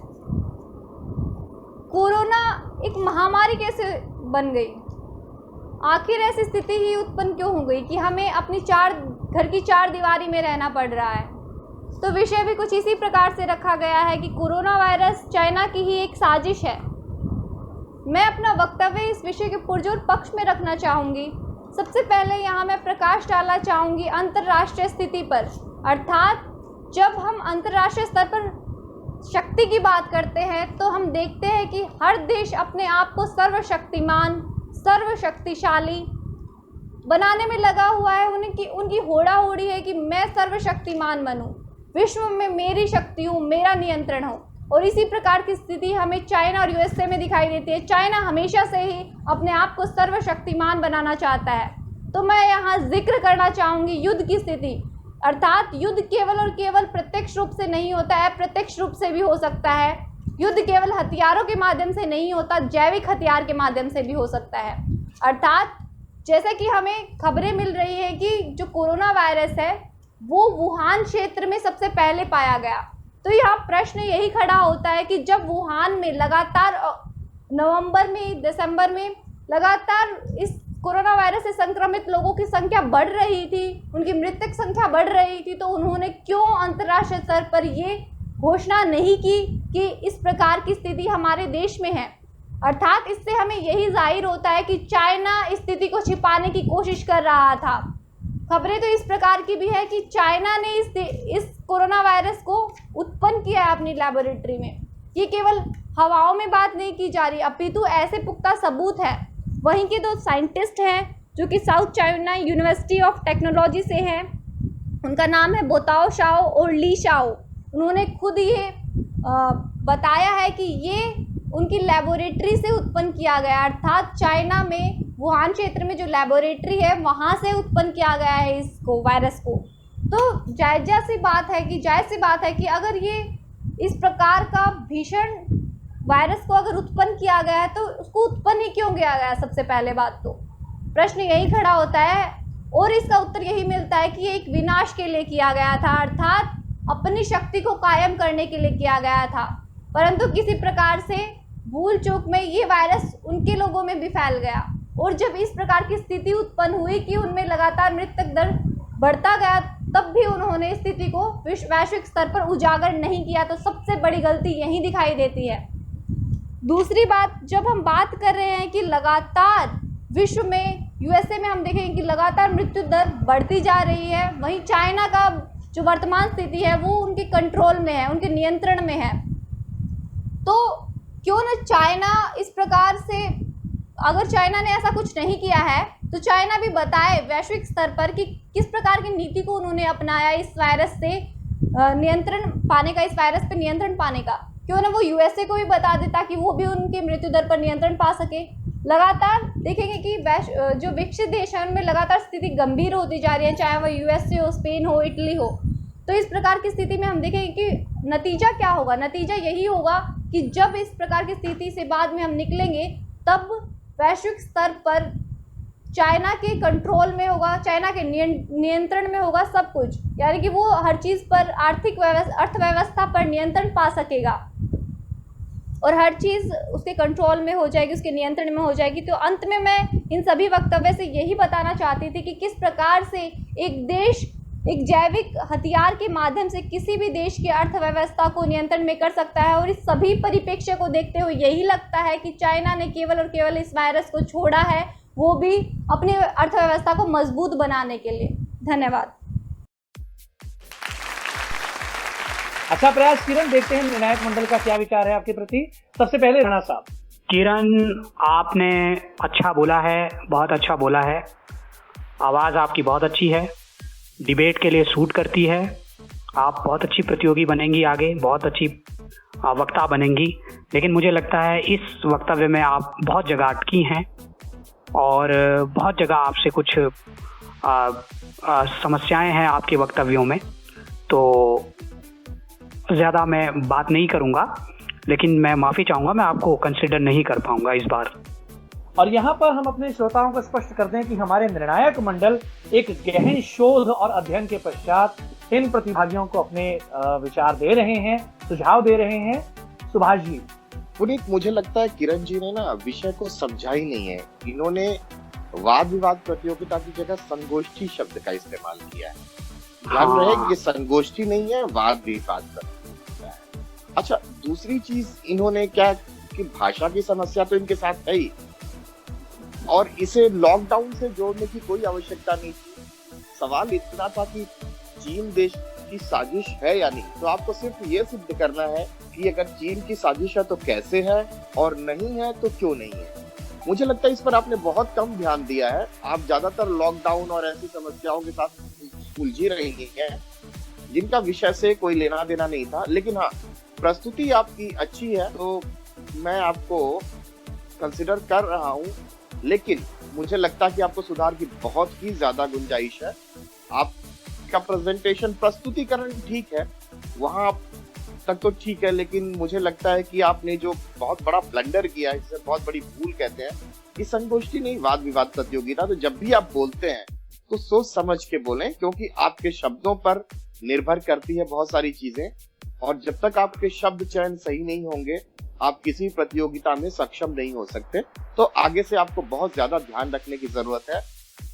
कोरोना एक महामारी कैसे बन गई? आखिर ऐसी स्थिति ही उत्पन्न क्यों हो गई कि हमें अपनी घर की चार दीवारी में रहना पड़ रहा है? तो विषय भी कुछ इसी प्रकार से रखा गया है कि कोरोना वायरस चाइना की ही एक साजिश है। मैं अपना वक्तव्य इस विषय के पुरजोर पक्ष में रखना चाहूँगी। सबसे पहले यहाँ मैं प्रकाश डालना चाहूँगी अंतर्राष्ट्रीय स्थिति पर, अर्थात जब हम अंतर्राष्ट्रीय स्तर पर शक्ति की बात करते हैं तो हम देखते हैं कि हर देश अपने आप को सर्वशक्तिमान, सर्वशक्तिशाली बनाने में लगा हुआ है। उनकी होड़ा-होड़ी है कि मैं सर्वशक्तिमान बनूं, विश्व में मेरी शक्ति हो, मेरा नियंत्रण हो। और इसी प्रकार की स्थिति हमें चाइना और यूएसए में दिखाई देती है। चाइना हमेशा से ही अपने आप को सर्वशक्तिमान बनाना चाहता है। तो मैं यहाँ जिक्र करना चाहूँगी युद्ध की स्थिति, अर्थात युद्ध केवल और केवल प्रत्यक्ष रूप से नहीं होता है, अप्रत्यक्ष रूप से भी हो सकता है। युद्ध केवल हथियारों के माध्यम से नहीं होता, जैविक हथियार के माध्यम से भी हो सकता है। अर्थात जैसे कि हमें खबरें मिल रही है कि जो कोरोना वायरस है वो वुहान क्षेत्र में सबसे पहले पाया गया। तो यहाँ प्रश्न यही खड़ा होता है कि जब वुहान में लगातार नवंबर में, दिसंबर में लगातार इस कोरोना वायरस से संक्रमित लोगों की संख्या बढ़ रही थी, उनकी मृतक संख्या बढ़ रही थी, तो उन्होंने क्यों अंतर्राष्ट्रीय स्तर पर ये घोषणा नहीं की कि इस प्रकार की स्थिति हमारे देश में है? अर्थात इससे हमें यही जाहिर होता है कि चाइना इस स्थिति को छिपाने की कोशिश कर रहा था। खबरें तो इस प्रकार की भी है कि चाइना ने इस कोरोना वायरस को उत्पन्न किया है अपनी लैबोरेटरी में। ये केवल हवाओं में बात नहीं की जा रही, अपितु ऐसे पुख्ता सबूत है। वहीं के दो साइंटिस्ट हैं जो कि south China university of technology से हैं, उनका नाम है बोताओ शाओ और ली शाओ। उन्होंने खुद ये बताया है कि ये उनकी लैबोरेटरी से उत्पन्न किया गया, अर्थात चाइना में वुहान क्षेत्र में जो लैबोरेटरी है वहाँ से उत्पन्न किया गया है इसको, वायरस को। तो जायज़ सी बात है कि अगर ये इस प्रकार का भीषण वायरस को अगर उत्पन्न किया गया है तो उसको उत्पन्न ही क्यों किया गया? सबसे पहले बात तो प्रश्न यही खड़ा होता है और इसका उत्तर यही मिलता है कि ये एक विनाश के लिए किया गया था, अर्थात अपनी शक्ति को कायम करने के लिए किया गया था। परंतु किसी प्रकार से भूल चूक में ये वायरस उनके लोगों में भी फैल गया, और जब इस प्रकार की स्थिति उत्पन्न हुई कि उनमें लगातार मृतक दर बढ़ता गया, तब भी उन्होंने स्थिति को वैश्विक स्तर पर उजागर नहीं किया। तो सबसे बड़ी गलती यही दिखाई देती है। दूसरी बात, जब हम बात कर रहे हैं कि लगातार विश्व में, यूएसए में हम देखेंगे कि लगातार मृत्यु दर बढ़ती जा रही है, वहीं चाइना का जो वर्तमान स्थिति है वो उनके कंट्रोल में है, उनके नियंत्रण में है। तो क्यों न चाइना इस प्रकार से, अगर चाइना ने ऐसा कुछ नहीं किया है तो चाइना भी बताए वैश्विक स्तर पर कि किस प्रकार की नीति को उन्होंने अपनाया इस वायरस से नियंत्रण पाने का, इस वायरस पर नियंत्रण पाने का। क्यों ना वो यूएसए को भी बता दे ताकि वो भी उनके मृत्यु दर पर नियंत्रण पा सके। लगातार देखेंगे कि जो विकसित देश हैं उनमें लगातार स्थिति गंभीर होती जा रही है, चाहे वह यूएसए हो, स्पेन हो, इटली हो। तो इस प्रकार की स्थिति में हम देखेंगे कि नतीजा क्या होगा। नतीजा यही होगा कि जब इस प्रकार की स्थिति से बाद में हम निकलेंगे, तब वैश्विक स्तर पर चाइना के कंट्रोल में होगा, चाइना के नियंत्रण में होगा सब कुछ, यानी कि वो हर चीज़ पर, अर्थव्यवस्था पर नियंत्रण पा सकेगा और हर चीज़ उसके कंट्रोल में हो जाएगी, उसके नियंत्रण में हो जाएगी। तो अंत में मैं इन सभी वक्तव्य से यही बताना चाहती थी कि किस प्रकार से एक देश एक जैविक हथियार के माध्यम से किसी भी देश की अर्थव्यवस्था को नियंत्रण में कर सकता है। और इस सभी परिप्रेक्ष्य को देखते हुए यही लगता है कि चाइना ने केवल और केवल इस वायरस को छोड़ा है, वो भी अपनी अर्थव्यवस्था को मजबूत बनाने के लिए। धन्यवाद। अच्छा प्रयास किरण, देखते हैं निर्णायक मंडल का क्या विचार है आपके प्रति। सबसे पहले राणा साहब। किरण, आपने अच्छा बोला है, बहुत अच्छा बोला है। आवाज़ आपकी बहुत अच्छी है, डिबेट के लिए सूट करती है। आप बहुत अच्छी प्रतियोगी बनेंगी आगे, बहुत अच्छी वक्ता बनेंगी। लेकिन मुझे लगता है इस वक्तव्य में आप बहुत जगह अटकी हैं और बहुत जगह आपसे कुछ समस्याएं हैं आपके वक्तव्यों में। तो ज़्यादा मैं बात नहीं करूंगा, लेकिन मैं माफ़ी चाहूँगा, मैं आपको कंसिडर नहीं कर पाऊंगा इस बार। और यहाँ पर हम अपने श्रोताओं को स्पष्ट कर दें कि हमारे निर्णायक मंडल एक गहन शोध और अध्ययन के पश्चात इन प्रतिभागियों को अपने विचार दे रहे हैं, सुझाव दे रहे हैं। सुभाष जी। पुनीत, मुझे लगता है किरण जी ने ना विषय को समझा ही नहीं है। इन्होंने वाद विवाद प्रतियोगिता की जगह संगोष्ठी शब्द का इस्तेमाल किया है। ध्यान रहे कि संगोष्ठी नहीं है, वाद विवाद प्रतियोगिता है। अच्छा, दूसरी चीज इन्होंने क्या कि भाषा की समस्या तो इनके साथ है ही, और इसे लॉकडाउन से जोड़ने की कोई आवश्यकता नहीं थी। सवाल इतना था कि चीन देश की साजिश है या नहीं। तो आपको सिर्फ ये सिद्ध करना है कि अगर चीन की साजिश है तो कैसे है, और नहीं है तो क्यों नहीं है। मुझे लगता है इस पर आपने बहुत कम ध्यान दिया है। आप ज्यादातर लॉकडाउन और ऐसी समस्याओं के साथ उलझी रही हैं जिनका विषय से कोई लेना देना नहीं था। लेकिन हाँ, प्रस्तुति आपकी अच्छी है तो मैं आपको कंसिडर कर रहा हूँ, लेकिन मुझे लगता है कि आपको सुधार की बहुत ही ज्यादा गुंजाइश है। आपका प्रेजेंटेशन, प्रस्तुतिकरण ठीक है, वहां तक तो ठीक है, लेकिन मुझे लगता है कि आपने जो बहुत बड़ा ब्लंडर किया है, इसे बहुत बड़ी भूल कहते हैं, कि संगोष्ठी नहीं वाद विवाद प्रतियोगिता। तो जब भी आप बोलते हैं तो सोच समझ के बोलें, क्योंकि आपके शब्दों पर निर्भर करती है बहुत सारी चीजें, और जब तक आपके शब्द चयन सही नहीं होंगे आप किसी प्रतियोगिता में सक्षम नहीं हो सकते। तो आगे से आपको बहुत ज्यादा ध्यान रखने की जरूरत है।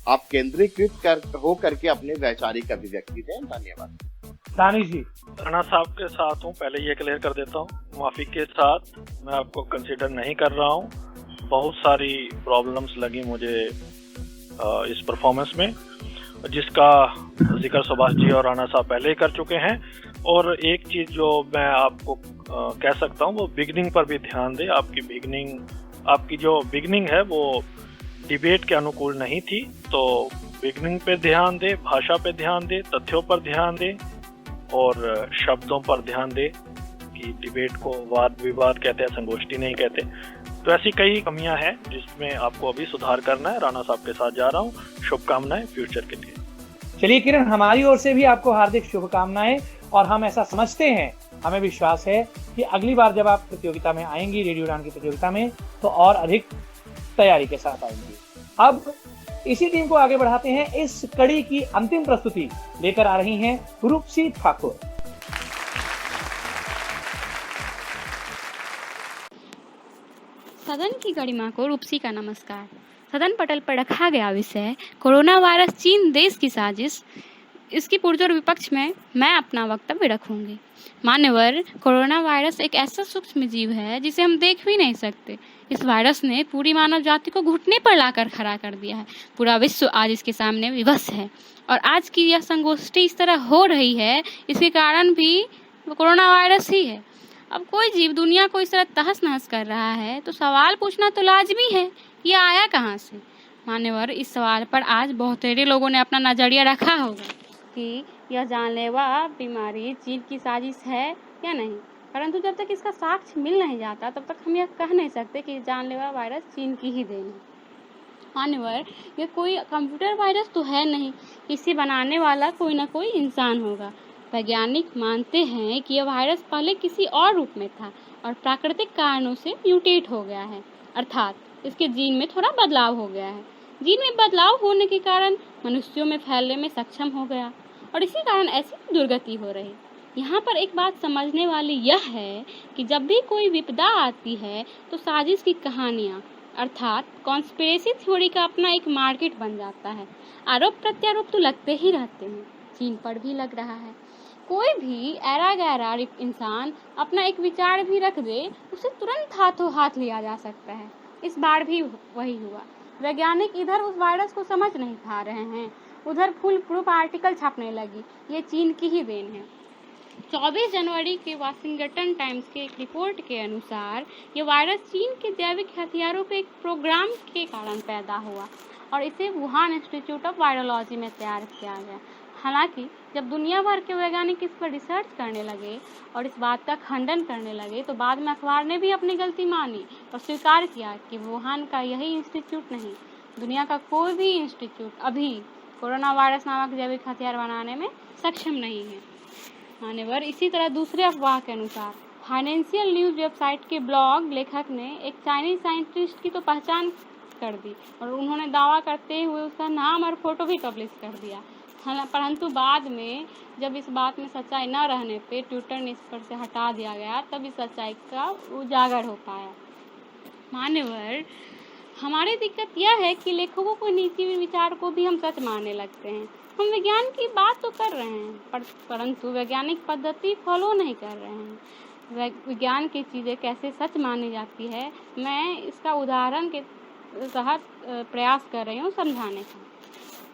आप केंद्रीकृत हो करके अपने वैचारिक अभिव्यक्ति दें। धन्यवाद। दानिश जी। राणा साहब के साथ हूँ, पहले ये क्लियर कर देता हूँ, माफी के साथ मैं आपको कंसीडर नहीं कर रहा हूँ। बहुत सारी प्रॉब्लम्स लगी मुझे इस परफॉर्मेंस में, जिसका जिक्र सुभाष जी और राणा साहब पहले ही कर चुके हैं। और एक चीज जो मैं आपको कह सकता हूँ, वो बिगनिंग पर भी ध्यान दें। आपकी जो बिगनिंग है वो डिबेट के अनुकूल नहीं थी, तो बिगनिंग पे ध्यान दें, भाषा पे ध्यान दें, तथ्यों पर ध्यान दें और शब्दों पर ध्यान दें कि डिबेट को वाद विवाद कहते हैं, संगोष्ठी नहीं कहते। तो ऐसी कई कमियां हैं जिसमें आपको अभी सुधार करना है। राणा साहब के साथ जा रहा हूँ, शुभकामनाएं फ्यूचर के लिए। चलिए किरण, हमारी ओर से भी आपको हार्दिक शुभकामनाएं, और हम ऐसा समझते हैं, हमें विश्वास है कि अगली बार जब आप प्रतियोगिता में आएंगी, रेडियो उड़ान की प्रतियोगिता में, तो और अधिक तैयारी के साथ आएंगी। अब इसी टीम को आगे बढ़ाते हैं। इस कड़ी की अंतिम प्रस्तुति लेकर आ रही हैं रूपसी ठाकुर। सदन की गरिमा को रूपसी का नमस्कार। सदन पटल पर रखा गया विषय कोरोना वायरस चीन देश की साजिश, इसकी पुरजोर विपक्ष में मैं अपना वक्तव्य रखूंगी। मान्यवर, कोरोना वायरस एक ऐसा सूक्ष्म जीव है जिसे हम देख भी नहीं सकते। इस वायरस ने पूरी मानव जाति को घुटने पर लाकर खड़ा कर दिया है। पूरा विश्व आज इसके सामने विवश है और आज की यह संगोष्ठी इस तरह हो रही है, इसके कारण भी कोरोना वायरस ही है। अब कोई जीव दुनिया को इस तरह तहस नहस कर रहा है तो सवाल पूछना तो लाजमी है, ये आया कहाँ से। मान्यवर, इस सवाल पर आज बहुतेरे लोगों ने अपना नजरिया रखा होगा कि यह जानलेवा बीमारी चीन की साजिश है या नहीं, परंतु जब तक इसका साक्ष्य मिल नहीं जाता तब तक हम यह कह नहीं सकते कि जानलेवा वायरस चीन की ही देन है। मान्यवर, यह कोई कंप्यूटर वायरस तो है नहीं, इसे बनाने वाला कोई ना कोई इंसान होगा। वैज्ञानिक मानते हैं कि यह वायरस पहले किसी और रूप में था और प्राकृतिक कारणों से म्यूटेट हो गया है, अर्थात इसके जीन में थोड़ा बदलाव हो गया है। जीन में बदलाव होने के कारण मनुष्यों में फैलने में सक्षम हो गया और इसी कारण ऐसी दुर्गति हो रही। यहाँ पर एक बात समझने वाली यह है कि जब भी कोई विपदा आती है तो साजिश की कहानियाँ अर्थात कॉन्स्पिरेसी थ्योरी का अपना एक मार्केट बन जाता है। आरोप प्रत्यारोप तो लगते ही रहते हैं, चीन पर भी लग रहा है। कोई भी ऐरा गैरा इंसान अपना एक विचार भी रख दे, उसे तुरंत हाथों हाथ लिया जा सकता है। इस बार भी वही हुआ। वैज्ञानिक इधर उस वायरस को समझ नहीं पा रहे हैं, उधर फुल प्रूफ आर्टिकल छपने लगी। ये चीन की ही देन है। 24 जनवरी के वाशिंगटन टाइम्स के एक रिपोर्ट के अनुसार ये वायरस चीन के जैविक हथियारों के एक प्रोग्राम के कारण पैदा हुआ और इसे वुहान इंस्टीट्यूट ऑफ वायरोलॉजी में तैयार किया गया। हालांकि जब दुनिया भर के वैज्ञानिक इस पर रिसर्च करने लगे और इस बात का खंडन करने लगे तो बाद में अखबार ने भी अपनी गलती मानी और स्वीकार किया कि वुहान का यही इंस्टीट्यूट नहीं, दुनिया का कोई भी इंस्टीट्यूट अभी कोरोना वायरस नामक जैविक हथियार बनाने में सक्षम नहीं है। मान्यवर, इसी तरह दूसरे अफवाह के अनुसार फाइनेंशियल न्यूज़ वेबसाइट के ब्लॉग लेखक ने एक चाइनीज साइंटिस्ट की तो पहचान कर दी और उन्होंने दावा करते हुए उसका नाम और फोटो भी पब्लिश कर दिया। परंतु बाद में जब इस बात में सच्चाई न रहने पे ट्विटर ने इस पर से हटा दिया गया, तब इस सच्चाई का उजागर हो पाया। मान्यवर, हमारी दिक्कत यह है कि लेखकों को नीति विचार को भी हम सच मानने लगते हैं। हम विज्ञान की बात तो कर रहे हैं परंतु वैज्ञानिक पद्धति फॉलो नहीं कर रहे हैं। विज्ञान की चीज़ें कैसे सच मानी जाती है, मैं इसका उदाहरण के तहत प्रयास कर रही हूँ समझाने का।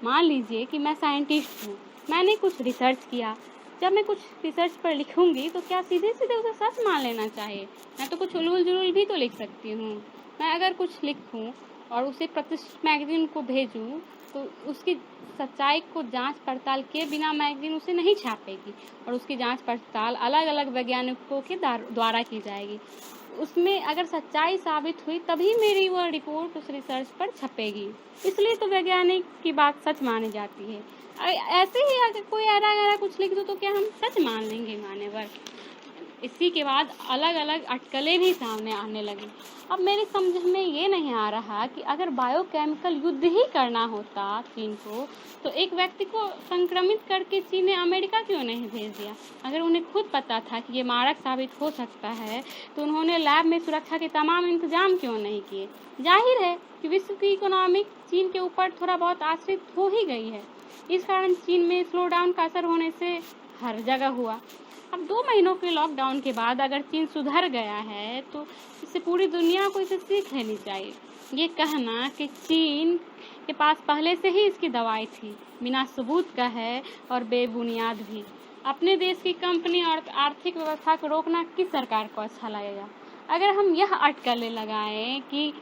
मान लीजिए कि मैं साइंटिस्ट हूँ, मैंने कुछ रिसर्च किया। जब मैं कुछ रिसर्च पर लिखूंगी तो क्या सीधे सीधे उसे सच मान लेना चाहिए? मैं तो कुछ उलूल जुलूल भी तो लिख सकती हूँ। मैं अगर कुछ लिखूँ और उसे प्रतिष्ठित मैगजीन को भेजूँ तो उसकी सच्चाई को जांच पड़ताल के बिना मैगजीन उसे नहीं छापेगी और उसकी जांच पड़ताल अलग अलग वैज्ञानिकों के द्वारा की जाएगी। उसमें अगर सच्चाई साबित हुई तभी मेरी वह रिपोर्ट उस रिसर्च पर छपेगी। इसलिए तो वैज्ञानिक की बात सच मानी जाती है। ऐसे ही अगर कोई ऐरा गैरा कुछ लिख दो तो क्या हम सच मान लेंगे? मान्यवर, इसी के बाद अलग अलग अटकलें भी सामने आने लगी। अब मेरी समझ में ये नहीं आ रहा कि अगर बायोकेमिकल युद्ध ही करना होता चीन को तो एक व्यक्ति को संक्रमित करके चीन ने अमेरिका क्यों नहीं भेज दिया? अगर उन्हें खुद पता था कि ये मारक साबित हो सकता है तो उन्होंने लैब में सुरक्षा के तमाम इंतजाम क्यों नहीं किए? जाहिर है कि विश्व की इकोनॉमिक चीन के ऊपर थोड़ा बहुत आश्रित हो ही गई है। इस कारण चीन में स्लो डाउन का असर होने से हर जगह हुआ। अब 2 महीनों के लॉकडाउन के बाद अगर चीन सुधर गया है तो इससे पूरी दुनिया को इसे सीख लेनी चाहिए। ये कहना कि चीन के पास पहले से ही इसकी दवाई थी बिना सबूत का है और बेबुनियाद भी। अपने देश की कंपनी और आर्थिक व्यवस्था को रोकना किस सरकार को अच्छा लगेगा? अगर हम यह अटकलें लगाएं कि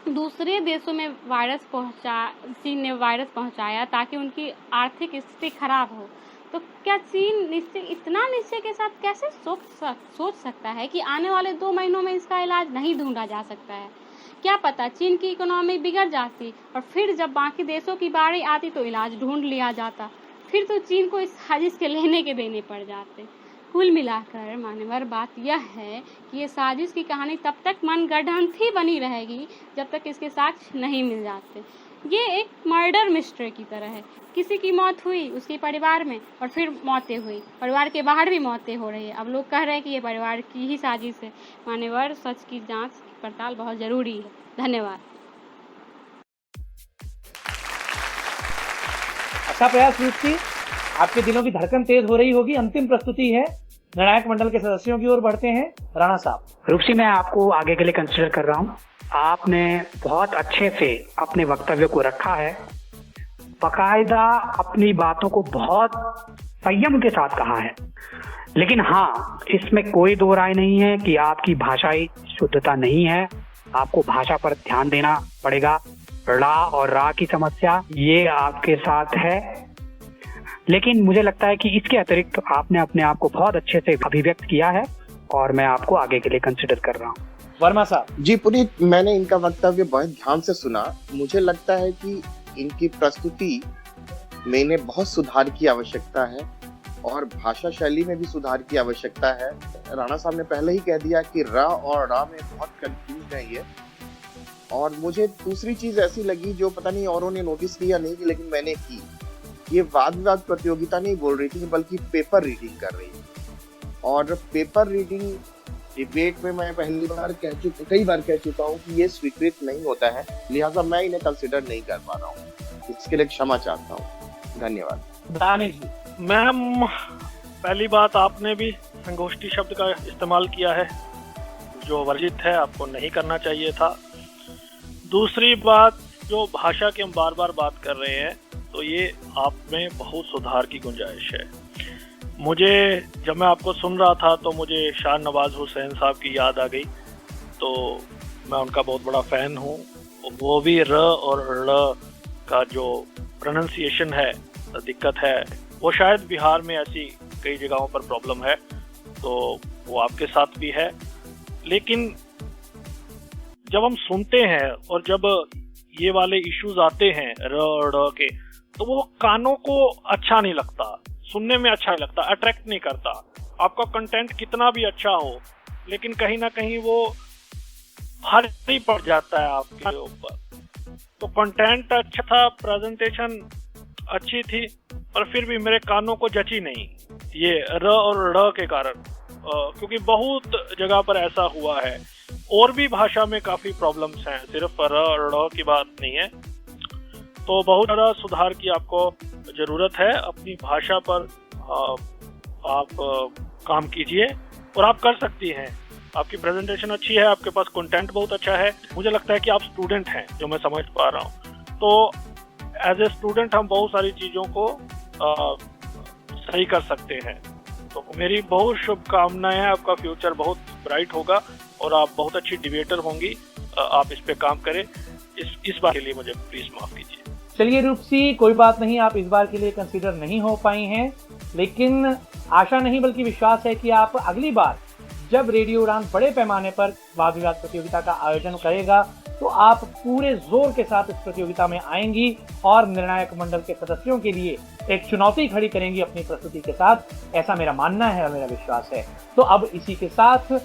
दूसरे देशों में चीन ने वायरस पहुंचाया ताकि उनकी आर्थिक स्थिति खराब हो, तो क्या चीन इतना निश्चय के साथ कैसे सोच सकता है कि आने वाले 2 महीनों में इसका इलाज नहीं ढूंढा जा सकता है? क्या पता चीन की इकोनॉमी बिगड़ जाती और फिर जब बाकी देशों की बारी आती तो इलाज ढूंढ लिया जाता, फिर तो चीन को इस साजिश के लेने के देने पड़ जाते। कुल मिलाकर मान्यवर बात यह है कि ये साजिश की कहानी तब तक मनगढ़ंत ही बनी रहेगी जब तक इसके साक्ष्य नहीं मिल जाते। ये एक मर्डर मिस्ट्री की तरह है। किसी की मौत हुई उसके परिवार में और फिर मौतें हुई, परिवार के बाहर भी मौतें हो रही है। अब लोग कह रहे हैं कि ये परिवार की ही साजिश है। मान्यवर, सच की जांच पड़ताल बहुत ज़रूरी है। धन्यवाद। अच्छा प्रयास रूपसी, आपके दिलों की धड़कन तेज हो रही होगी। अंतिम प्रस्तुति है, निर्णायक मंडल के सदस्यों की ओर बढ़ते हैं। राणा साहब। रूपसी, मैं आपको आगे के लिए कंसिडर कर रहा हूँ। आपने बहुत अच्छे से अपने वक्तव्य को रखा है, बाकायदा अपनी बातों को बहुत संयम के साथ कहा है। लेकिन हाँ, इसमें कोई दो राय नहीं है कि आपकी भाषाई शुद्धता नहीं है। आपको भाषा पर ध्यान देना पड़ेगा। रा और रा की समस्या ये आपके साथ है, लेकिन मुझे लगता है कि इसके अतिरिक्त आपने अपने आप को बहुत अच्छे से अभिव्यक्त किया है और मैं आपको आगे के लिए कंसिडर कर रहा हूँ। वर्मा साहब। जी पुनीत, मैंने इनका वक्तव्य बहुत ध्यान से सुना। मुझे लगता है कि इनकी प्रस्तुति में इन्हें बहुत सुधार की आवश्यकता है और भाषा शैली में भी सुधार की आवश्यकता है। राणा साहब ने पहले ही कह दिया कि रा और रा में बहुत कंफ्यूज है ये। और मुझे दूसरी चीज ऐसी लगी जो पता नहीं औरों ने नोटिस किया नहीं की, लेकिन मैंने की। ये वाद विवाद प्रतियोगिता नहीं बोल रही थी, बल्कि पेपर रीडिंग कर रही थी। और पेपर रीडिंग डिबेट में मैं कई बार कह चुका हूँ कि ये स्वीकृत नहीं होता है, लिहाजा मैं इन्हें कंसिडर नहीं कर पा रहा हूँ। इसके लिए क्षमा चाहता हूँ। धन्यवाद। दानिश जी। मैम, पहली बात, आपने भी संगोष्ठी शब्द का इस्तेमाल किया है जो वर्जित है, आपको नहीं करना चाहिए था। दूसरी बात, जो भाषा की हम बार बार बात कर रहे हैं, तो ये आप में बहुत सुधार की गुंजाइश है। मुझे जब मैं आपको सुन रहा था तो मुझे शाह नवाज हुसैन साहब की याद आ गई। तो मैं उनका बहुत बड़ा फ़ैन हूँ। वो भी र और ड़ का जो प्रोनाउंसिएशन है, दिक्कत है, वो शायद बिहार में ऐसी कई जगहों पर प्रॉब्लम है, तो वो आपके साथ भी है। लेकिन जब हम सुनते हैं और जब ये वाले इश्यूज आते हैं र और ड़ के, तो वो कानों को अच्छा नहीं लगता, सुनने में अच्छा नहीं लगता, अट्रैक्ट नहीं करता। आपका कंटेंट कितना भी अच्छा हो, लेकिन कहीं ना कहीं वो भारी पड़ जाता है आपके ऊपर। तो कंटेंट अच्छा था, प्रेजेंटेशन अच्छी थी, पर फिर भी मेरे कानों को जची नहीं ये र और ड़ के कारण, क्योंकि बहुत जगह पर ऐसा हुआ है। और भी भाषा में काफी प्रॉब्लम्स हैं, सिर्फ र और ड़ की बात नहीं है। तो बहुत ज़्यादा सुधार की आपको ज़रूरत है। अपनी भाषा पर आप काम कीजिए और आप कर सकती हैं। आपकी प्रेजेंटेशन अच्छी है, आपके पास कंटेंट बहुत अच्छा है। मुझे लगता है कि आप स्टूडेंट हैं, जो मैं समझ पा रहा हूँ। तो एज ए स्टूडेंट हम बहुत सारी चीज़ों को सही कर सकते हैं। तो मेरी बहुत शुभकामनाएं हैं। आपका फ्यूचर बहुत ब्राइट होगा और आप बहुत अच्छी डिबेटर होंगी। आप इस पे काम करें। इस बार के लिए मुझे प्लीज माफ कीजिए। चलिए रूपसी, कोई बात नहीं, आप इस बार के लिए कंसीडर नहीं हो पाई हैं, लेकिन आशा नहीं बल्कि विश्वास है कि आप अगली बार जब रेडियो उड़ान बड़े पैमाने पर वाद विवाद प्रतियोगिता का आयोजन करेगा, तो आप पूरे जोर के साथ इस प्रतियोगिता में आएंगी और निर्णायक मंडल के सदस्यों के लिए एक चुनौती खड़ी करेंगी अपनी प्रस्तुति के साथ। ऐसा मेरा मानना है और मेरा विश्वास है। तो अब इसी के साथ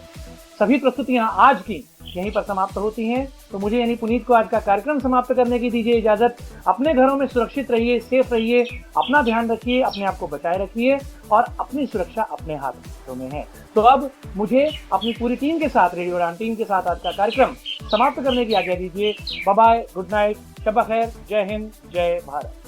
सभी प्रस्तुतियां आज की यहीं पर समाप्त होती हैं। तो मुझे यानी पुनीत को आज का कार्यक्रम समाप्त करने की दीजिए इजाजत। अपने घरों में सुरक्षित रहिए, सेफ रहिए, अपना ध्यान रखिए, अपने आप को बचाए रखिए और अपनी सुरक्षा अपने हाथों में है। तो अब मुझे अपनी पूरी टीम के साथ, रेडियो उड़ान टीम के साथ आज का कार्यक्रम समाप्त करने की आज्ञा दीजिए। बाय बाय, गुड नाइट, शब खैर, जय हिंद, जय भारत।